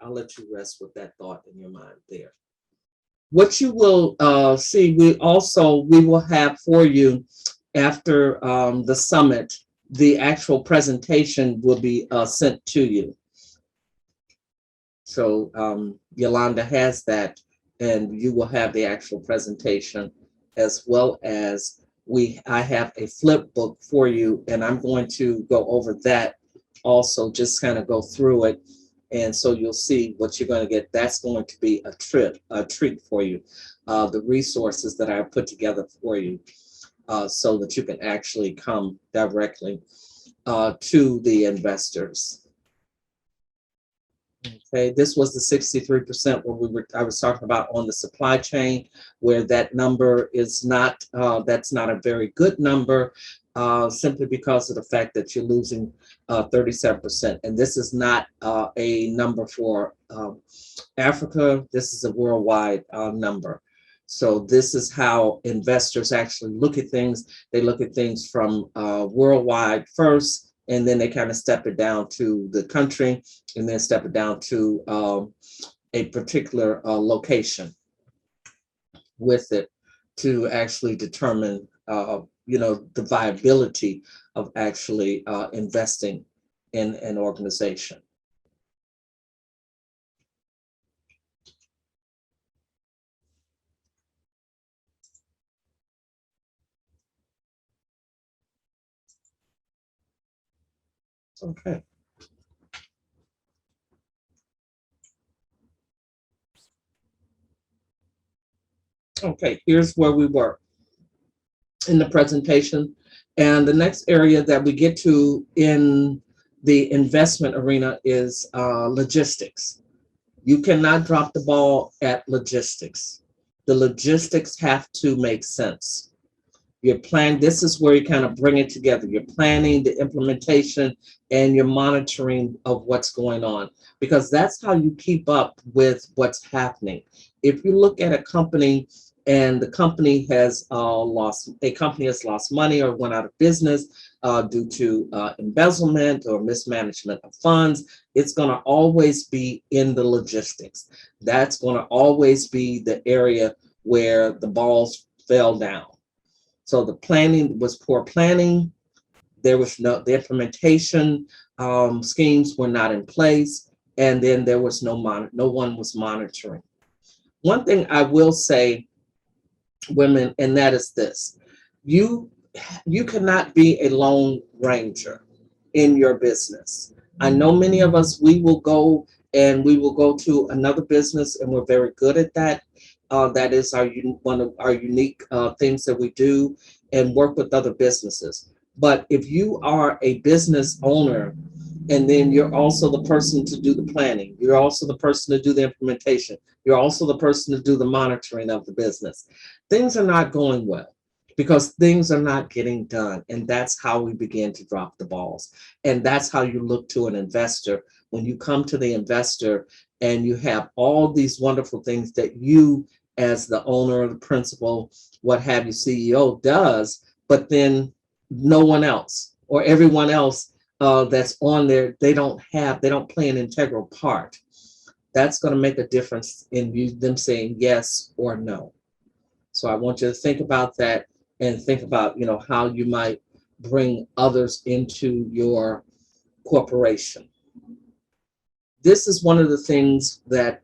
I'll let you rest with that thought in your mind there. What you will see, we will have for you after the summit, the actual presentation will be sent to you. So Yolanda has that, and you will have the actual presentation, as well as I have a flip book for you, and I'm going to go over that also, just kind of go through it. And so you'll see what you're going to get. That's going to be a treat for you. The resources that I put together for you, so that you can actually come directly to the investors. Okay, this was the 63% where I was talking about on the supply chain, where that number is not, that's not a very good number, simply because of the fact that you're losing 37%. And this is not a number for Africa. This is a worldwide number. So this is how investors actually look at things. They look at things from worldwide first, and then they kind of step it down to the country, and then step it down to a particular location with it to actually determine, the viability of actually investing in an organization. Okay. Okay, here's where we were in the presentation. And the next area that we get to in the investment arena is logistics. You cannot drop the ball at logistics. The logistics have to make sense. Your plan, this is where you kind of bring it together. You're planning, the implementation, and your monitoring of what's going on, because that's how you keep up with what's happening. If you look at a company and the company has lost money or went out of business due to embezzlement or mismanagement of funds, it's going to always be in the logistics. That's going to always be the area where the balls fell down. So the planning was poor planning. There was the implementation schemes were not in place, and then there was no one was monitoring. One thing I will say, women, and that is this: you cannot be a lone ranger in your business. I know many of us, we will go to another business, and we're very good at that. That is one of our unique things that we do, and work with other businesses. But if you are a business owner, and then you're also the person to do the planning, you're also the person to do the implementation, you're also the person to do the monitoring of the business, things are not going well because things are not getting done. And that's how we begin to drop the balls. And that's how you look to an investor. When you come to the investor and you have all these wonderful things that you, as the owner, the principal, what have you, CEO does, but then no one else or everyone else that's on there, they don't play an integral part. That's going to make a difference in them saying yes or no. So I want you to think about that and think about, how you might bring others into your corporation. This is one of the things that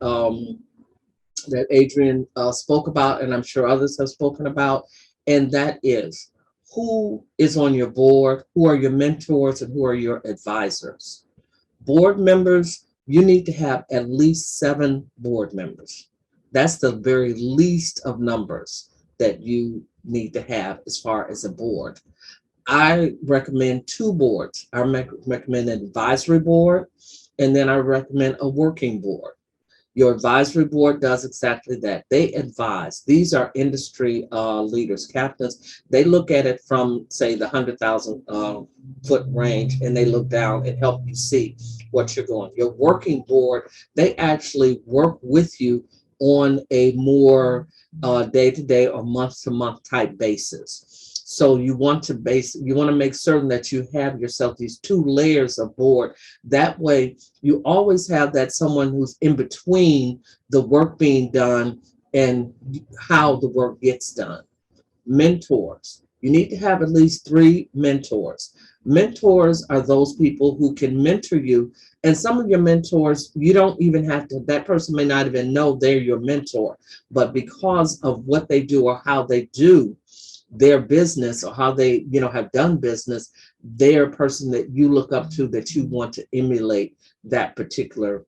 that Adrian spoke about, and I'm sure others have spoken about, and that is who is on your board, who are your mentors, and who are your advisors. Board members, you need to have at least 7 board members. That's the very least of numbers that you need to have as far as a board. I recommend two boards. I recommend an advisory board, and then I recommend a working board. Your advisory board does exactly that. They advise. These are industry leaders, captains. They look at it from, say, the 100,000 foot range, and they look down and help you see what you're doing. Your working board, they actually work with you on a more day-to-day or month-to-month type basis. So you want to make certain that you have yourself these two layers of board. That way you always have that someone who's in between the work being done and how the work gets done. Mentors. You need to have at least 3 mentors. Mentors are those people who can mentor you. And some of your mentors, you don't even have to, that person may not even know they're your mentor, but because of what they do or how they do their business or how they, have done business, they're a person that you look up to, that you want to emulate that particular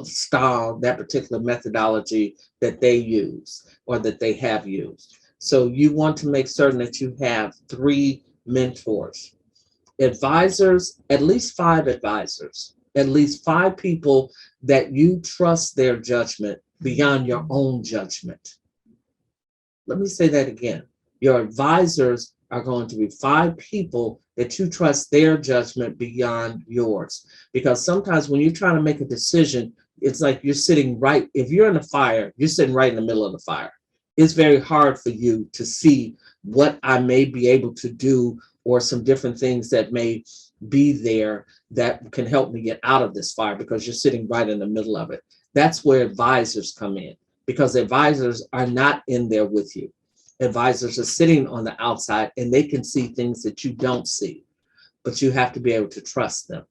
style, that particular methodology that they use or that they have used. So you want to make certain that you have 3 mentors. Advisors, at least 5 advisors, at least 5 people that you trust their judgment beyond your own judgment. Let me say that again. Your advisors are going to be 5 people that you trust their judgment beyond yours. Because sometimes when you're trying to make a decision, it's like you're sitting right, if you're in a fire, you're sitting right in the middle of the fire. It's very hard for you to see what I may be able to do or some different things that may be there that can help me get out of this fire, because you're sitting right in the middle of it. That's where advisors come in, because advisors are not in there with you. Advisors are sitting on the outside and they can see things that you don't see, but you have to be able to trust them.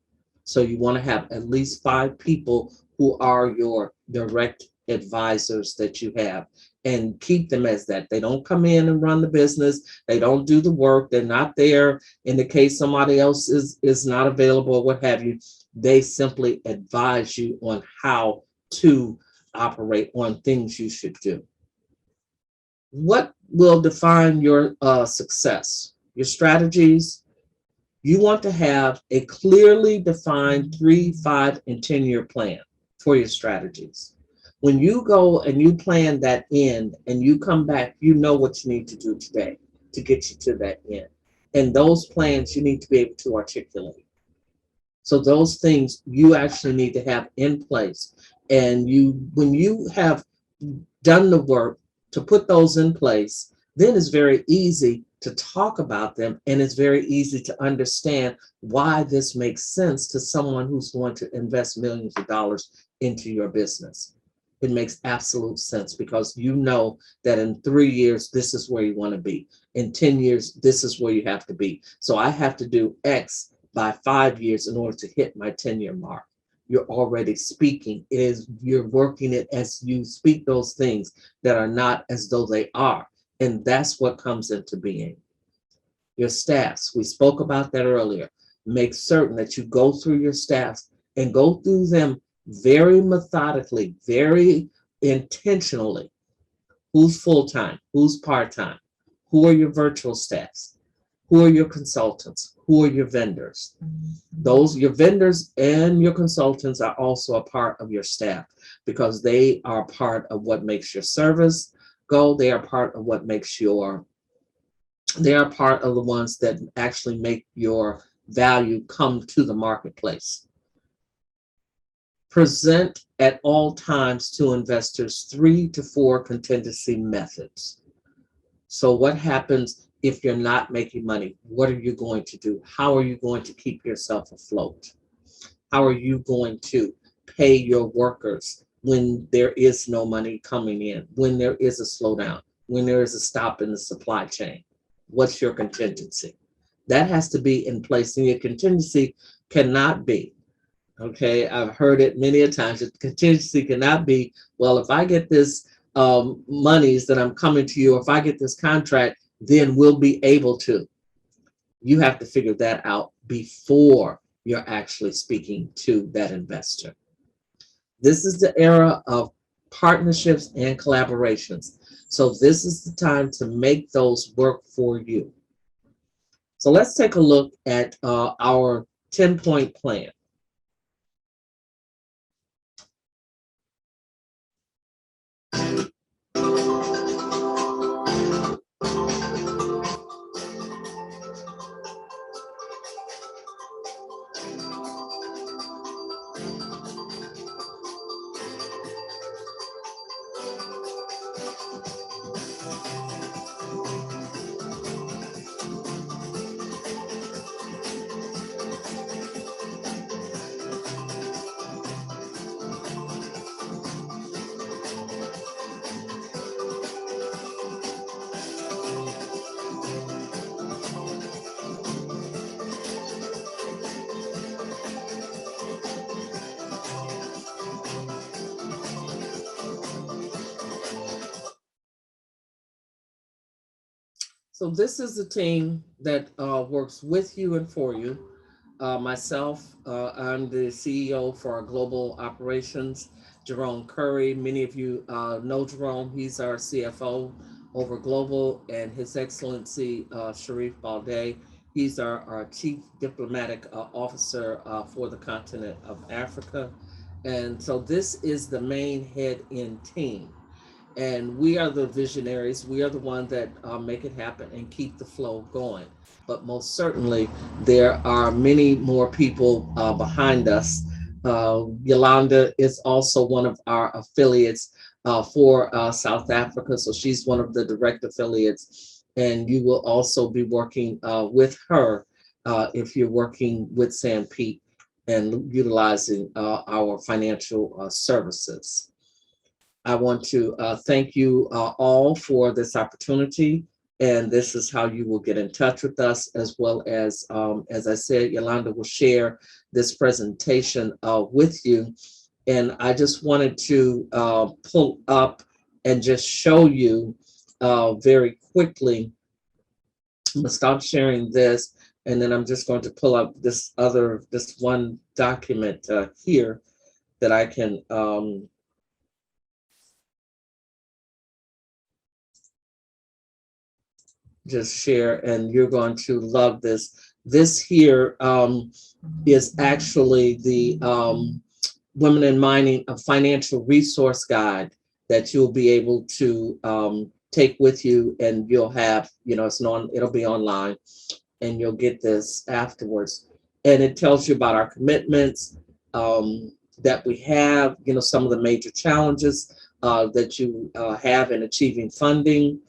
So you want to have at least 5 people who are your direct advisors that you have, and keep them as that. They don't come in and run the business. They don't do the work. They're not there in the case somebody else is not available or what have you. They simply advise you on how to operate on things you should do. What will define your success? Your strategies. You want to have a clearly defined 3, 5, and 10-year plan for your strategies. When you go and you plan that end and you come back, you know what you need to do today to get you to that end. And those plans you need to be able to articulate. So those things you actually need to have in place. And when you have done the work to put those in place, then it's very easy to talk about them, and it's very easy to understand why this makes sense to someone who's going to invest millions of dollars into your business. It makes absolute sense, because you know that in 3 years, this is where you want to be. In 10 years, this is where you have to be. So I have to do X by 5 years in order to hit my 10-year mark. You're already speaking. You're working it as you speak those things that are not as though they are. And that's what comes into being. Your staffs, we spoke about that earlier. Make certain that you go through your staffs and go through them very methodically, very intentionally. Who's full-time? Who's part-time? Who are your virtual staffs? Who are your consultants? Who are your vendors? Your vendors and your consultants are also a part of your staff, because they are part of what makes your service go. They are part of what makes they are part of the ones that actually make your value come to the marketplace. Present at all times to investors 3 to 4 contingency methods. So what happens if you're not making money? What are you going to do? How are you going to keep yourself afloat? How are you going to pay your workers when there is no money coming in, when there is a slowdown, when there is a stop in the supply chain? What's your contingency? That has to be in place, and your contingency cannot be, okay, I've heard it many a times, the contingency cannot be, well, if I get this monies that I'm coming to you, or if I get this contract, then we'll be able to. You have to figure that out before you're actually speaking to that investor. This is the era of partnerships and collaborations. So this is the time to make those work for you. So let's take a look at our 10-point plan. So this is the team that works with you and for you. Myself, I'm the CEO for our global operations. Jerome Curry, many of you know Jerome. He's our CFO over global, and His Excellency Sharif Balde. He's our Chief Diplomatic Officer for the continent of Africa. And so this is the main head-end team. And we are the visionaries. We are the ones that make it happen and keep the flow going. But most certainly, there are many more people behind us. Yolanda is also one of our affiliates for South Africa. So she's one of the direct affiliates. And you will also be working with her if you're working with Sam Pete and utilizing our financial services. I want to thank you all for this opportunity, and this is how you will get in touch with us, as well as I said, Yolanda will share this presentation with you. And I just wanted to pull up and just show you very quickly. I'm gonna stop sharing this, and then I'm just going to pull up this one document here that I can just share, and you're going to love this. This here is actually the Women in Mining, a financial resource guide that you'll be able to take with you, and you'll have, it'll be online, and you'll get this afterwards. And it tells you about our commitments that we have, some of the major challenges that you have in achieving funding.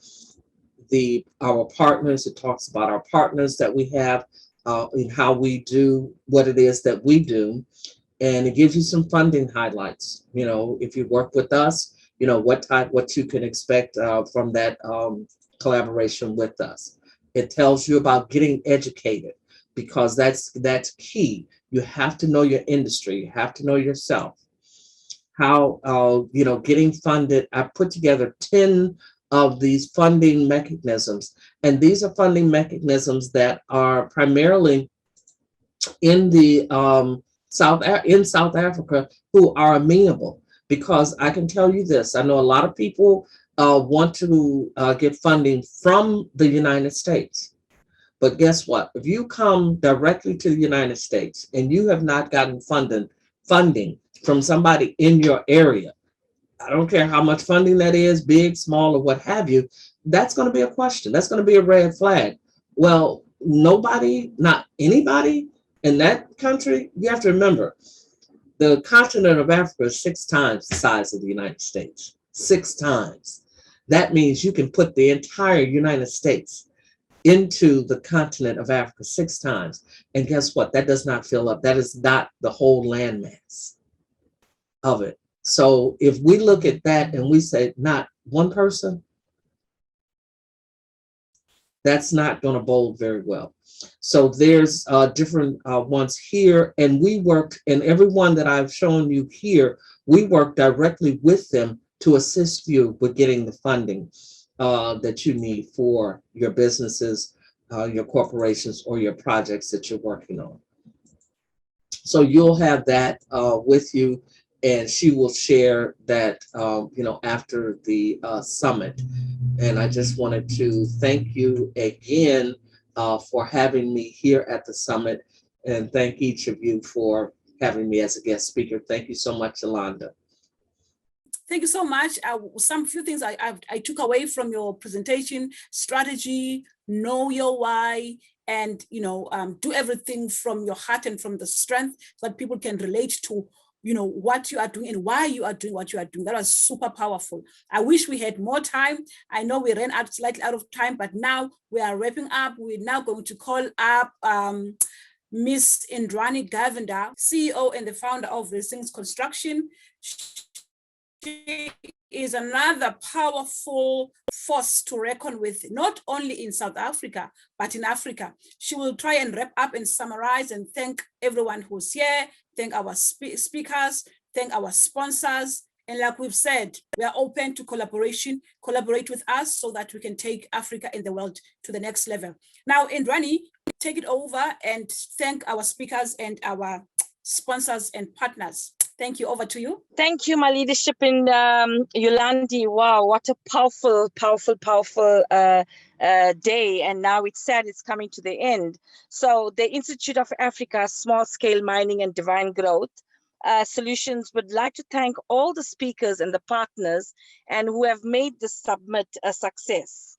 Our partners, it talks about our partners that we have and how we do what it is that we do. And it gives you some funding highlights. If you work with us, what you can expect from that collaboration with us. It tells you about getting educated, because that's key. You have to know your industry. You have to know yourself. How, getting funded. I put together 10 of these funding mechanisms. And these are funding mechanisms that are primarily in the South Africa who are amenable. Because I can tell you this, I know a lot of people want to get funding from the United States. But guess what? If you come directly to the United States and you have not gotten funding from somebody in your area, I don't care how much funding that is, big, small, or what have you, that's going to be a question. That's going to be a red flag. Well, nobody, not anybody in that country, you have to remember, the continent of Africa is 6 times the size of the United States. 6 times. That means you can put the entire United States into the continent of Africa 6 times. And guess what? That does not fill up. That is not the whole landmass of it. So if we look at that and we say not one person, that's not going to bode very well. So there's different ones here, and we worked, and everyone that I've shown you here, we work directly with them to assist you with getting the funding that you need for your businesses, your corporations, or your projects that you're working on. So you'll have that with you, and she will share that, after the summit. And I just wanted to thank you again for having me here at the summit. And thank each of you for having me as a guest speaker. Thank you so much, Yolanda. Thank you so much. Some few things I took away from your presentation: strategy, know your why, and do everything from your heart and from the strength so that people can relate to what you are doing and why you are doing what you are doing. That was super powerful. I wish we had more time. I know we ran slightly out of time, but now we are wrapping up. We're now going to call up Miss Indrani Govender, CEO and the founder of Resilience Construction. She is another powerful force to reckon with, not only in South Africa, but in Africa. She will try and wrap up and summarize and thank everyone who's here, thank our speakers, thank our sponsors. And like we've said, we are open to collaboration. Collaborate with us so that we can take Africa and the world to the next level. Now, Indrani, take it over and thank our speakers and our sponsors and partners. Thank you. Over to you. Thank you, my leadership in Yolandi. Wow, what a powerful day. And now it's sad it's coming to the end. So the Institute of Africa Small Scale Mining and Divaine Growth Solutions would like to thank all the speakers and the partners and who have made this summit a success.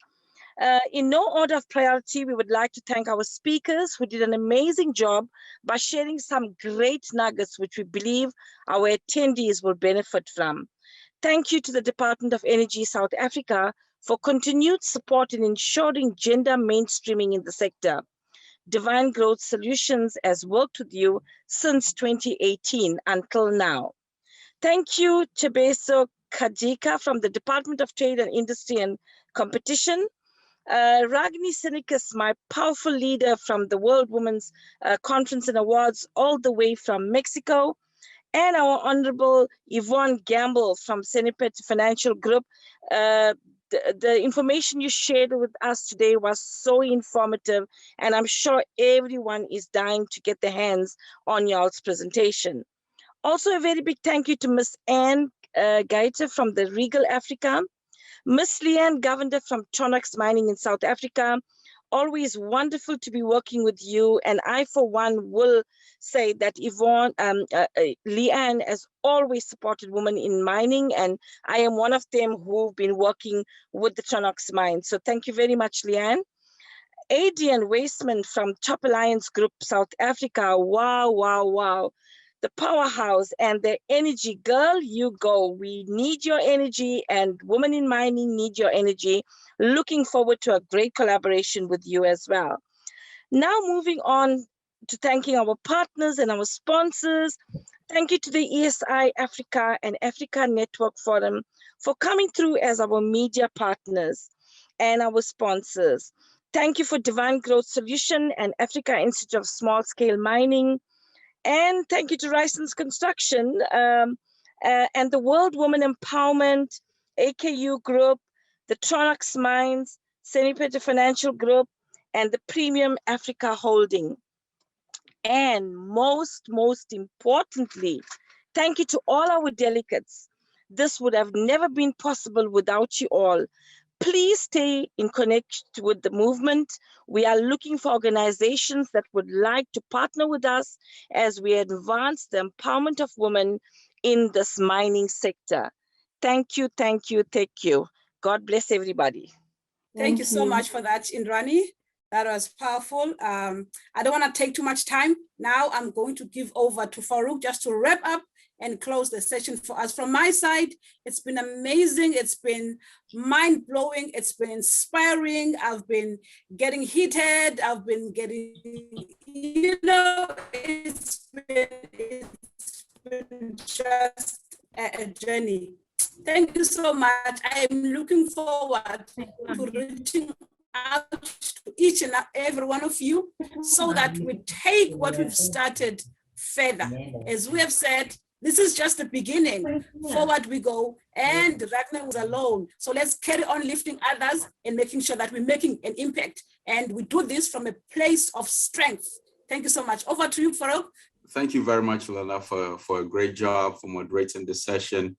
In no order of priority, we would like to thank our speakers who did an amazing job by sharing some great nuggets which we believe our attendees will benefit from. Thank you to the Department of Energy South Africa for continued support in ensuring gender mainstreaming in the sector. Divaine Growth Solutions has worked with you since 2018 until now. Thank you, Tebeso Kajika from the Department of Trade and Industry and Competition. Ragini Sinicus, my powerful leader from the World Women's Conference and Awards, all the way from Mexico, and our Honorable Yvonne Gamble from Senipet Financial Group. The information you shared with us today was so informative, and I'm sure everyone is dying to get their hands on y'all's presentation. Also, a very big thank you to Miss Anne Gaita from the Regal Africa, Miss Leanne Govender from Tronox Mining in South Africa. Always wonderful to be working with you. And I, for one, will say that Leanne has always supported women in mining. And I am one of them who've been working with the Tronox mine. So thank you very much, Leanne. Adrian Wasteman from Top Alliance Group, South Africa. Wow, wow, wow. The powerhouse and the energy. Girl, you go. We need your energy, and women in mining need your energy. Looking forward to a great collaboration with you as well. Now moving on to thanking our partners and our sponsors. Thank you to the ESI Africa and Africa Network Forum for coming through as our media partners and our sponsors. Thank you for Divaine Growth Solutions and Africa Institute of Small Scale Mining. And thank you to Resilience Construction and the World Women Empowerment, AKU Group, the Tronox Mines, Senipet Financial Group, and the Premium Africa Holding. And most importantly, thank you to all our delegates. This would have never been possible without you all. Please stay in connection with the movement. We are looking for organizations that would like to partner with us as we advance the empowerment of women in this mining sector. Thank you, thank you, thank you. God bless everybody. Thank you so much for that, Indrani. That was powerful. I don't want to take too much time. Now I'm going to give over to Farouk just to wrap up and close the session for us. From my side, it's been amazing. It's been mind-blowing. It's been inspiring. I've been getting heated. I've been getting, it's been just a journey. Thank you so much. I am looking forward to reaching out to each and every one of you so that we take what we've started further. As we have said, this is just the beginning. Forward we go, and Ragnar was alone. So let's carry on lifting others and making sure that we're making an impact. And we do this from a place of strength. Thank you so much. Over to you, Farouk. Thank you very much, Yolanda, for a great job for moderating this session.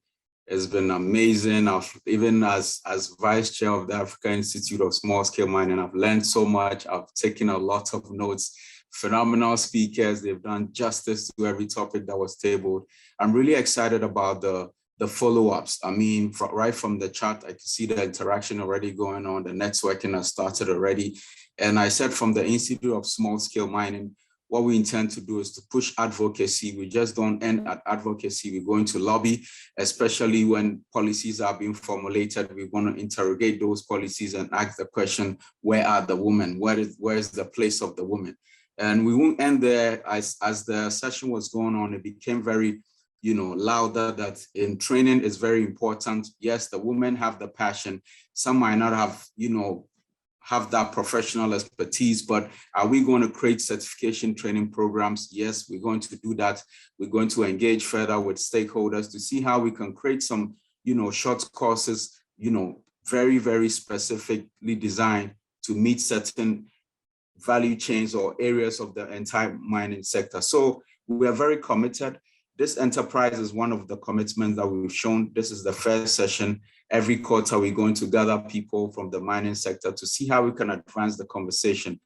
It's been amazing. Even as vice chair of the African Institute of Small Scale Mining, I've learned so much. I've taken a lot of notes. Phenomenal speakers. They've done justice to every topic that was tabled. I'm really excited about the follow-ups. I mean, right from the chat, I can see the interaction already going on. The networking has started already. And I said from the Institute of Small Scale Mining, what we intend to do is to push advocacy. We just don't end at advocacy. We're going to lobby, especially when policies are being formulated. We want to interrogate those policies and ask the question, where are the women? Where is the place of the women? And we won't end there. As the session was going on, it became very, louder that in training is very important. Yes, the women have the passion. Some might not have, have that professional expertise, but are we going to create certification training programs? Yes, we're going to do that. We're going to engage further with stakeholders to see how we can create some, short courses, very, very specifically designed to meet certain value chains or areas of the entire mining sector. So we are very committed. This enterprise is one of the commitments that we've shown. This is the first session. Every quarter, we're going to gather people from the mining sector to see how we can advance the conversation.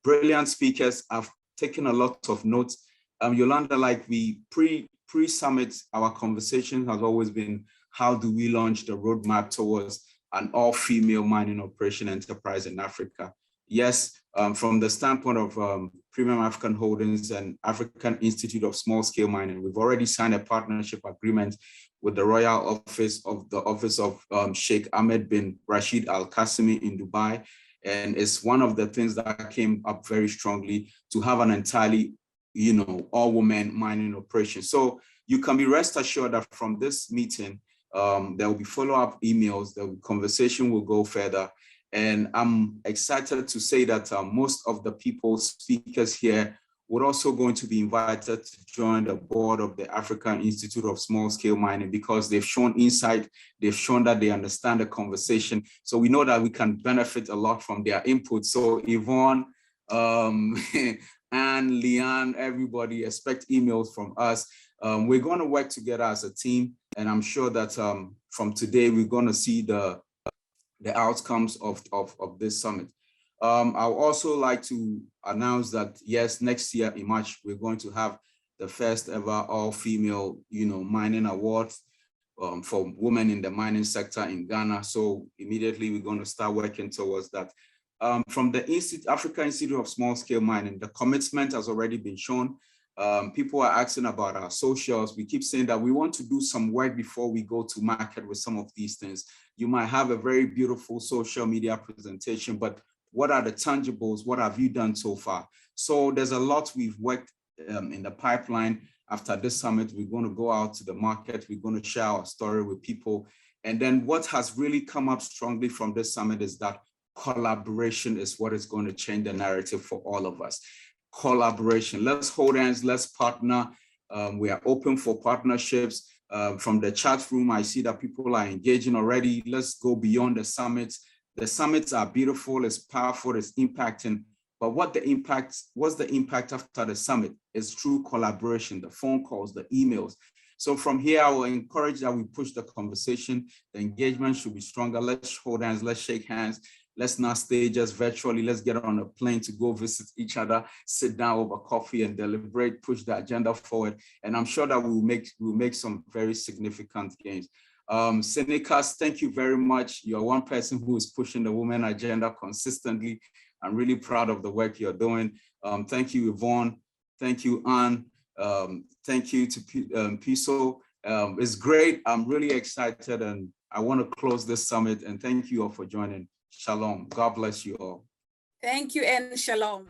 Brilliant speakers. I've taken a lot of notes. Yolanda, like we pre-summit, our conversation has always been, how do we launch the roadmap towards an all-female mining operation enterprise in Africa? Yes, from the standpoint of Premium African Holdings and African Institute of Small Scale Mining, we've already signed a partnership agreement with the Royal Office of Sheikh Ahmed bin Rashid Al Qasimi in Dubai. And it's one of the things that came up very strongly to have an entirely, all-women mining operation. So you can be rest assured that from this meeting, there will be follow-up emails, the conversation will go further. And I'm excited to say that most of the speakers here would also going to be invited to join the board of the African Institute of Small Scale Mining, because they've shown insight, they've shown that they understand the conversation. So we know that we can benefit a lot from their input. So Yvonne, and Leanne, everybody, expect emails from us. We're going to work together as a team. And I'm sure that from today, we're going to see the outcomes of this summit. I'll also like to announce that, yes, next year in March, we're going to have the first ever all-female, mining awards for women in the mining sector in Ghana. So immediately we're going to start working towards that. From the African Institute of Small Scale Mining, the commitment has already been shown. People are asking about our socials. We keep saying that we want to do some work before we go to market with some of these things. You might have a very beautiful social media presentation, but what are the tangibles? What have you done so far? So there's a lot we've worked in the pipeline. After this summit, we're going to go out to the market. We're going to share our story with people. And then what has really come up strongly from this summit is that collaboration is what is going to change the narrative for all of us. Collaboration. Let's hold hands. Let's partner. We are open for partnerships. From the chat room, I see that people are engaging already. Let's go beyond the summits. The summits are beautiful, it's powerful, it's impacting. But what's the impact after the summit? It's true collaboration, the phone calls, the emails. So from here, I will encourage that we push the conversation. The engagement should be stronger. Let's hold hands, let's shake hands. Let's not stay just virtually. Let's get on a plane to go visit each other, sit down over coffee and deliberate, push the agenda forward. And I'm sure that we'll make some very significant gains. Senecas, thank you very much. You're one person who is pushing the women agenda consistently. I'm really proud of the work you're doing. Thank you, Yvonne. Thank you, Anne. Thank you to Piso. It's great. I'm really excited and I want to close this summit and thank you all for joining. Shalom. God bless you all. Thank you and shalom.